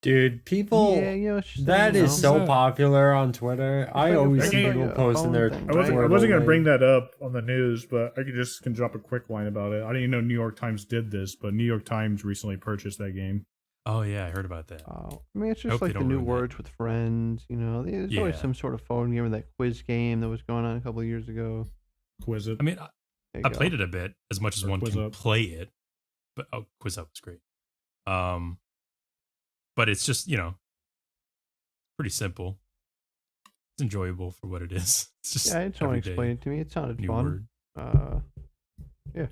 Speaker 2: Dude, people,
Speaker 4: Yeah, you know, it's just,
Speaker 2: that
Speaker 4: you
Speaker 2: is
Speaker 4: know,
Speaker 2: so popular on Twitter. I
Speaker 4: like a-
Speaker 2: always
Speaker 1: it's
Speaker 2: see
Speaker 1: like
Speaker 2: people
Speaker 4: a
Speaker 2: posting
Speaker 4: phone
Speaker 2: their
Speaker 4: thing.
Speaker 1: I wasn't
Speaker 2: Wordle
Speaker 1: going to bring
Speaker 2: link.
Speaker 1: that up on the news, but I can drop a quick line about it. I didn't even know New York Times did this, but New York Times recently purchased that game.
Speaker 5: Oh yeah, I heard about that.
Speaker 4: I mean, it's
Speaker 5: I
Speaker 4: just
Speaker 5: hope they
Speaker 4: like the
Speaker 5: don't
Speaker 4: new
Speaker 5: ruin that.
Speaker 4: words with friends. You know, there's always
Speaker 5: Yeah.
Speaker 4: some sort of phone game or that quiz game that was going on a couple of years ago.
Speaker 1: Quiz it.
Speaker 5: I mean,
Speaker 4: There
Speaker 5: I
Speaker 4: you go.
Speaker 5: played it a bit, as much as
Speaker 1: Or
Speaker 5: one
Speaker 1: Quiz
Speaker 5: can
Speaker 1: Up.
Speaker 5: play it, but Quiz Up was great. But it's just, you know, pretty simple. It's enjoyable for what it is. It's just
Speaker 4: Yeah, I just want to
Speaker 5: everyday
Speaker 4: explain it to me. It sounded
Speaker 5: new
Speaker 4: fun.
Speaker 5: word.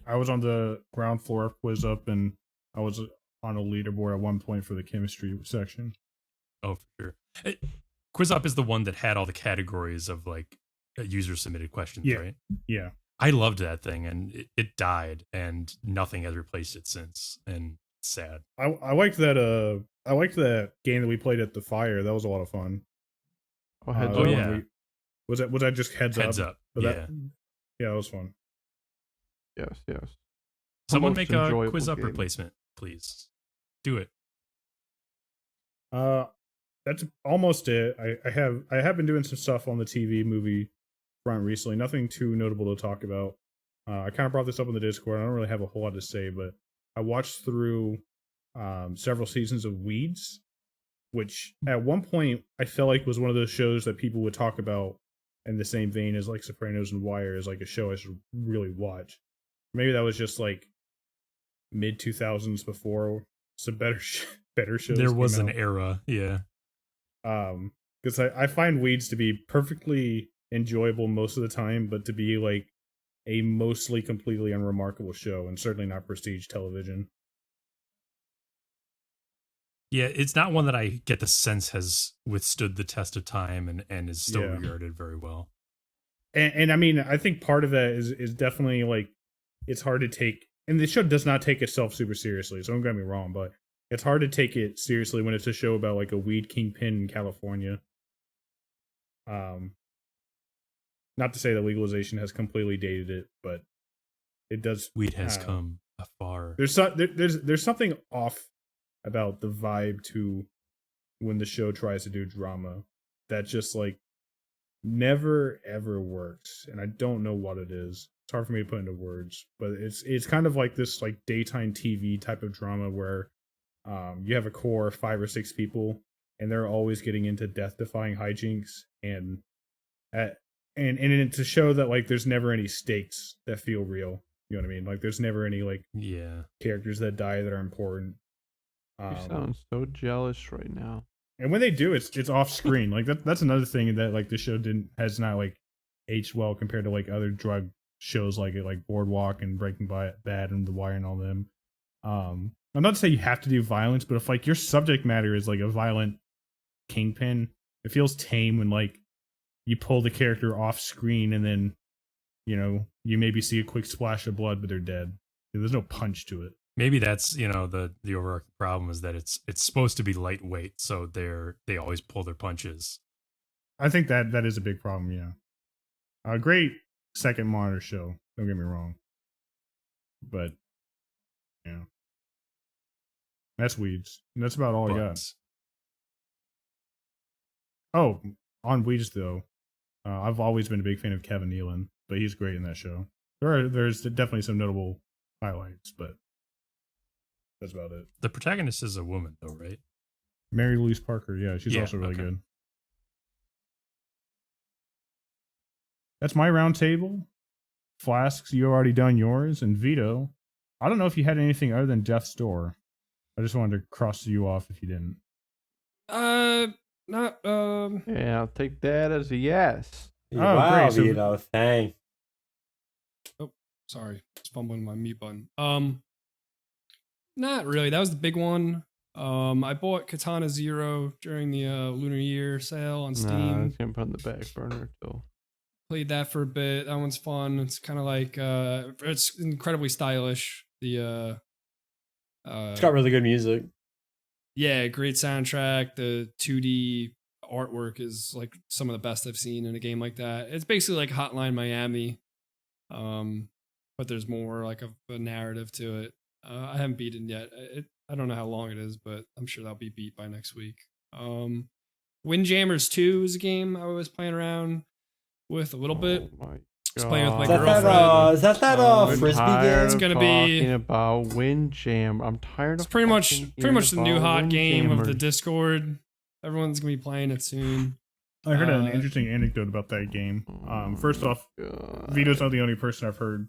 Speaker 1: I was on the ground floor of Quiz Up, and I was on a leaderboard at one point for the chemistry section.
Speaker 5: Oh, for sure. Quiz Up is the one that had all the categories of like user submitted questions,
Speaker 1: Yeah.
Speaker 5: right?
Speaker 1: Yeah.
Speaker 5: I loved that thing, and it died, and nothing has replaced it since. And it's sad.
Speaker 1: I liked that I liked that game that we played at the fire. That was a lot of fun.
Speaker 4: Oh, heads
Speaker 5: Oh,
Speaker 4: up.
Speaker 5: yeah.
Speaker 1: Was that just heads up?
Speaker 5: Yeah.
Speaker 1: Yeah, that was fun.
Speaker 4: Yes, yes.
Speaker 5: Someone
Speaker 4: Most
Speaker 5: make a
Speaker 4: enjoyable
Speaker 5: Quiz Up
Speaker 4: game.
Speaker 5: replacement, please. Do it.
Speaker 1: That's almost it. I have been doing some stuff on the TV movie front recently. Nothing too notable to talk about. I kind of brought this up in the Discord. I don't really have a whole lot to say, but I watched through several seasons of Weeds, which at one point I felt like was one of those shows that people would talk about in the same vein as like Sopranos and Wire as like a show I should really watch. Maybe that was just like mid 2000s before some better shows.
Speaker 5: There was
Speaker 1: came
Speaker 5: an
Speaker 1: out.
Speaker 5: era, yeah.
Speaker 1: Because I find Weeds to be perfectly enjoyable most of the time, but to be like a mostly completely unremarkable show, and certainly not prestige television.
Speaker 5: Yeah, it's not one that I get the sense has withstood the test of time and is still regarded very well.
Speaker 1: And I mean, I think part of that is definitely like it's hard to take, and the show does not take itself super seriously, so don't get me wrong, but it's hard to take it seriously when it's a show about like a weed kingpin in California. Not to say that legalization has completely dated it, but it does.
Speaker 5: Weed has come afar.
Speaker 1: There's something off about the vibe to when the show tries to do drama that just like never ever works, and I don't know what it is. It's hard for me to put into words, but it's kind of like this like daytime TV type of drama where you have a core of 5 or 6 people, and they're always getting into death-defying hijinks, and to show that like there's never any stakes that feel real. You know what I mean? Like there's never any like characters that die that are important.
Speaker 4: You sound so jealous right now.
Speaker 1: And when they do, it's off screen. Like that's another thing that like the show has not like aged well compared to like other drug shows like Boardwalk and Breaking Bad and The Wire and all them. I'm not to say you have to do violence, but if like your subject matter is like a violent kingpin, it feels tame when like you pull the character off screen and then you maybe see a quick splash of blood, but they're dead. There's no punch to it.
Speaker 5: Maybe that's the overarching problem is that it's supposed to be lightweight, so they always pull their punches.
Speaker 1: I think that is a big problem. Yeah, a great second monitor show. Don't get me wrong, but that's Weeds. And that's about all I got. Oh, on Weeds though, I've always been a big fan of Kevin Nealon, but he's great in that show. There's definitely some notable highlights, but that's about it.
Speaker 5: The protagonist is a woman, though, right?
Speaker 1: Mary Louise Parker. Yeah, she's also really good. That's my round table. Flasks, you already done yours, and Vito, I don't know if you had anything other than Death's Door. I just wanted to cross you off if you didn't.
Speaker 3: Not.
Speaker 4: Yeah, I'll take that as a yes.
Speaker 2: Wow,
Speaker 1: great.
Speaker 2: Vito, thanks.
Speaker 3: Oh, sorry, just fumbling my mute button. Not really. That was the big one. I bought Katana Zero during the Lunar Year sale on Steam.
Speaker 4: It's gonna put on the back burner till.
Speaker 3: Played that for a bit. That one's fun. It's kind of like it's incredibly stylish. It's
Speaker 2: got really good music.
Speaker 3: Yeah, great soundtrack. The 2D artwork is like some of the best I've seen in a game like that. It's basically like Hotline Miami, but there's more like a narrative to it. I haven't beaten yet. I don't know how long it is, but I'm sure that'll be beat by next week. Windjammers 2 is a game I was playing around with a little bit.
Speaker 4: Oh my
Speaker 3: Just playing with my
Speaker 2: Is
Speaker 3: girlfriend.
Speaker 2: that frisbee game?
Speaker 3: It's gonna be
Speaker 4: talking about Windjam. I'm tired of.
Speaker 3: It's pretty much the new hot game of the
Speaker 4: Windjammers.
Speaker 3: Discord. Everyone's gonna be playing it soon.
Speaker 1: I heard an interesting anecdote about that game. First off, Vito's not the only person I've heard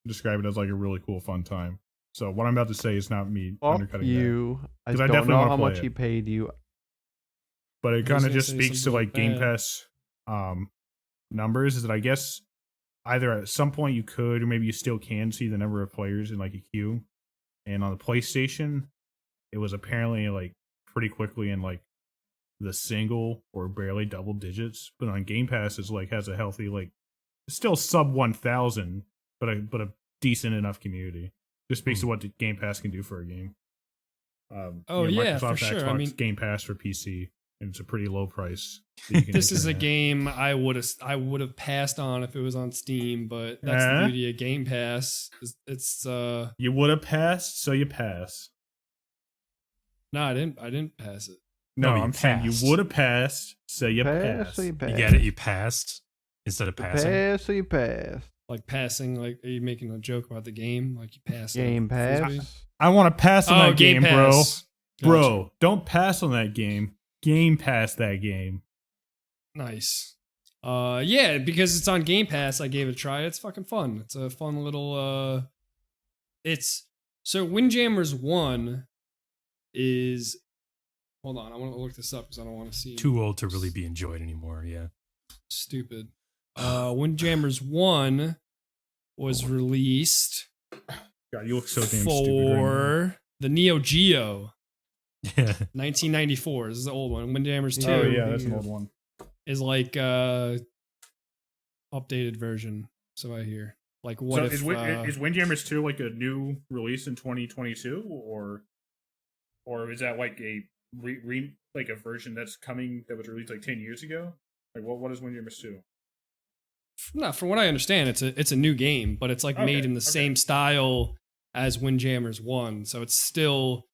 Speaker 1: describe it as like a really cool, fun time. So what I'm about to say is not me undercutting
Speaker 4: you.
Speaker 1: that.
Speaker 4: I
Speaker 1: I
Speaker 4: don't
Speaker 1: definitely
Speaker 4: know
Speaker 1: wanna
Speaker 4: how
Speaker 1: play
Speaker 4: much
Speaker 1: it.
Speaker 4: he paid you.
Speaker 1: But it
Speaker 3: I was
Speaker 1: kind of
Speaker 3: gonna
Speaker 1: just
Speaker 3: say
Speaker 1: speaks to
Speaker 3: something
Speaker 1: like Game
Speaker 3: bad.
Speaker 1: Pass numbers. Is that I guess either at some point you could or maybe you still can see the number of players in like a queue. And on the PlayStation, it was apparently like pretty quickly in like the single or barely double digits. But on Game Pass, it's like has a healthy like still sub 1,000, but a decent enough community. Just speaks to what the Game Pass can do for a game.
Speaker 3: Yeah, for sure.
Speaker 1: Xbox
Speaker 3: I mean,
Speaker 1: Game Pass for PC, and it's a pretty low price. that you can
Speaker 3: this
Speaker 1: get
Speaker 3: is a
Speaker 1: in there.
Speaker 3: game I would have passed on if it was on Steam, but that's the beauty of Game Pass. It's
Speaker 1: You would have passed, so you pass.
Speaker 3: no, I didn't pass it.
Speaker 1: No,
Speaker 5: you
Speaker 1: I'm saying
Speaker 5: passed.
Speaker 1: you would have passed, so you
Speaker 4: Pass,
Speaker 1: pass.
Speaker 4: so you pass.
Speaker 5: You get it? You passed instead of passing?
Speaker 4: Pass, so you pass.
Speaker 3: Like passing, like are you making a joke about the game? Like you pass
Speaker 4: Game
Speaker 3: Frisbee?
Speaker 4: Pass.
Speaker 1: I want to pass on that game, bro.
Speaker 3: Pass. Gotcha.
Speaker 1: Bro, don't pass on that game. Game pass that game.
Speaker 3: Nice. Yeah, because it's on Game Pass, I gave it a try. It's fucking fun. It's a fun little it's so Windjammers 1 is hold on, I want to look this up because I don't want to see
Speaker 5: Too old to really be enjoyed anymore, yeah.
Speaker 3: stupid. Windjammers 1 was released
Speaker 1: God, you look so damn stupid.
Speaker 3: for the Neo Geo.
Speaker 5: Yeah.
Speaker 3: 1994. This is the old one. Windjammers 2
Speaker 1: Oh yeah, that's an old one.
Speaker 3: is like updated version. So I hear. Like what
Speaker 1: So
Speaker 3: if
Speaker 1: is Windjammers 2 like a new release in 2022, or is that like a like a version that's coming that was released like 10 years ago? Like what is Windjammers 2?
Speaker 3: No, from what I understand, it's a new game, but it's like made in the same style as Windjammers 1. So it's still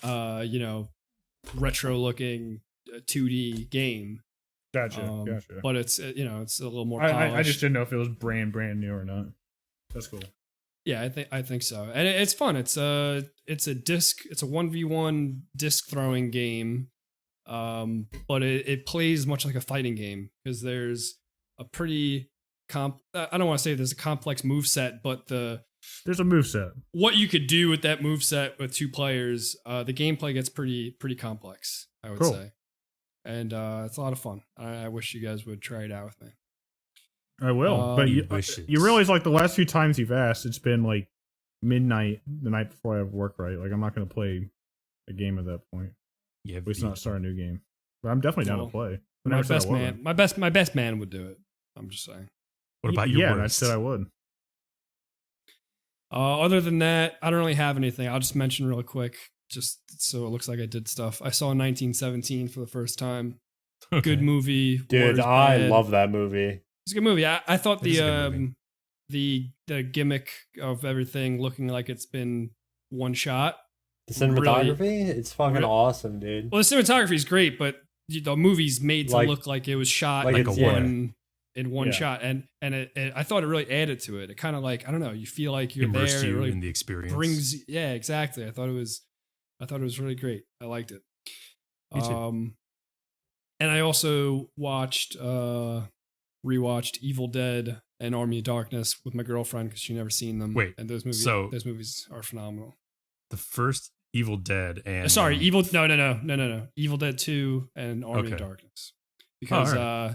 Speaker 3: retro looking 2D game.
Speaker 1: Gotcha.
Speaker 3: But it's it's a little more polished.
Speaker 1: I just didn't know if it was brand new or not. That's cool.
Speaker 3: Yeah, I think so. And it's fun. It's a 1v1 disc throwing game. But it plays much like a fighting game because there's a pretty I don't want to say there's a complex moveset, but
Speaker 1: there's a moveset.
Speaker 3: What you could do with that moveset with 2 players, the gameplay gets pretty complex, I would say. And it's a lot of fun. I wish you guys would try it out with me.
Speaker 1: I will. But you realize like the last few times you've asked, it's been like midnight the night before I have work, right? Like I'm not going to play a game at that point.
Speaker 5: Yeah,
Speaker 1: at least not start a new game. But I'm definitely down to play.
Speaker 3: My best man would do it. I'm just saying.
Speaker 5: What about your
Speaker 1: worst? I said I would.
Speaker 3: Other than that, I don't really have anything. I'll just mention real quick, just so it looks like I did stuff. I saw 1917 for the first time. Okay. Good movie.
Speaker 2: Dude, I love that movie.
Speaker 3: It's a good movie. I thought the gimmick of everything looking like it's been one shot.
Speaker 2: The cinematography, it's fucking awesome, dude.
Speaker 3: Well, the cinematography is great, but the movie's made to look like it was shot in one shot, and I thought it really added to it. It kind of like, I don't know, you feel like you're
Speaker 5: immersed
Speaker 3: there.
Speaker 5: You
Speaker 3: really
Speaker 5: in the experience.
Speaker 3: Exactly. I thought it was really great. I liked it.
Speaker 5: Me too.
Speaker 3: And I also rewatched Evil Dead and Army of Darkness with my girlfriend because she never seen them.
Speaker 5: Wait,
Speaker 3: and those movies are phenomenal.
Speaker 5: The first Evil Dead and
Speaker 3: Evil Dead 2 and Army of Darkness, because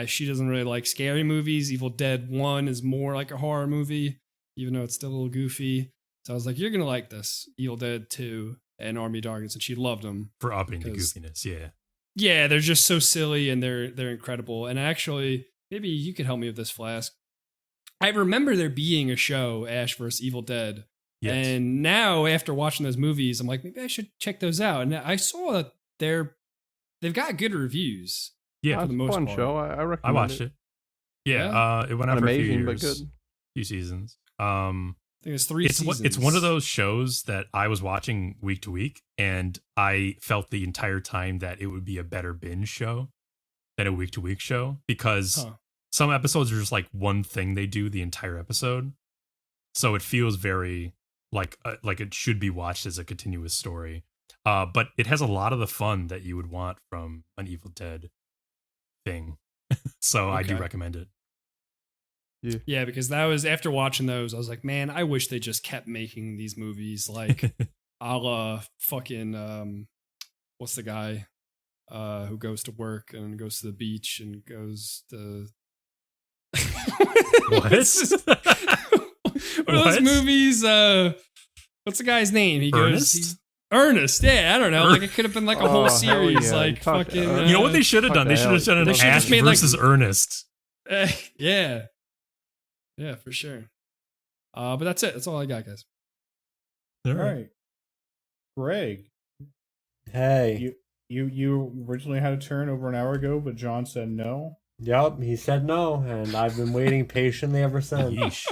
Speaker 3: she doesn't really like scary movies. Evil Dead 1 is more like a horror movie, even though it's still a little goofy. So I was like, you're gonna like this, Evil Dead 2 and Army of Darkness, and she loved them
Speaker 5: for upping the goofiness.
Speaker 3: Yeah, they're just so silly and they're incredible. And actually, maybe you could help me with this, Flask. I remember there being a show, Ash vs. Evil Dead. Yes. And now, after watching those movies, I'm like, maybe I should check those out. And I saw that they've got good reviews.
Speaker 5: Yeah,
Speaker 3: for the most
Speaker 4: fun
Speaker 3: part.
Speaker 4: show. I recommend.
Speaker 5: I watched it. Yeah, it went on for a few years, few seasons.
Speaker 3: I think it's 3 seasons.
Speaker 5: It's one of those shows that I was watching week to week, and I felt the entire time that it would be a better binge show than a week to week show, because some episodes are just like one thing they do the entire episode, so it feels very like it should be watched as a continuous story. But it has a lot of the fun that you would want from an Evil Dead thing. So I do recommend it.
Speaker 3: Yeah, because that was after watching those, I was like, man, I wish they just kept making these movies like a la fucking what's the guy who goes to work and goes to the beach and goes to
Speaker 5: what?
Speaker 3: What are those movies? What's the guy's name? He
Speaker 5: Ernest?
Speaker 3: goes Ernest. Yeah, I don't know. Like it could have been like a whole series.
Speaker 4: Yeah.
Speaker 3: Like fucking.
Speaker 5: You know what they should have done? They should have done an Ash versus Ernest.
Speaker 3: Yeah, for sure. But that's it. That's all I got, guys.
Speaker 1: All right, Greg.
Speaker 2: Hey,
Speaker 1: you originally had a turn over an hour ago, but John said no.
Speaker 2: Yep, he said no, and I've been waiting patiently ever since.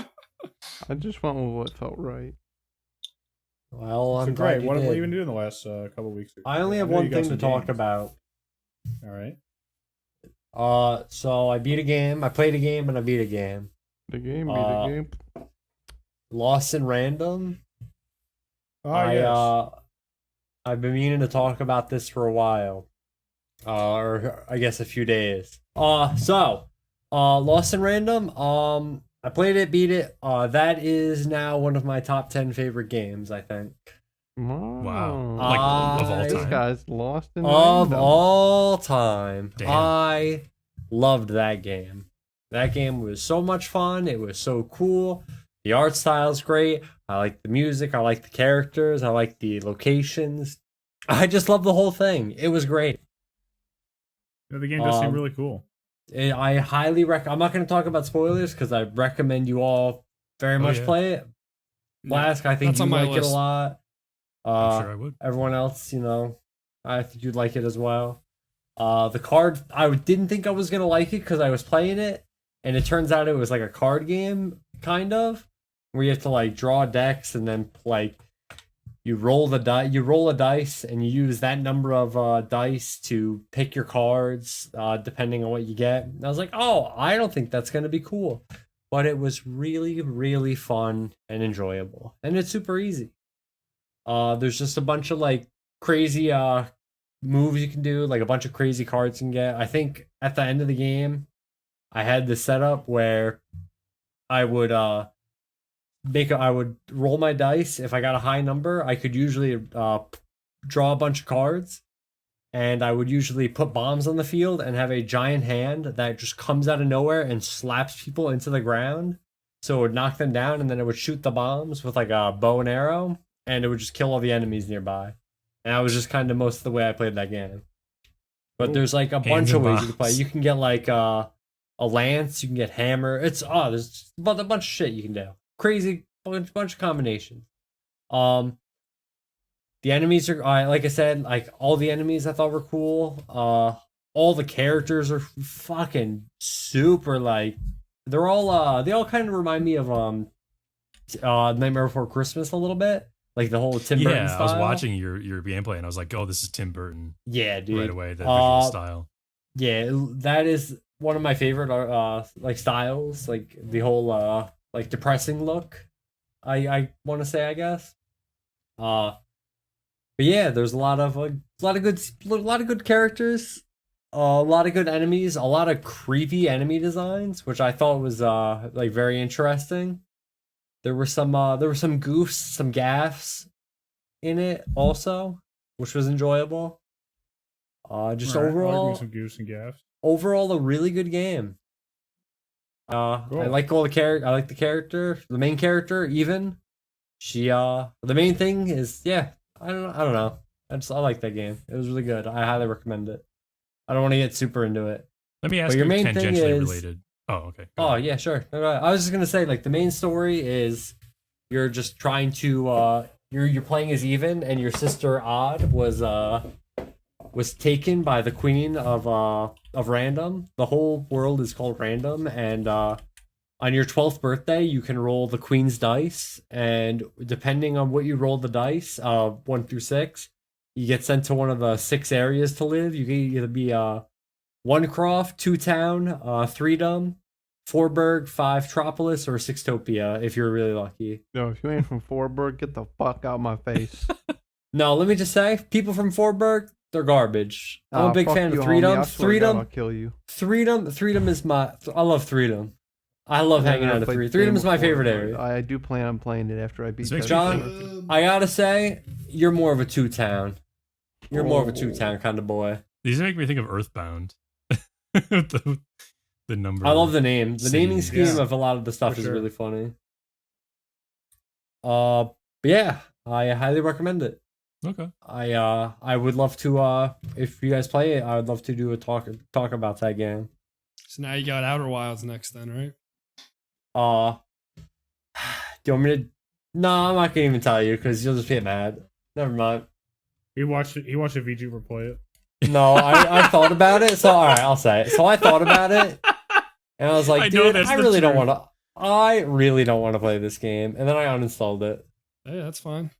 Speaker 4: I just went with what felt right.
Speaker 2: Well, I'm
Speaker 1: so
Speaker 2: glad
Speaker 1: great.
Speaker 2: you
Speaker 1: What
Speaker 2: did.
Speaker 1: have you been doing the last couple of weeks?
Speaker 2: I only have one thing to talk about.
Speaker 1: All right.
Speaker 2: So I beat a game. I played a game and I beat a game.
Speaker 4: The game.
Speaker 2: Lost in Random.
Speaker 1: Yes.
Speaker 2: I've been meaning to talk about this for a while. Or I guess a few days. So Lost in Random, I played it, beat it. That is now one of my top 10 favorite games, I think.
Speaker 5: Wow. Like of all
Speaker 4: This
Speaker 5: time.
Speaker 4: guy's Lost in
Speaker 2: Of
Speaker 4: Random.
Speaker 2: all time.
Speaker 5: Damn.
Speaker 2: I loved that game. That game was so much fun. It was so cool. The art style's great. I like the music. I like the characters. I like the locations. I just love the whole thing. It was great.
Speaker 1: Yeah, the game does seem really cool.
Speaker 2: I highly recommend. I'm not going to talk about spoilers because I recommend you all very much play it. Flask, I think
Speaker 3: That's
Speaker 2: you
Speaker 3: on my
Speaker 2: like it a
Speaker 3: list.
Speaker 2: lot.
Speaker 5: I'm sure I would.
Speaker 2: Everyone else, I think you'd like it as well. The card, I didn't think I was going to like it because I was playing it, and it turns out it was like a card game, kind of, where you have to like draw decks and then like you roll a dice and you use that number of dice to pick your cards depending on what you get. And I was like, oh, I don't think that's going to be cool. But it was really, really fun and enjoyable. And it's super easy. There's just a bunch of like crazy moves you can do, like a bunch of crazy cards you can get. I think at the end of the game, I had this setup where I would I would roll my dice. If I got a high number, I could usually draw a bunch of cards, and I would usually put bombs on the field and have a giant hand that just comes out of nowhere and slaps people into the ground. So it would knock them down, and then it would shoot the bombs with like a bow and arrow, and it would just kill all the enemies nearby. And that was just kind of most of the way I played that game. But there's like a bunch of ways you can play. You can get like a lance, you can get hammer. There's a bunch of shit you can do. Crazy bunch of combinations. The enemies are like I said, like all the enemies I thought were cool. All the characters are fucking super. Like they all kind of remind me of Nightmare Before Christmas a little bit. Like the whole Tim Burton style.
Speaker 5: I was watching your gameplay and I was like, oh, this is Tim Burton.
Speaker 2: Yeah, dude.
Speaker 5: Right away, the visual style.
Speaker 2: Yeah, that is one of my favorite like styles. Like the whole like depressing look. I want to say, I guess. But yeah, there's a lot of good characters, a lot of good enemies, a lot of creepy enemy designs, which I thought was like very interesting. There were some goofs, some gaffes in it also, which was enjoyable. Just
Speaker 1: All right,
Speaker 2: overall,
Speaker 1: some goofs and gaffs.
Speaker 2: Overall, a really good game.
Speaker 1: Cool.
Speaker 2: I like all the character. I like the character, the main character. Even she, the main thing is, I don't know. I like that game. It was really good. I highly recommend it. I don't want to get super into it.
Speaker 5: Let me ask
Speaker 2: But
Speaker 5: you
Speaker 2: your main thing
Speaker 5: tangentially
Speaker 2: is-
Speaker 5: related. Oh, okay. Go
Speaker 2: Oh
Speaker 5: ahead.
Speaker 2: yeah, sure. I was just gonna say, like, the main story is you're just trying to you're playing as Even, and your sister Odd was taken by the queen of Random. The whole world is called Random, and on your 12th birthday, you can roll the queen's dice, and depending on what you roll the dice, 1 through 6, you get sent to one of the 6 areas to live. You can either be 1 Croft, 2 Town, 3 Dom, 4 Burg, 5 Tropolis, or 6 Topia if you're really lucky.
Speaker 4: No, if you ain't from Forberg, get the fuck out my face.
Speaker 2: No, let me just say, people from Forberg, they're garbage. I'm a big
Speaker 4: fuck
Speaker 2: fan
Speaker 4: you,
Speaker 2: of
Speaker 4: homie. I
Speaker 2: 3
Speaker 4: swear to God, I'll kill you.
Speaker 2: 3 is my. I love 3 I love hanging out at 3. 3 is my favorite area.
Speaker 4: I do plan on playing it after I beat
Speaker 5: This makes
Speaker 4: that.
Speaker 5: me
Speaker 2: John, I gotta say, you're more of a 2 Town. You're more of a 2 Town kind of boy.
Speaker 5: These make me think of Earthbound. the number.
Speaker 2: I love the name. The naming
Speaker 5: cities.
Speaker 2: scheme of a lot of the stuff
Speaker 1: For
Speaker 2: is
Speaker 1: sure.
Speaker 2: really funny. But yeah, I highly recommend it.
Speaker 5: Okay.
Speaker 2: I would love to if you guys play it, I would love to do a talk about that game.
Speaker 3: So now you got Outer Wilds next, then, right?
Speaker 2: Do you want me to? No, I'm not gonna even tell you because you'll just get mad. Never mind.
Speaker 1: He watched a VTuber play it.
Speaker 2: No, I thought about it. So all right, I'll say it. So I thought about it, and I was
Speaker 5: I
Speaker 2: like,
Speaker 5: know
Speaker 2: dude,
Speaker 5: that's
Speaker 2: I
Speaker 5: the
Speaker 2: really don't
Speaker 5: truth.
Speaker 2: want to. I really don't want to play this game, and then I uninstalled it.
Speaker 3: Hey, that's fine.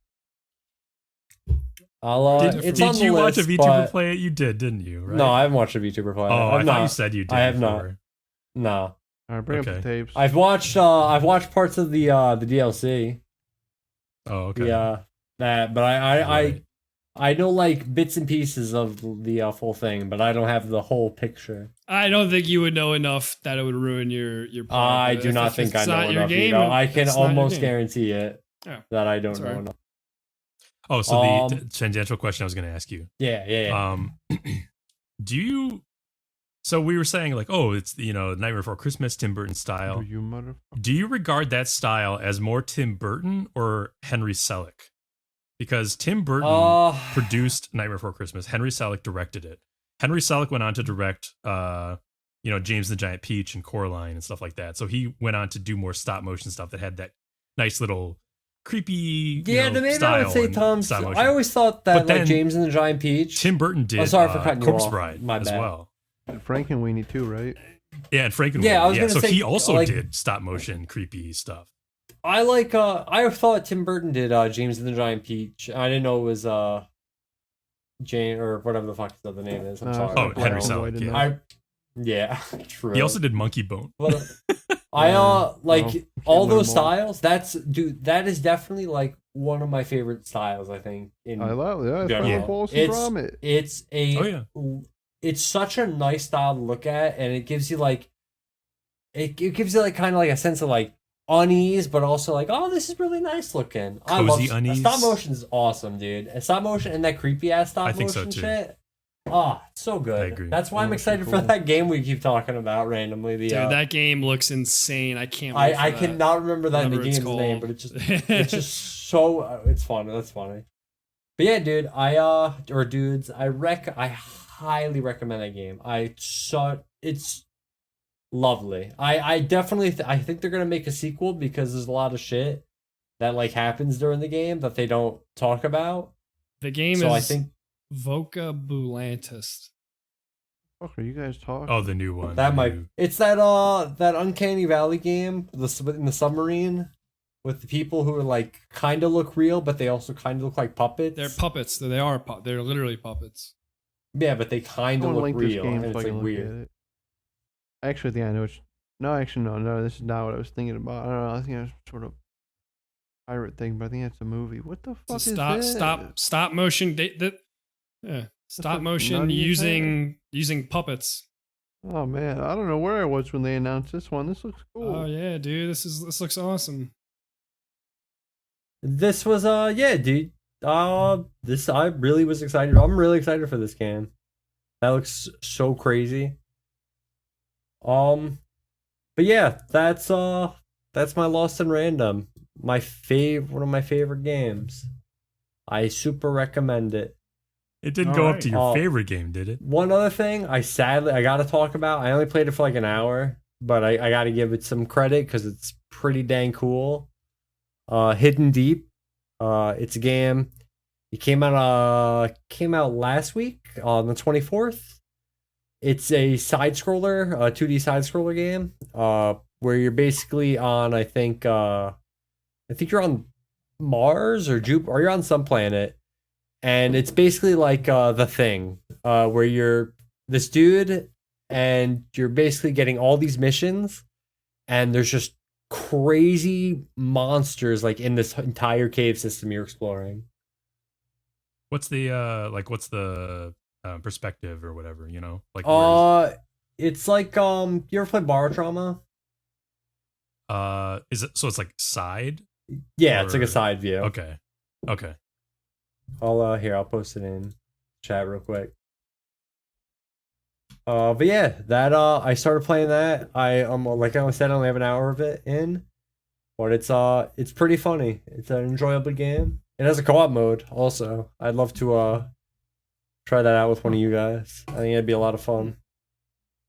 Speaker 2: I'll. It's on
Speaker 5: Did
Speaker 2: the
Speaker 5: you watch
Speaker 2: list,
Speaker 5: a VTuber
Speaker 2: but-
Speaker 5: play it? You did, didn't you? Right?
Speaker 2: No, I haven't watched a VTuber play.
Speaker 5: Oh, I
Speaker 2: I've
Speaker 5: thought
Speaker 2: not.
Speaker 5: you said you did.
Speaker 2: I have
Speaker 5: before.
Speaker 2: not. No.
Speaker 4: All right, bring up
Speaker 5: Okay.
Speaker 4: the tapes.
Speaker 2: I've watched parts of the DLC.
Speaker 5: Oh, okay.
Speaker 2: Yeah, that. But
Speaker 5: Right.
Speaker 2: I know like bits and pieces of the full thing, but I don't have the whole picture.
Speaker 3: I don't think you would know enough that it would ruin your plot,
Speaker 2: I
Speaker 3: but
Speaker 2: do
Speaker 3: if
Speaker 2: not think I
Speaker 3: it's
Speaker 2: know
Speaker 3: not your
Speaker 2: enough.
Speaker 3: game,
Speaker 2: I can
Speaker 3: it's not your
Speaker 2: almost
Speaker 3: game.
Speaker 2: guarantee it
Speaker 3: Yeah.
Speaker 2: that I don't
Speaker 3: That's
Speaker 2: know
Speaker 3: right.
Speaker 2: enough.
Speaker 5: Oh, so the
Speaker 2: Um,
Speaker 5: tangential question I was going to ask you.
Speaker 2: Yeah.
Speaker 5: Do you? So we were saying like, oh, it's Nightmare Before Christmas, Tim Burton style.
Speaker 4: Do you motherfucker?
Speaker 5: Do you regard that style as more Tim Burton or Henry Selick? Because Tim Burton produced Nightmare Before Christmas. Henry Selick directed it. Henry Selick went on to direct, James and the Giant Peach and Coraline and stuff like that. So he went on to do more stop motion stuff that had that nice little creepy
Speaker 2: maybe
Speaker 5: style
Speaker 2: I would say
Speaker 5: and
Speaker 2: Tom's.
Speaker 5: stop motion.
Speaker 2: I always thought that
Speaker 5: But then
Speaker 2: like James and the Giant Peach.
Speaker 5: Tim Burton did
Speaker 2: sorry for cutting you
Speaker 5: Corpse
Speaker 2: off.
Speaker 5: Bride
Speaker 2: My
Speaker 5: as
Speaker 2: bad.
Speaker 5: well.
Speaker 4: Frankenweenie too, right?
Speaker 5: Yeah, and Frankenweenie.
Speaker 2: Yeah, I was gonna
Speaker 5: so
Speaker 2: say,
Speaker 5: he also
Speaker 2: like-
Speaker 5: did stop motion creepy stuff.
Speaker 2: I like. I thought Tim Burton did James and the Giant Peach. I didn't know it was Jane or whatever the fuck his other name is. I'm sorry.
Speaker 5: Oh, Henry
Speaker 4: Black and white
Speaker 5: Selick.
Speaker 4: in
Speaker 5: Yeah.
Speaker 4: that.
Speaker 2: Yeah, true.
Speaker 5: He also did Monkey Bone.
Speaker 2: But, I like
Speaker 4: well,
Speaker 2: all
Speaker 4: can't
Speaker 2: those
Speaker 4: win 'em all.
Speaker 2: styles. That is definitely like one of my favorite styles. I think.
Speaker 4: I love it. Yeah, it's
Speaker 2: Yeah,
Speaker 4: got
Speaker 2: yeah.
Speaker 4: the balls and
Speaker 2: It's-
Speaker 4: vomit.
Speaker 2: It's a.
Speaker 5: Oh, yeah.
Speaker 2: It's such a nice style to look at, and it gives you like. It gives you like kind of like a sense of like unease, but also like, oh, this is really nice looking. I
Speaker 5: Cozy
Speaker 2: love
Speaker 5: unease.
Speaker 2: stop motion is awesome, dude. And stop motion and that creepy ass stop
Speaker 5: I think so,
Speaker 2: motion
Speaker 5: too.
Speaker 2: shit. Oh, it's so good.
Speaker 5: I agree.
Speaker 2: That's why I'm
Speaker 4: Oh,
Speaker 2: excited for
Speaker 4: cool.
Speaker 2: that game we keep talking about randomly. The
Speaker 3: Dude, that game looks insane. I can't. Wait
Speaker 2: I
Speaker 3: for
Speaker 2: cannot remember that in the
Speaker 3: whatever it's
Speaker 2: game's name,
Speaker 3: called.
Speaker 2: but it's just so it's fun. That's funny. But yeah, dude, or dudes, I highly recommend that game. It's lovely. I definitely I think they're gonna make a sequel because there's a lot of shit that like happens during the game that they don't talk about.
Speaker 3: The game
Speaker 2: So
Speaker 3: is
Speaker 2: I think
Speaker 3: Vocabulantis.
Speaker 4: Fuck, are you guys talking?
Speaker 5: Oh, the new one.
Speaker 2: that
Speaker 5: the
Speaker 2: might
Speaker 5: new-
Speaker 2: it's that Uncanny Valley game, in the submarine with the people who are like kind of look real, but they also kind of look like puppets.
Speaker 3: They're puppets. They're literally puppets.
Speaker 2: Yeah, but they kind of
Speaker 4: Someone
Speaker 2: look
Speaker 4: link this
Speaker 2: real,
Speaker 4: game
Speaker 2: and
Speaker 4: so
Speaker 2: it's
Speaker 4: I
Speaker 2: like
Speaker 4: can look
Speaker 2: weird.
Speaker 4: at it. Actually, I think I know. No. This is not what I was thinking about. I don't know. I think it's sort of pirate thing, but I think it's a movie. What the fuck
Speaker 3: It's
Speaker 4: is
Speaker 3: a
Speaker 4: this?
Speaker 3: stop motion. Stop
Speaker 4: like
Speaker 3: motion
Speaker 4: none of you
Speaker 3: using puppets.
Speaker 4: Oh man, I don't know where I was when they announced this one. This looks cool.
Speaker 3: Oh yeah, dude, this looks awesome.
Speaker 2: This was yeah, dude. This I really was excited. I'm really excited for this game. That looks so crazy. But yeah, that's my Lost in Random. One of my favorite games. I super recommend it.
Speaker 5: It didn't
Speaker 1: All
Speaker 5: go
Speaker 1: right.
Speaker 5: up to your
Speaker 2: Oh.
Speaker 5: favorite game, did it?
Speaker 2: One other thing, I gotta talk about. I only played it for like an hour, but I gotta give it some credit because it's pretty dang cool. Hidden Deep. It's a game. It came out last week on the 24th. It's a side scroller, a 2D side scroller game. Where you're basically on, I think you're on Mars or Jupiter, or you're on some planet. And it's basically like The Thing, where you're this dude and you're basically getting all these missions, and there's just crazy monsters like in this entire cave system you're exploring.
Speaker 5: What's the perspective or whatever, Like where
Speaker 2: It's like you ever play Bar Trauma?
Speaker 5: is it so it's like side?
Speaker 2: Yeah, it's like a
Speaker 5: Or-
Speaker 2: side view.
Speaker 5: Okay.
Speaker 2: I'll post it in chat real quick. But yeah, that I started playing that. Like I said, I only have an hour of it in, but it's pretty funny. It's an enjoyable game. It has a co-op mode also. I'd love to try that out with one of you guys. I think it'd be a lot of fun.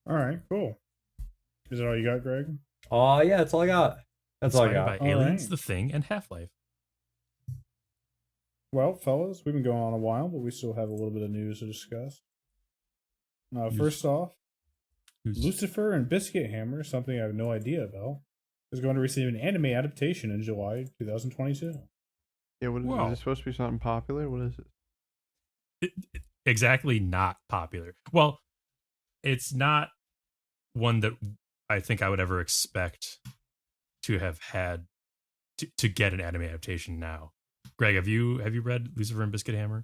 Speaker 1: All right, cool. Is that all you got, Greg?
Speaker 2: Yeah, that's all I got. That's all I
Speaker 5: Inspired
Speaker 2: got.
Speaker 5: by Aliens,
Speaker 1: Alright.
Speaker 5: The Thing, and Half-Life.
Speaker 1: Well, fellas, we've been going on a while, but we still have a little bit of news to discuss. First off, Lucifer and Biscuit Hammer, something I have no idea about, is going to receive an anime adaptation in July 2022.
Speaker 4: Yeah,
Speaker 5: Wow.
Speaker 4: is it supposed to be something popular? What is it?
Speaker 5: Exactly not popular. Well, it's not one that I think I would ever expect to have had to get an anime adaptation now. Greg, have you read Lucifer and Biscuit Hammer?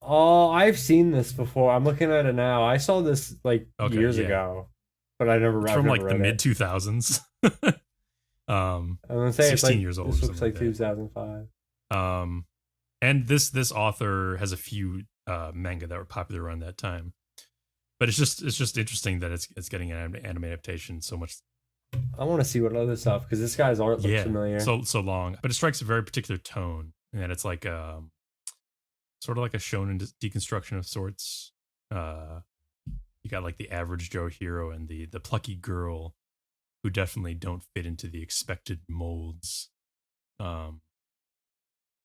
Speaker 2: Oh, I've seen this before. I'm looking at it now. I saw this like
Speaker 5: Okay,
Speaker 2: years
Speaker 5: yeah.
Speaker 2: ago, but I never.
Speaker 5: It's
Speaker 2: I've
Speaker 5: from
Speaker 2: never
Speaker 5: like the
Speaker 2: read
Speaker 5: mid
Speaker 2: it.
Speaker 5: 2000s.
Speaker 2: I'm gonna say
Speaker 5: 16
Speaker 2: it's like,
Speaker 5: years old.
Speaker 2: This
Speaker 5: or
Speaker 2: looks
Speaker 5: something
Speaker 2: like
Speaker 5: like
Speaker 2: 2005.
Speaker 5: and this author has a few manga that were popular around that time. But it's just interesting that it's getting an anime adaptation so much.
Speaker 2: I want to see what other stuff because this guy's art looks familiar.
Speaker 5: so long, but it strikes a very particular tone, and it's like sort of like a shonen deconstruction of sorts. You got like the average Joe hero and the plucky girl who definitely don't fit into the expected molds. But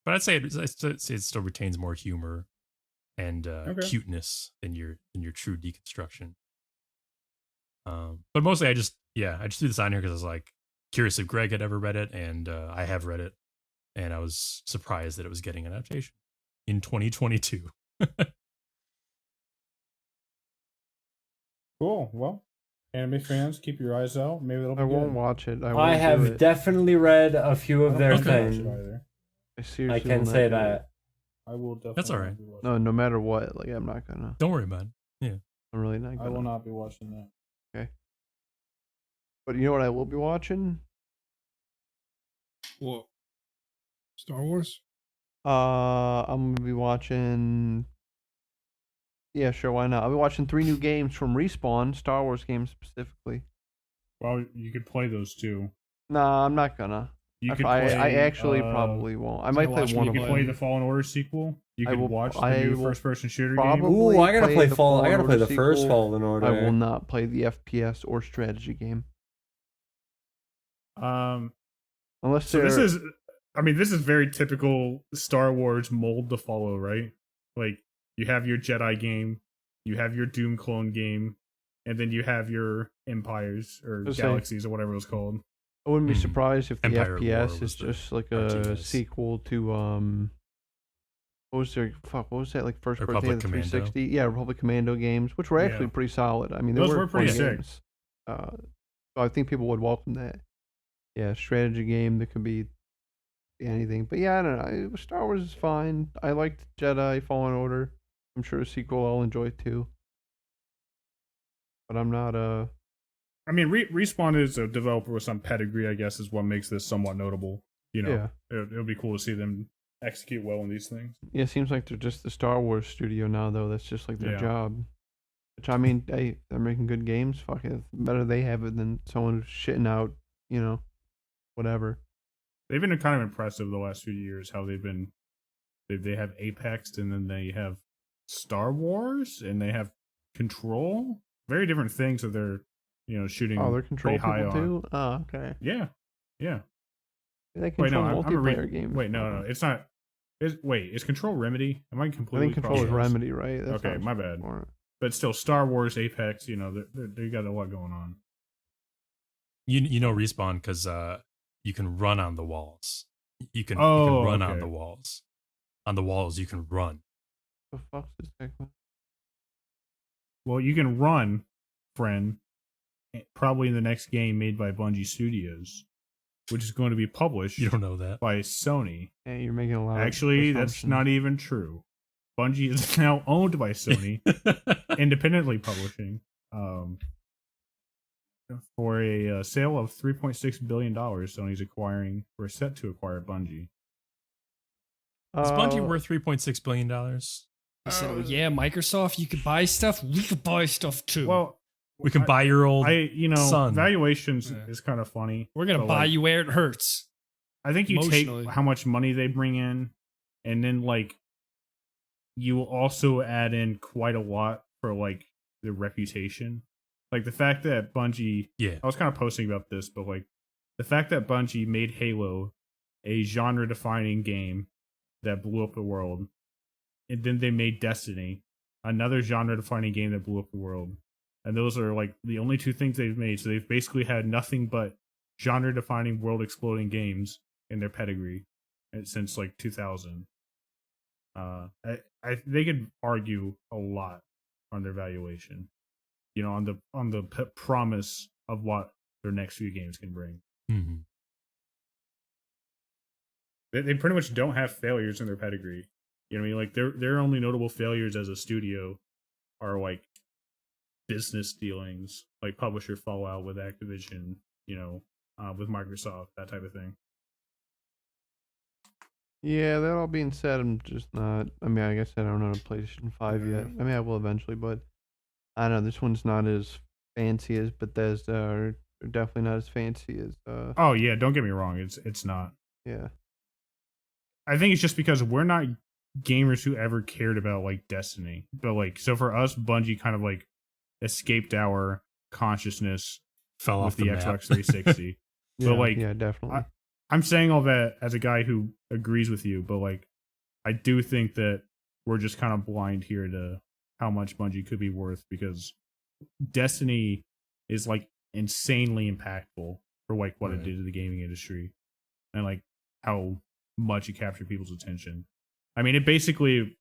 Speaker 5: I'd say it still retains more humor and cuteness than your true deconstruction. But mostly I just threw this on here because I was like curious if Greg had ever read it, and I have read it, and I was surprised that it was getting an adaptation in 2022.
Speaker 1: Cool. Well, anime fans, keep your eyes out. Maybe it'll be
Speaker 4: I won't
Speaker 1: good.
Speaker 4: watch it.
Speaker 2: I have definitely read a few of their
Speaker 1: I don't watch it
Speaker 2: things.
Speaker 1: either.
Speaker 4: I seriously
Speaker 2: I can
Speaker 4: will not
Speaker 2: say
Speaker 4: do it.
Speaker 2: that.
Speaker 1: I will definitely.
Speaker 5: That's all right.
Speaker 1: not be watching
Speaker 4: No, no matter what, like I'm not gonna.
Speaker 5: Don't worry about it.
Speaker 4: I'm really not
Speaker 1: I
Speaker 4: gonna.
Speaker 1: will not be watching that.
Speaker 4: But you know what I will be watching?
Speaker 3: What? Star Wars?
Speaker 4: I'm gonna be watching. Yeah, sure, why not? I'll be watching 3 new games from Respawn, Star Wars games specifically.
Speaker 1: Well, you could play those too.
Speaker 4: Nah, I'm not gonna.
Speaker 1: You
Speaker 4: I,
Speaker 1: could
Speaker 4: I,
Speaker 1: play,
Speaker 4: I actually probably won't. I might play
Speaker 3: watch
Speaker 4: one
Speaker 1: You
Speaker 4: of
Speaker 1: could
Speaker 4: them.
Speaker 1: play the Fallen Order sequel. You
Speaker 4: I
Speaker 1: could
Speaker 4: will-
Speaker 1: watch the
Speaker 4: I
Speaker 1: new
Speaker 4: will
Speaker 1: first-person shooter
Speaker 4: probably-
Speaker 1: game.
Speaker 2: Ooh, I gotta
Speaker 4: play
Speaker 2: play
Speaker 4: the
Speaker 2: Fallen. I
Speaker 4: Fallen
Speaker 2: gotta play
Speaker 4: Order
Speaker 2: the first
Speaker 4: sequel.
Speaker 2: Fallen Order.
Speaker 4: I will not play the FPS or strategy game unless
Speaker 1: So
Speaker 4: they're.
Speaker 1: this is very typical Star Wars mold to follow, right? Like you have your Jedi game, you have your Doom clone game, and then you have your Empires or
Speaker 4: Just say-
Speaker 1: Galaxies or whatever it was called.
Speaker 4: I wouldn't be
Speaker 5: Hmm.
Speaker 4: surprised if the
Speaker 5: Empire at War
Speaker 4: FPS
Speaker 5: was
Speaker 4: is
Speaker 5: the
Speaker 4: just like a
Speaker 5: RTS.
Speaker 4: sequel to what was their what was that, like first birthday
Speaker 5: Republic
Speaker 4: of the
Speaker 5: Commando?
Speaker 4: 360? Yeah, Republic Commando games, which were actually
Speaker 1: Yeah.
Speaker 4: pretty solid. I mean, they
Speaker 1: Those
Speaker 4: were
Speaker 1: were pretty
Speaker 4: fun
Speaker 1: sick.
Speaker 4: games. So I think people would welcome that. Yeah, strategy game that could be anything. But yeah, I don't know. Star Wars is fine. I liked Jedi Fallen Order. I'm sure a sequel I'll enjoy too. But I'm not
Speaker 1: I mean, Respawn is a developer with some pedigree, I guess, is what makes this somewhat notable. You know,
Speaker 4: yeah.
Speaker 1: it'll be cool to see them execute well in these things.
Speaker 4: Yeah, it seems like they're just the Star Wars studio now, though. That's just like their
Speaker 1: Yeah.
Speaker 4: job. Which, I mean, hey, they're making good games. Fuck it. Better they have it than someone who's shitting out, whatever.
Speaker 1: They've been kind of impressive the last few years. How they've been, they have Apex, and then they have Star Wars, and they have Control. Very different things that they're shooting.
Speaker 4: Oh, they're Control
Speaker 1: pretty high
Speaker 4: people
Speaker 1: on.
Speaker 4: too? Oh, okay.
Speaker 1: Yeah.
Speaker 4: They
Speaker 1: Wait, no,
Speaker 4: control
Speaker 1: I'm a
Speaker 4: multiplayer games.
Speaker 1: Wait, no, it's not. Is Control Remedy? Am I
Speaker 4: I
Speaker 1: completely?
Speaker 4: think Control is
Speaker 1: crossing this?
Speaker 4: Remedy, right? That's
Speaker 1: Okay,
Speaker 4: what
Speaker 1: my
Speaker 4: I'm
Speaker 1: bad.
Speaker 4: for.
Speaker 1: But still, Star Wars, Apex. They got a lot going on.
Speaker 5: You know Respawn because you can run on the walls. You can run on
Speaker 1: okay.
Speaker 5: the walls. On the walls, you can run.
Speaker 4: The fuck's this thing?
Speaker 1: Well, you can run, friend, probably in the next game made by Bungie Studios, which is going to be published
Speaker 5: You don't know that.
Speaker 1: by Sony.
Speaker 4: Hey, you're making a lot
Speaker 1: Actually,
Speaker 4: of
Speaker 1: that's
Speaker 4: assumptions.
Speaker 1: not even true. Bungie is now owned by Sony, independently publishing, for a sale of $3.6 billion. Sony's acquiring, or set to acquire Bungie.
Speaker 5: Is Bungie
Speaker 4: Uh,
Speaker 5: worth $3.6 billion?
Speaker 3: I said, "Oh yeah, Microsoft, you could buy stuff. We could buy stuff too.
Speaker 1: Well,
Speaker 5: We can buy your old. son.
Speaker 1: valuations
Speaker 3: Yeah.
Speaker 1: is kind of funny.
Speaker 3: We're gonna
Speaker 1: but,
Speaker 3: buy
Speaker 1: like,
Speaker 3: you where it hurts."
Speaker 1: I think you take
Speaker 3: emotionally.
Speaker 1: how much money they bring in, and then you also add in quite a lot for the reputation. Like the fact that Bungie,
Speaker 5: Yeah.
Speaker 1: I was kind of posting about this, but the fact that Bungie made Halo a genre-defining game that blew up the world, and then they made Destiny, another genre-defining game that blew up the world, and those are the only two things they've made. So they've basically had nothing but genre-defining, world-exploding games in their pedigree since 2000. They could argue a lot on their valuation. on the promise of what their next few games can bring.
Speaker 5: Mm-hmm.
Speaker 1: They pretty much don't have failures in their pedigree. You know what I mean? Like their only notable failures as a studio are like business dealings, like publisher fallout with Activision, with Microsoft, that type of thing.
Speaker 4: Yeah, that all being said, I'm just not. I mean, like I said, I don't own a PlayStation 5 yet. I mean, I will eventually, but I don't know. This one's not as fancy as Bethesda, or definitely not as fancy as.
Speaker 1: Oh yeah, don't get me wrong. It's not.
Speaker 4: Yeah.
Speaker 1: I think it's just because we're not gamers who ever cared about like Destiny, but like so for us, Bungie kind of like escaped our consciousness
Speaker 5: Fell
Speaker 1: with
Speaker 5: off
Speaker 1: the
Speaker 5: map.
Speaker 1: Xbox 360.
Speaker 4: Yeah,
Speaker 1: But like,
Speaker 4: yeah, definitely.
Speaker 1: I'm saying all that as a guy who agrees with you, but like, I do think that we're just kind of blind here to how much Bungie could be worth, because Destiny is like insanely impactful for like what it
Speaker 5: Right.
Speaker 1: did to the gaming industry and like how much it captured people's attention. I mean, it basically,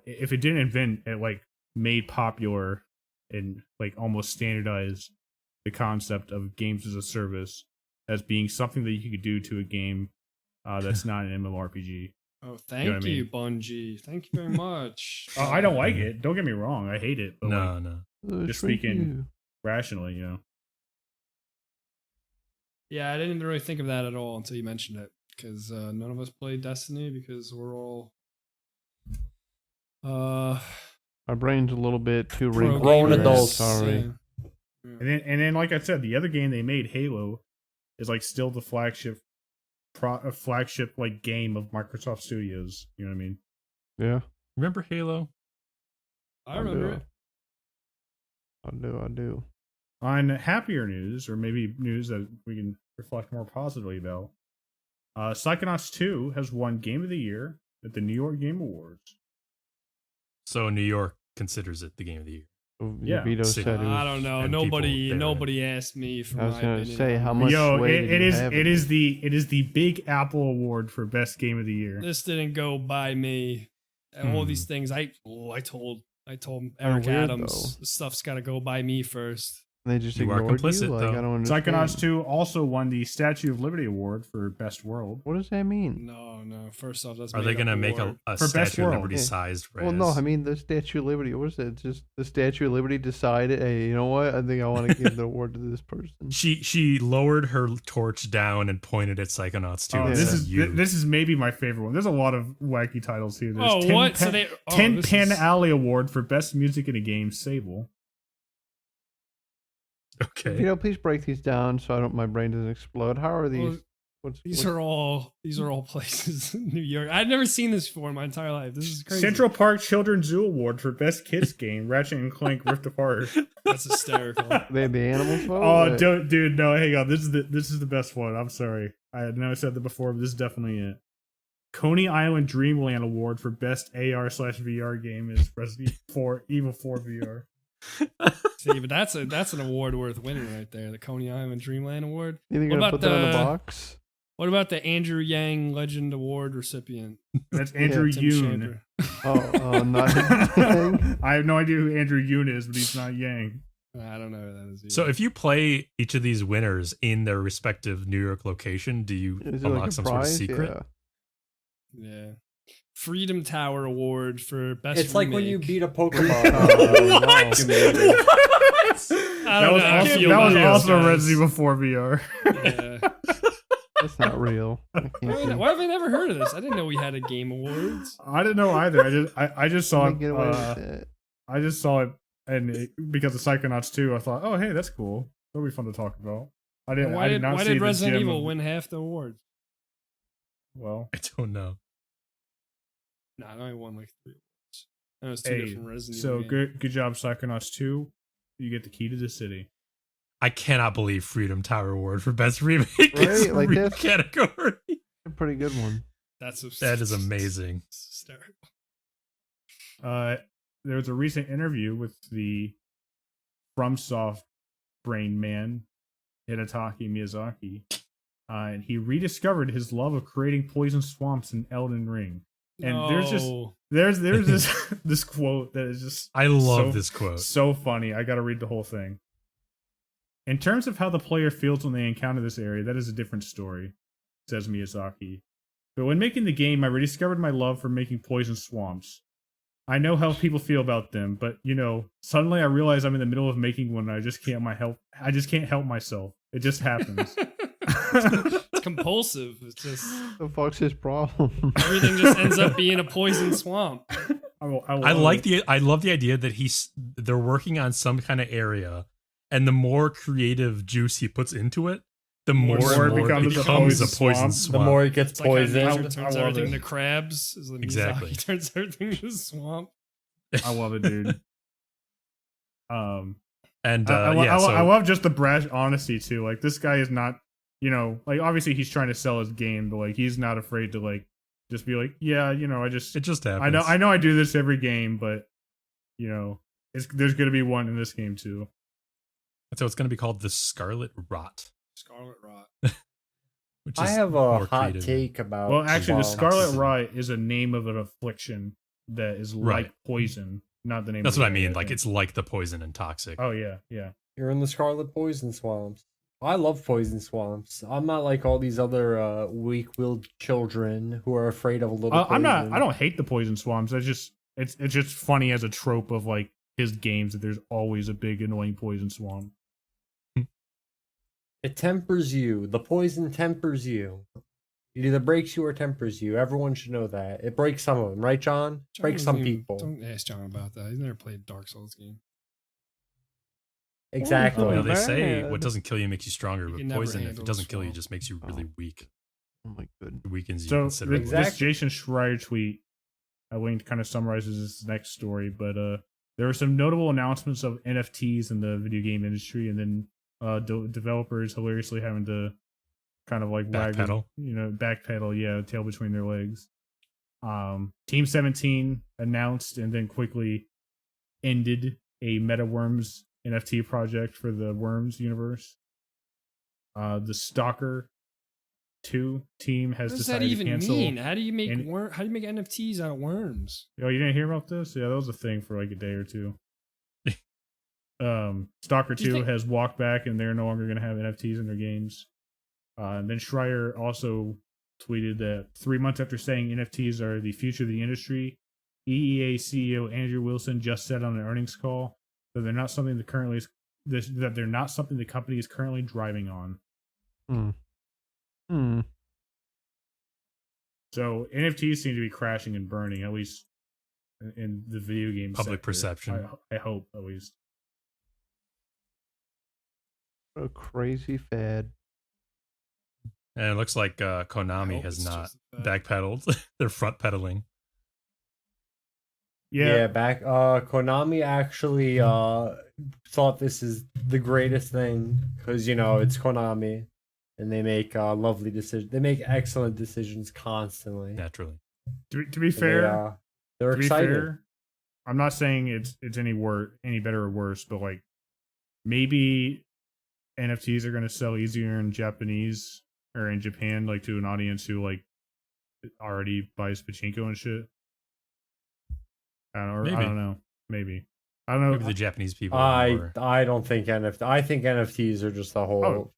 Speaker 1: if it didn't invent, it like made popular and like almost standardized the concept of games as a service as being something that you could do to a game that's not an MMORPG.
Speaker 3: Oh, thank
Speaker 1: know what I
Speaker 3: you,
Speaker 1: mean?
Speaker 3: Bungie. Thank you very much.
Speaker 1: I don't like it. Don't get me wrong. I hate it. But
Speaker 5: No,
Speaker 1: like,
Speaker 5: no.
Speaker 1: just
Speaker 4: Shrink
Speaker 1: speaking-
Speaker 4: you.
Speaker 1: rationally,
Speaker 3: Yeah, I didn't really think of that at all until you mentioned it, because none of us played Destiny because we're all
Speaker 4: My brain's a little bit too
Speaker 3: pro
Speaker 4: wrinkled.
Speaker 2: Grown
Speaker 4: for that,
Speaker 2: adults.
Speaker 4: Sorry.
Speaker 3: Yeah.
Speaker 1: and then like I said, the other game they made, Halo, is like still the flagship like game of Microsoft Studios. You know what I mean?
Speaker 4: Yeah.
Speaker 5: Remember Halo?
Speaker 3: I remember
Speaker 4: do.
Speaker 3: it.
Speaker 4: I do.
Speaker 1: On happier news, or maybe news that we can reflect more positively about, Psychonauts 2 has won Game of the Year at the New York Game Awards.
Speaker 5: So New York considers it the game of the year.
Speaker 4: Oh,
Speaker 1: Yeah.
Speaker 4: Vito
Speaker 5: See,
Speaker 4: said it was.
Speaker 3: I don't know.
Speaker 5: and
Speaker 3: Nobody
Speaker 5: people,
Speaker 3: nobody asked me for
Speaker 4: I was
Speaker 3: my
Speaker 4: gonna
Speaker 3: opinion.
Speaker 4: say, how
Speaker 3: on
Speaker 4: much
Speaker 3: this.
Speaker 1: Yo,
Speaker 4: sway
Speaker 1: it,
Speaker 4: did
Speaker 1: it
Speaker 4: you
Speaker 1: is
Speaker 4: have
Speaker 1: it
Speaker 4: in
Speaker 1: is
Speaker 4: this?
Speaker 1: the Big Apple Award for Best Game of the Year.
Speaker 3: This didn't go by me. And all
Speaker 5: Hmm.
Speaker 3: these things, I told
Speaker 4: Kinda
Speaker 3: Eric
Speaker 4: weird,
Speaker 3: Adams,
Speaker 4: though.
Speaker 3: stuff's got to go by me first.
Speaker 4: They just
Speaker 5: You are
Speaker 4: ignored
Speaker 5: complicit,
Speaker 4: you. Like,
Speaker 5: though.
Speaker 4: I don't understand.
Speaker 1: Psychonauts 2 also won the Statue of Liberty Award for Best World.
Speaker 4: What does that mean?
Speaker 3: No. First off, that's
Speaker 5: Are they
Speaker 3: going to
Speaker 5: make a
Speaker 1: For Best
Speaker 5: Statue of
Speaker 1: World.
Speaker 5: Liberty
Speaker 4: Yeah.
Speaker 5: sized res?
Speaker 4: Well, no, I mean the Statue of Liberty. What is it? Just the Statue of Liberty decided, hey, you know what? I think I want to give the award to this person.
Speaker 5: She lowered her torch down and pointed at Psychonauts 2.
Speaker 1: Oh,
Speaker 5: and
Speaker 1: this
Speaker 5: said,
Speaker 1: is
Speaker 5: you.
Speaker 1: this is maybe my favorite one. There's a lot of wacky titles here. There's
Speaker 3: Oh, what? So they
Speaker 1: 10
Speaker 3: this
Speaker 1: Pan
Speaker 3: is-
Speaker 1: Alley Award for Best Music in a Game, Sable.
Speaker 5: Okay.
Speaker 4: You know, please break these down so I don't. My brain doesn't explode. How are these?
Speaker 3: Well, These are all places in New York. I'd never seen this before in my entire life. This is crazy.
Speaker 1: Central Park Children's Zoo Award for Best Kids Game, Ratchet and Clank Rift Apart.
Speaker 3: That's hysterical.
Speaker 4: They the animals. vote?
Speaker 1: Oh,
Speaker 4: What?
Speaker 1: dude, no, hang on. This is the best one. I'm sorry. I know I said that before, but this is definitely it. Coney Island Dreamland Award for Best AR/VR game is Resident Evil 4 VR.
Speaker 3: See, but that's an award worth winning right there. The Coney Island Dreamland Award.
Speaker 4: You think
Speaker 3: What
Speaker 4: you're gonna
Speaker 3: about
Speaker 4: put that in the
Speaker 3: the-
Speaker 4: box?
Speaker 3: What about the Andrew Yang Legend Award recipient?
Speaker 1: That's Andrew
Speaker 3: Tim
Speaker 1: Yoon.
Speaker 3: Schafer?
Speaker 4: Not.
Speaker 1: I have no idea who Andrew Yoon is, but he's not Yang.
Speaker 3: I don't know who that is.
Speaker 5: So
Speaker 3: either.
Speaker 5: if you play each of these winners in their respective New York location, do you
Speaker 4: Is it
Speaker 5: unlock
Speaker 4: like a
Speaker 5: some sort of
Speaker 4: prize?
Speaker 5: secret?
Speaker 4: Yeah.
Speaker 3: yeah, Freedom Tower Award for best.
Speaker 2: It's like when you
Speaker 3: remake.
Speaker 2: beat a Pokemon.
Speaker 3: I don't know. I feel
Speaker 1: That was
Speaker 3: about
Speaker 1: also
Speaker 3: those guys.
Speaker 1: Resident Evil 4 VR.
Speaker 3: Yeah.
Speaker 4: That's not real. I can't be-
Speaker 3: Why have I never heard of this? I didn't know we had a game awards.
Speaker 1: I didn't know either. I just saw
Speaker 4: Let me
Speaker 1: it.
Speaker 4: get away with it.
Speaker 1: I just saw it, and because of Psychonauts 2, I thought, oh hey, that's cool. That'll be fun to talk about. I didn't.
Speaker 3: Why
Speaker 1: I
Speaker 3: did
Speaker 1: did not
Speaker 3: why
Speaker 1: see
Speaker 3: did
Speaker 1: the
Speaker 3: Resident
Speaker 1: gem
Speaker 3: Evil
Speaker 1: of-
Speaker 3: win half the awards?
Speaker 1: Well,
Speaker 5: I don't know.
Speaker 3: No, I only won like 3 awards. That was 2
Speaker 1: hey,
Speaker 3: different Resident
Speaker 1: so
Speaker 3: Evil games.
Speaker 1: good job, Psychonauts 2. You get the key to the city.
Speaker 5: I cannot believe Freedom Tower Award for best remake is
Speaker 4: Right?
Speaker 5: a
Speaker 4: Like
Speaker 5: real
Speaker 4: that's-
Speaker 5: category.
Speaker 4: A pretty good one.
Speaker 3: That
Speaker 5: is amazing.
Speaker 3: Hysterical.
Speaker 1: There was a recent interview with the FromSoft brain man, Hidetaka Miyazaki, and he rediscovered his love of creating poison swamps in Elden Ring. And there's this this quote that is just
Speaker 5: I love this quote.
Speaker 1: So funny. I got to read the whole thing. In terms of how the player feels when they encounter this area, that is a different story, says Miyazaki. But when making the game, I rediscovered my love for making poison swamps. I know how people feel about them, but suddenly I realize I'm in the middle of making one and I just can't help myself. It just happens.
Speaker 3: It's compulsive. It's just
Speaker 4: The fuck's his problem?
Speaker 3: everything just ends up being a poison swamp.
Speaker 5: I love the idea that they're working on some kind of area, and the more creative juice he puts into it, the more it becomes a poison swamp.
Speaker 2: The more it gets
Speaker 3: It's like how
Speaker 2: poisoned.
Speaker 3: nature turns
Speaker 1: love
Speaker 3: everything
Speaker 1: it.
Speaker 3: to crabs. Is the
Speaker 5: Exactly.
Speaker 3: Miyazaki turns everything to swamp.
Speaker 1: I love it, dude.
Speaker 5: And
Speaker 1: I love just the brash honesty too. Like, this guy is not, like, obviously he's trying to sell his game, but like he's not afraid to like just be like, yeah, it
Speaker 5: just happens.
Speaker 1: I know I do this every game, but there's gonna be one in this game too.
Speaker 5: So it's going to be called the Scarlet Rot.
Speaker 3: Scarlet Rot.
Speaker 5: Which
Speaker 2: I
Speaker 5: is
Speaker 2: have a
Speaker 5: more
Speaker 2: hot
Speaker 5: creative.
Speaker 2: take about.
Speaker 1: Well, actually, the
Speaker 2: swamps.
Speaker 1: Scarlet Rot is a name of an affliction that is
Speaker 5: Right.
Speaker 1: like poison, not the name.
Speaker 5: That's
Speaker 1: of
Speaker 5: what
Speaker 1: the
Speaker 5: I mean.
Speaker 1: area,
Speaker 5: Like,
Speaker 1: think.
Speaker 5: it's like the poison and toxic.
Speaker 1: Oh yeah, yeah.
Speaker 2: You're in the Scarlet Poison Swamps. I love poison swamps. I'm not like all these other weak-willed children who are afraid of a little.
Speaker 1: I'm not.
Speaker 2: poison.
Speaker 1: I don't hate the poison swamps. It's just funny as a trope of like his games that there's always a big annoying poison swamp.
Speaker 2: It tempers you. The poison tempers you. It either breaks you or tempers you. Everyone should know that. It breaks some of them, right, John?
Speaker 3: John
Speaker 2: Breaks
Speaker 3: doesn't
Speaker 2: some
Speaker 3: even-
Speaker 2: people.
Speaker 3: Don't ask John about that. He's never played a Dark Souls game.
Speaker 2: Exactly.
Speaker 5: Well, they
Speaker 4: bad.
Speaker 5: say what doesn't kill you makes you stronger,
Speaker 3: You
Speaker 5: but
Speaker 3: can never
Speaker 5: poison, if
Speaker 3: handle
Speaker 5: it doesn't
Speaker 3: the
Speaker 5: kill you,
Speaker 3: swamp.
Speaker 5: just makes you really weak.
Speaker 4: Oh my goodness.
Speaker 5: It weakens you
Speaker 1: So
Speaker 5: considerably.
Speaker 1: this Jason Schreier tweet I linked kind of summarizes this next story, but there were some notable announcements of NFTs in the video game industry, and then developers hilariously having to kind of like
Speaker 5: Backpedal.
Speaker 1: backpedal, yeah, tail between their legs. Team 17 announced and then quickly ended a MetaWorms NFT project for the Worms universe. The Stalker 2 team has
Speaker 3: What does that
Speaker 1: decided to
Speaker 3: even
Speaker 1: cancel.
Speaker 3: mean? How do you make
Speaker 1: and-
Speaker 3: how do you make NFTs out of worms?
Speaker 1: Oh, you didn't hear about this? Yeah, that was a thing for like a day or two. Stalker
Speaker 3: Do you
Speaker 1: 2
Speaker 3: think-
Speaker 1: has walked back and they're no longer going to have NFTs in their games. And then Schreier also tweeted that 3 months after saying NFTs are the future of the industry, EEA CEO Andrew Wilson just said on an earnings call that they're not something the company is currently driving on. So NFTs seem to be crashing and burning, at least in the video game
Speaker 5: Public
Speaker 1: sector.
Speaker 5: perception.
Speaker 1: I hope, at least.
Speaker 4: What a crazy fad.
Speaker 5: And it looks like Konami
Speaker 3: hope
Speaker 5: has
Speaker 3: it's
Speaker 5: not
Speaker 3: just that.
Speaker 5: backpedaled. They're front pedaling.
Speaker 2: Yeah, back Konami actually thought this is the greatest thing because it's Konami and they make lovely decisions. They make excellent decisions constantly.
Speaker 5: Naturally.
Speaker 1: To be
Speaker 2: And
Speaker 1: fair,
Speaker 2: they're
Speaker 1: to be
Speaker 2: excited.
Speaker 1: fair, I'm not saying it's any better or worse, but like maybe NFTs are going to sell easier in Japanese or in Japan, like to an audience who like already buys pachinko and shit. I don't know. Maybe. I don't know.
Speaker 5: Maybe the Japanese people are more.
Speaker 2: I don't think I think NFTs are just a whole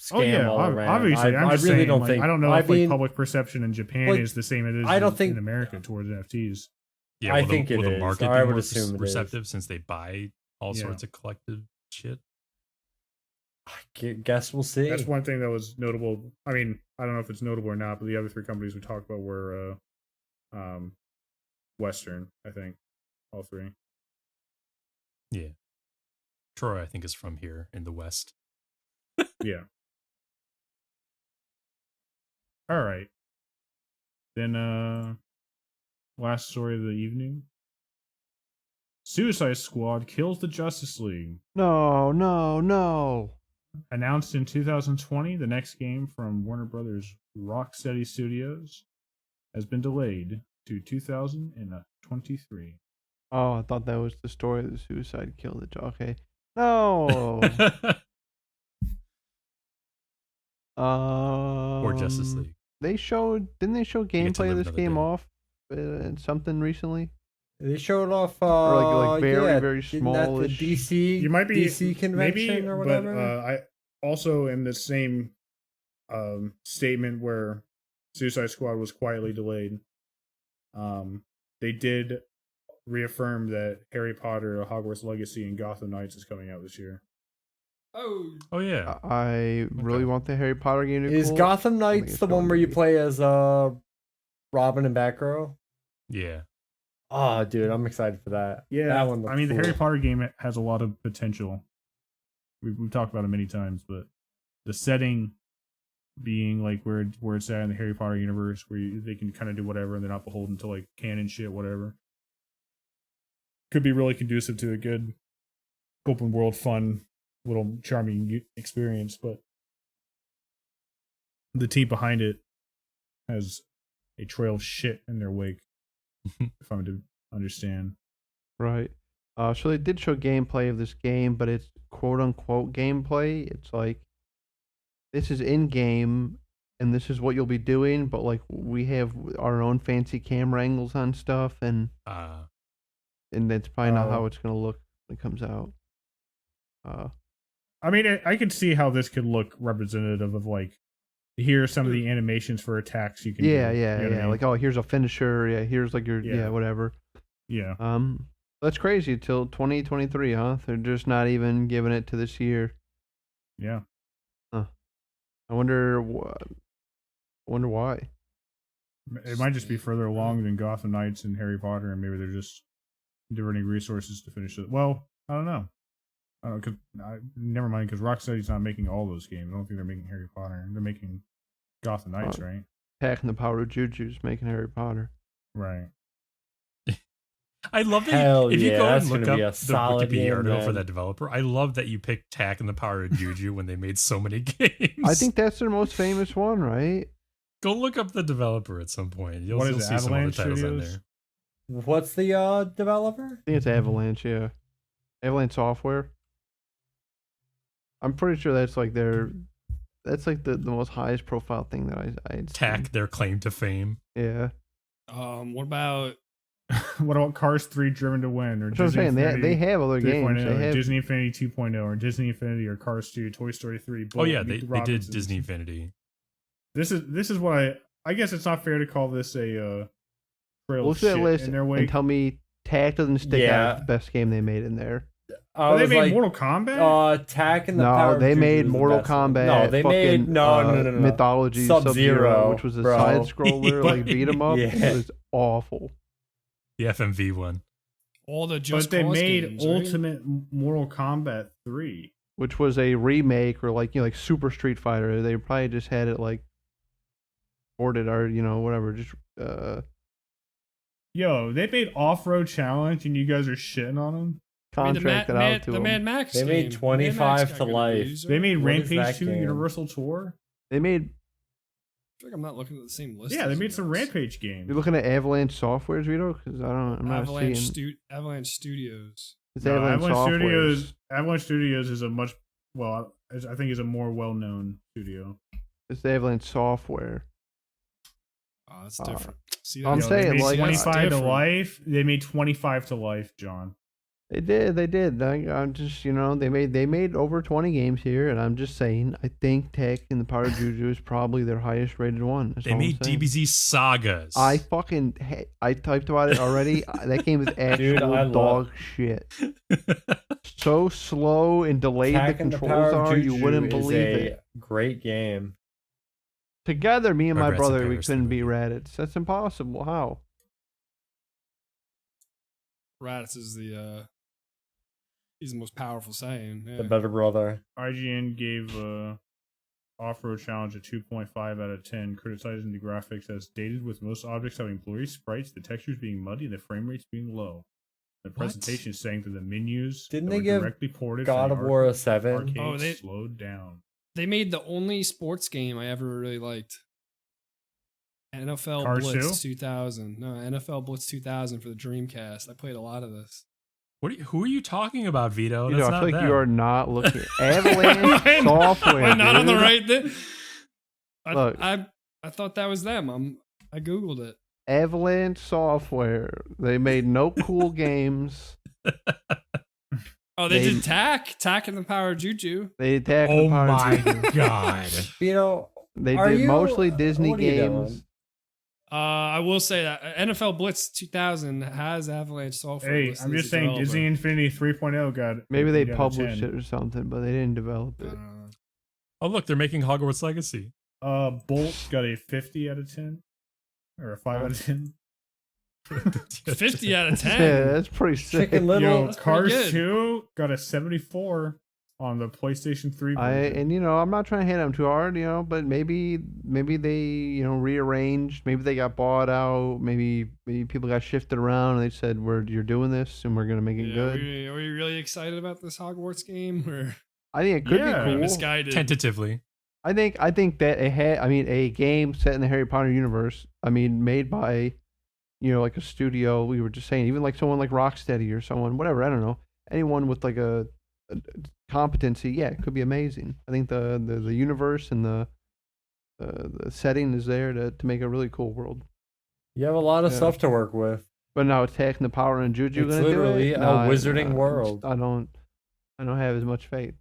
Speaker 2: scam all around.
Speaker 1: Obviously. I'm
Speaker 2: I
Speaker 1: just
Speaker 2: really
Speaker 1: saying,
Speaker 2: don't
Speaker 1: like,
Speaker 2: think.
Speaker 1: I don't know
Speaker 2: I
Speaker 1: if
Speaker 2: mean,
Speaker 1: like public perception in Japan
Speaker 2: like,
Speaker 1: is the same as it is
Speaker 2: I don't think-
Speaker 1: in America towards NFTs.
Speaker 5: Yeah,
Speaker 2: I
Speaker 5: will
Speaker 2: think
Speaker 5: the,
Speaker 2: it
Speaker 5: will the
Speaker 2: is.
Speaker 5: market
Speaker 2: I
Speaker 5: be
Speaker 2: would
Speaker 5: more
Speaker 2: assume it is.
Speaker 5: receptive since they buy all
Speaker 1: Yeah.
Speaker 5: sorts of collective shit?
Speaker 2: guess we'll see.
Speaker 1: That's one thing that was notable. I mean, I don't know if it's notable or not, but the other three companies we talked about were Western, I think. All three.
Speaker 5: Yeah. Troy, I think, is from here in the West.
Speaker 1: Yeah. All right. Then last story of the evening. Suicide Squad kills the Justice League.
Speaker 4: No.
Speaker 1: Announced in 2020, the next game from Warner Brothers Rocksteady Studios has been delayed to 2023.
Speaker 4: Oh, I thought that was the story of the suicide kill the job. Okay. No.
Speaker 5: Or Justice League.
Speaker 4: Didn't they show
Speaker 5: get to
Speaker 4: gameplay
Speaker 5: live
Speaker 4: of this
Speaker 5: another
Speaker 4: game
Speaker 5: day.
Speaker 4: off something recently?
Speaker 2: They showed off
Speaker 4: Or like very, very
Speaker 2: isn't that the
Speaker 4: smallish.
Speaker 2: DC
Speaker 1: You might be
Speaker 2: DC convention
Speaker 1: maybe,
Speaker 2: or whatever.
Speaker 1: But I also in the same statement where Suicide Squad was quietly delayed. They did reaffirm that Harry Potter: Hogwarts Legacy and Gotham Knights is coming out this year.
Speaker 3: Oh,
Speaker 5: yeah.
Speaker 4: I really want the Harry Potter game to be
Speaker 2: Is
Speaker 4: cool.
Speaker 2: Gotham
Speaker 4: I think
Speaker 2: Knights
Speaker 4: it's
Speaker 2: the
Speaker 4: going
Speaker 2: one
Speaker 4: to
Speaker 2: where you
Speaker 4: be.
Speaker 2: play as Robin and Batgirl?
Speaker 5: Yeah.
Speaker 2: Oh, dude, I'm excited for that. That one looks
Speaker 1: I mean,
Speaker 2: cool.
Speaker 1: the Harry Potter game has a lot of potential. We've talked about it many times, but the setting being like where it's at in the Harry Potter universe, where they can kind of do whatever and they're not beholden to like canon shit, whatever, could be really conducive to a good open world, fun, little charming experience. But the team behind it has a trail of shit in their wake, if I'm to understand.
Speaker 4: Right. So they did show gameplay of this game, but it's quote unquote gameplay. It's like this is in game and this is what you'll be doing, but like we have our own fancy camera angles on stuff and that's probably not how it's gonna look when it comes out.
Speaker 1: I mean, I could see how this could look representative of like, here are some of the animations for attacks you can
Speaker 4: yeah,
Speaker 1: do.
Speaker 4: yeah,
Speaker 1: You know what I
Speaker 4: yeah.
Speaker 1: mean?
Speaker 4: Like, oh, here's a finisher. Yeah, here's like your
Speaker 1: Yeah.
Speaker 4: whatever.
Speaker 1: Yeah.
Speaker 4: That's crazy. Till 2023, huh? They're just not even giving it to this year.
Speaker 1: Yeah.
Speaker 4: I wonder why.
Speaker 1: It might just be further along than Gotham Knights and Harry Potter, and maybe they're just diverting resources to finish it. Well, I don't know. Never mind, because Rocksteady's not making all those games. I don't think they're making Harry Potter. They're making Gotham Knights, right?
Speaker 4: Packing the power of Juju's making Harry Potter.
Speaker 1: Right.
Speaker 5: I love that
Speaker 2: Hell
Speaker 5: if you
Speaker 2: yeah,
Speaker 5: go
Speaker 2: that's
Speaker 5: and look
Speaker 2: gonna be a
Speaker 5: up the
Speaker 2: solid
Speaker 5: Wikipedia
Speaker 2: game,
Speaker 5: article for
Speaker 2: man.
Speaker 5: that developer, I love that you picked Tack and the Power of Juju when they made so many games.
Speaker 4: I think that's their most famous one, right?
Speaker 5: Go look up the developer at some point. You'll,
Speaker 1: What is
Speaker 5: you'll
Speaker 1: it,
Speaker 5: see some other
Speaker 1: Avalanche
Speaker 5: titles on
Speaker 1: Studios?
Speaker 5: there.
Speaker 2: What's the developer?
Speaker 4: I think it's Avalanche, yeah. Avalanche Software. I'm pretty sure that's like that's like the most highest profile thing that I'd seen.
Speaker 5: Tack their claim to fame.
Speaker 4: Yeah.
Speaker 3: What about
Speaker 1: What about Cars 3 Driven to Win? Or
Speaker 4: That's what I'm saying. They have other
Speaker 1: 3.0,
Speaker 4: games. They
Speaker 1: or
Speaker 4: have
Speaker 1: Disney Infinity 2.0, or Disney Infinity, or Cars 2, Toy Story 3.
Speaker 5: Oh yeah,
Speaker 1: Meet
Speaker 5: they
Speaker 1: the
Speaker 5: did
Speaker 1: Robinsons.
Speaker 5: Disney Infinity.
Speaker 1: This is what I guess it's not fair to call this a trail
Speaker 4: Look
Speaker 1: of
Speaker 4: at that
Speaker 1: shit
Speaker 4: list
Speaker 1: in their
Speaker 4: and
Speaker 1: wake.
Speaker 4: tell me Tack doesn't stick
Speaker 2: Yeah.
Speaker 4: out as the best game they made in there.
Speaker 1: Oh, they
Speaker 2: was
Speaker 1: made
Speaker 2: like,
Speaker 1: Mortal Kombat?
Speaker 2: Tack and the
Speaker 4: No,
Speaker 2: Power of
Speaker 4: they
Speaker 2: Juju
Speaker 4: made
Speaker 2: is the
Speaker 4: Mortal
Speaker 2: best one.
Speaker 4: Kombat.
Speaker 2: No, they made
Speaker 4: fucking,
Speaker 2: no.
Speaker 4: Mythology
Speaker 2: Sub-Zero,
Speaker 4: Sub-Zero, which was a
Speaker 2: bro.
Speaker 4: side scroller, like beat 'em up.
Speaker 2: Yeah.
Speaker 4: It was awful.
Speaker 5: The FMV one.
Speaker 3: all the Just
Speaker 1: But they
Speaker 3: Cause
Speaker 1: made
Speaker 3: games, right?
Speaker 1: Ultimate Mortal Kombat 3.
Speaker 4: Which was a remake or like like Super Street Fighter. They probably just had it like ported or whatever. Just
Speaker 1: Yo, they made Off-Road Challenge and you guys are shitting on them?
Speaker 3: I mean,
Speaker 4: contracted out to
Speaker 3: the
Speaker 4: them.
Speaker 3: Mad Max.
Speaker 2: They made
Speaker 3: game.
Speaker 2: 25
Speaker 3: Mad Max
Speaker 2: to
Speaker 3: got good
Speaker 2: life.
Speaker 3: reviews,
Speaker 1: They
Speaker 3: right?
Speaker 1: made
Speaker 2: What is
Speaker 1: Rampage
Speaker 2: that
Speaker 1: 2
Speaker 2: game?
Speaker 1: Universal Tour?
Speaker 4: They made.
Speaker 3: I feel like I'm not looking at the same list.
Speaker 1: Yeah, they
Speaker 3: as
Speaker 1: made
Speaker 3: you
Speaker 1: some
Speaker 3: guys.
Speaker 1: Rampage games.
Speaker 4: You're looking at Avalanche Software, Vito? Because I'm not seeing.
Speaker 3: Avalanche Studios.
Speaker 4: It's
Speaker 1: No,
Speaker 4: Avalanche Software.
Speaker 1: Avalanche Studios is a much, well, I think is a more well-known studio.
Speaker 4: It's Avalanche Software.
Speaker 3: Oh, that's different. See,
Speaker 4: I'm
Speaker 3: that's-
Speaker 4: saying,
Speaker 1: they made
Speaker 4: like,
Speaker 1: 25 to
Speaker 3: different.
Speaker 1: life. They made 25 to life, John.
Speaker 4: They did. I'm just, they made over 20 games here, and I'm just saying, I think Tech and the Power of Juju is probably their highest rated one. That's
Speaker 5: They
Speaker 4: all I'm
Speaker 5: made
Speaker 4: saying.
Speaker 5: DBZ Sagas.
Speaker 4: I typed about it already. That game is actual
Speaker 2: I
Speaker 4: dog shit. So slow and delayed
Speaker 2: Tack
Speaker 4: the
Speaker 2: and the
Speaker 4: controls
Speaker 2: Power of
Speaker 4: are, you
Speaker 2: Juju
Speaker 4: wouldn't
Speaker 2: is
Speaker 4: believe
Speaker 2: a
Speaker 4: it.
Speaker 2: Great game.
Speaker 4: Together, me and my
Speaker 5: Regrets in
Speaker 4: brother, we
Speaker 5: Paris,
Speaker 4: couldn't
Speaker 5: the
Speaker 4: be
Speaker 5: movie.
Speaker 4: Raditz. That's impossible. How?
Speaker 3: Raditz is he's the most powerful Saiyan. Yeah.
Speaker 2: The better brother.
Speaker 1: IGN gave Off-Road Challenge a 2.5 out of 10, criticizing the graphics as dated, with most objects having blurry sprites, the textures being muddy, and the frame rates being low. The presentation saying that the menus
Speaker 2: Didn't
Speaker 1: that
Speaker 2: they
Speaker 1: were
Speaker 2: give
Speaker 1: directly ported
Speaker 2: God
Speaker 1: from
Speaker 2: of
Speaker 1: the
Speaker 2: War a 7.
Speaker 1: arcade
Speaker 3: Oh, they-
Speaker 1: slowed down.
Speaker 3: They made the only sports game I ever really liked. NFL
Speaker 1: Cars
Speaker 3: Blitz
Speaker 1: 2?
Speaker 3: 2000. No, NFL Blitz 2000 for the Dreamcast. I played a lot of this.
Speaker 5: Who are you talking about, Vito?
Speaker 4: You
Speaker 5: That's
Speaker 4: I
Speaker 5: not
Speaker 4: feel like
Speaker 5: them.
Speaker 4: you are not looking. Avalanche
Speaker 3: Am
Speaker 4: Software.
Speaker 3: I not on the
Speaker 4: dude.
Speaker 3: right thing?
Speaker 4: Look.
Speaker 3: I thought that was them. I googled it.
Speaker 4: Avalanche Software. They made no cool games.
Speaker 3: Oh, they did Tack and the Power of Juju.
Speaker 4: They attacked
Speaker 5: Oh
Speaker 4: the Power of
Speaker 5: my
Speaker 4: Juju.
Speaker 5: god.
Speaker 2: Vito,
Speaker 4: They
Speaker 2: Are
Speaker 4: did
Speaker 2: you-
Speaker 4: mostly Disney
Speaker 2: what are you
Speaker 4: games.
Speaker 2: doing?
Speaker 3: I will say that NFL Blitz 2000 has Avalanche Software.
Speaker 1: Hey,
Speaker 3: listed
Speaker 1: I'm
Speaker 3: as
Speaker 1: just
Speaker 3: a
Speaker 1: saying
Speaker 3: developer.
Speaker 1: Disney Infinity 3.0 got
Speaker 4: Maybe they
Speaker 1: got a
Speaker 4: published
Speaker 1: 10.
Speaker 4: it or something, but they didn't develop
Speaker 3: I
Speaker 4: it.
Speaker 3: don't know.
Speaker 5: Oh look, they're making Hogwarts Legacy.
Speaker 1: Bolt got a 50 out of 10 or a 5 out of 10.
Speaker 3: 50 out of 10.
Speaker 4: Yeah, that's pretty sick.
Speaker 2: Chicken Little.
Speaker 1: Yo,
Speaker 3: that's pretty
Speaker 1: Cars
Speaker 3: good.
Speaker 1: 2 got a 74 on the PlayStation 3 version.
Speaker 4: And I'm not trying to hit them too hard, but maybe they rearranged, maybe they got bought out, maybe people got shifted around and they said you're doing this and we're gonna make it
Speaker 3: Yeah,
Speaker 4: good.
Speaker 3: Are we really excited about this Hogwarts game? Or
Speaker 4: I think it could
Speaker 1: Yeah.
Speaker 4: be cool.
Speaker 3: misguided?
Speaker 5: Tentatively.
Speaker 4: I think that it had a game set in the Harry Potter universe. Made by like a studio. We were just saying, even like someone like Rocksteady or someone, whatever. I don't know, anyone with like a competency. Yeah, it could be amazing. I think the universe and the setting is there to make a really cool world.
Speaker 2: You have a lot of
Speaker 4: Yeah.
Speaker 2: stuff to work with.
Speaker 4: But now attacking the power and Juju
Speaker 2: It's
Speaker 4: gonna
Speaker 2: literally
Speaker 4: do it?
Speaker 2: a wizarding world.
Speaker 4: I don't have as much faith.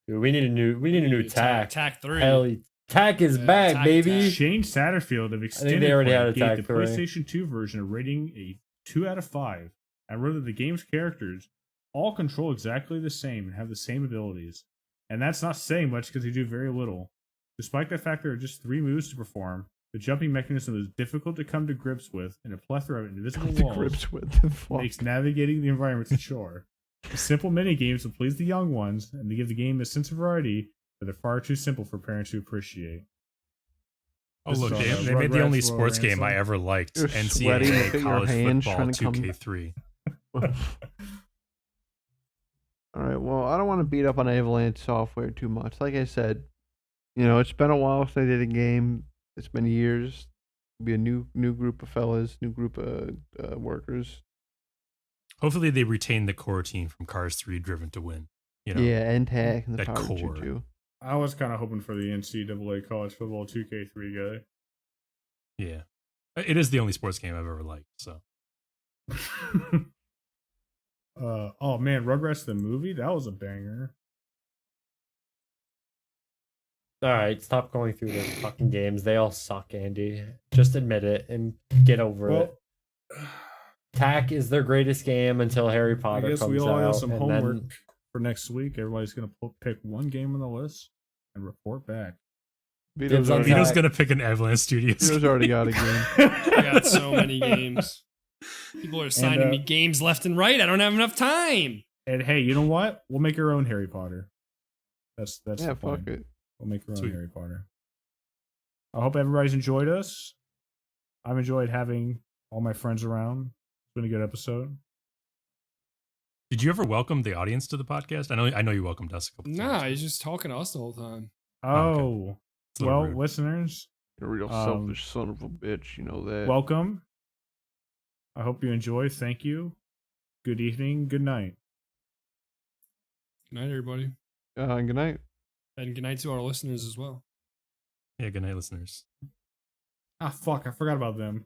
Speaker 2: Dude, we need a new tack.
Speaker 3: Tack 3.
Speaker 2: Hell, tack is
Speaker 3: Yeah,
Speaker 2: back,
Speaker 3: Tack,
Speaker 2: baby.
Speaker 3: Tack.
Speaker 1: Shane Satterfield of Extended
Speaker 2: they already
Speaker 1: Play
Speaker 2: had a
Speaker 1: gave
Speaker 2: Tack
Speaker 1: the
Speaker 2: 3.
Speaker 1: PlayStation 2 version a rating a 2 out of 5 and wrote that the game's characters all control exactly the same and have the same abilities. And that's not saying much because they do very little. Despite the fact there are just 3 moves to perform, the jumping mechanism is difficult to come to grips with, and a plethora of invisible
Speaker 4: The
Speaker 1: walls
Speaker 4: grips with the fuck.
Speaker 1: makes navigating the environment a chore. The simple mini games will please the young ones, and they give the game a sense of variety, but they're far too simple for parents to appreciate.
Speaker 5: Oh
Speaker 1: This
Speaker 5: look,
Speaker 1: is all
Speaker 5: they
Speaker 1: about
Speaker 5: made the only
Speaker 1: Rugrats
Speaker 5: sports
Speaker 1: Royal
Speaker 5: game I
Speaker 1: Ransom.
Speaker 5: ever liked.
Speaker 4: You're sweating, look at
Speaker 5: NCAA
Speaker 4: your
Speaker 5: college
Speaker 4: hands
Speaker 5: football
Speaker 4: trying to come-
Speaker 5: 2K3.
Speaker 4: All right. Well, I don't want to beat up on Avalanche Software too much. Like I said, it's been a while since I did a game. It's been years. It'll be a new group of fellas, new group of workers.
Speaker 5: Hopefully they retain the core team from Cars 3 Driven to Win.
Speaker 4: Yeah, and Tag and the
Speaker 5: that
Speaker 4: Power of
Speaker 5: core.
Speaker 4: Juju.
Speaker 1: I was kind of hoping for the NCAA college football 2K3 guy.
Speaker 5: Yeah. It is the only sports game I've ever liked, so.
Speaker 1: Oh man, Rugrats the movie, that was a banger.
Speaker 2: All right, stop going through the fucking games. They all suck, Andy. Just admit it and get over it. Tack is their greatest game until Harry
Speaker 1: I
Speaker 2: Potter
Speaker 1: guess
Speaker 2: comes
Speaker 1: we all
Speaker 2: out.
Speaker 1: have some
Speaker 2: and
Speaker 1: homework
Speaker 2: then-
Speaker 1: for next week. Everybody's gonna pick one game on the list and report back.
Speaker 4: Vito's
Speaker 2: Dibs on
Speaker 4: already,
Speaker 2: Tack.
Speaker 5: Vito's going to pick an Avalanche Studios.
Speaker 4: Vito's already got a game.
Speaker 3: I got so many games. People are assigning me games left and right. I don't have enough time.
Speaker 1: And hey, you know what? We'll make our own Harry Potter. That's
Speaker 4: Yeah,
Speaker 1: the plan.
Speaker 4: fuck it.
Speaker 1: We'll make our own
Speaker 5: Sweet.
Speaker 1: Harry Potter. I hope everybody's enjoyed us. I've enjoyed having all my friends around. It's been a good episode.
Speaker 5: Did you ever welcome the audience to the podcast? I know you welcomed us a couple
Speaker 3: Nah,
Speaker 5: times.
Speaker 3: he's just talking to us the whole time.
Speaker 1: Oh,
Speaker 5: It's a little
Speaker 1: well,
Speaker 5: rude.
Speaker 1: listeners,
Speaker 4: You're a real selfish son of a bitch. You know that.
Speaker 1: welcome. I hope you enjoy. Thank you. Good evening. Good night.
Speaker 3: Good night, everybody.
Speaker 4: Good night.
Speaker 3: And good night to our listeners as well.
Speaker 5: Yeah, good night, listeners.
Speaker 1: Ah, fuck. I forgot about them.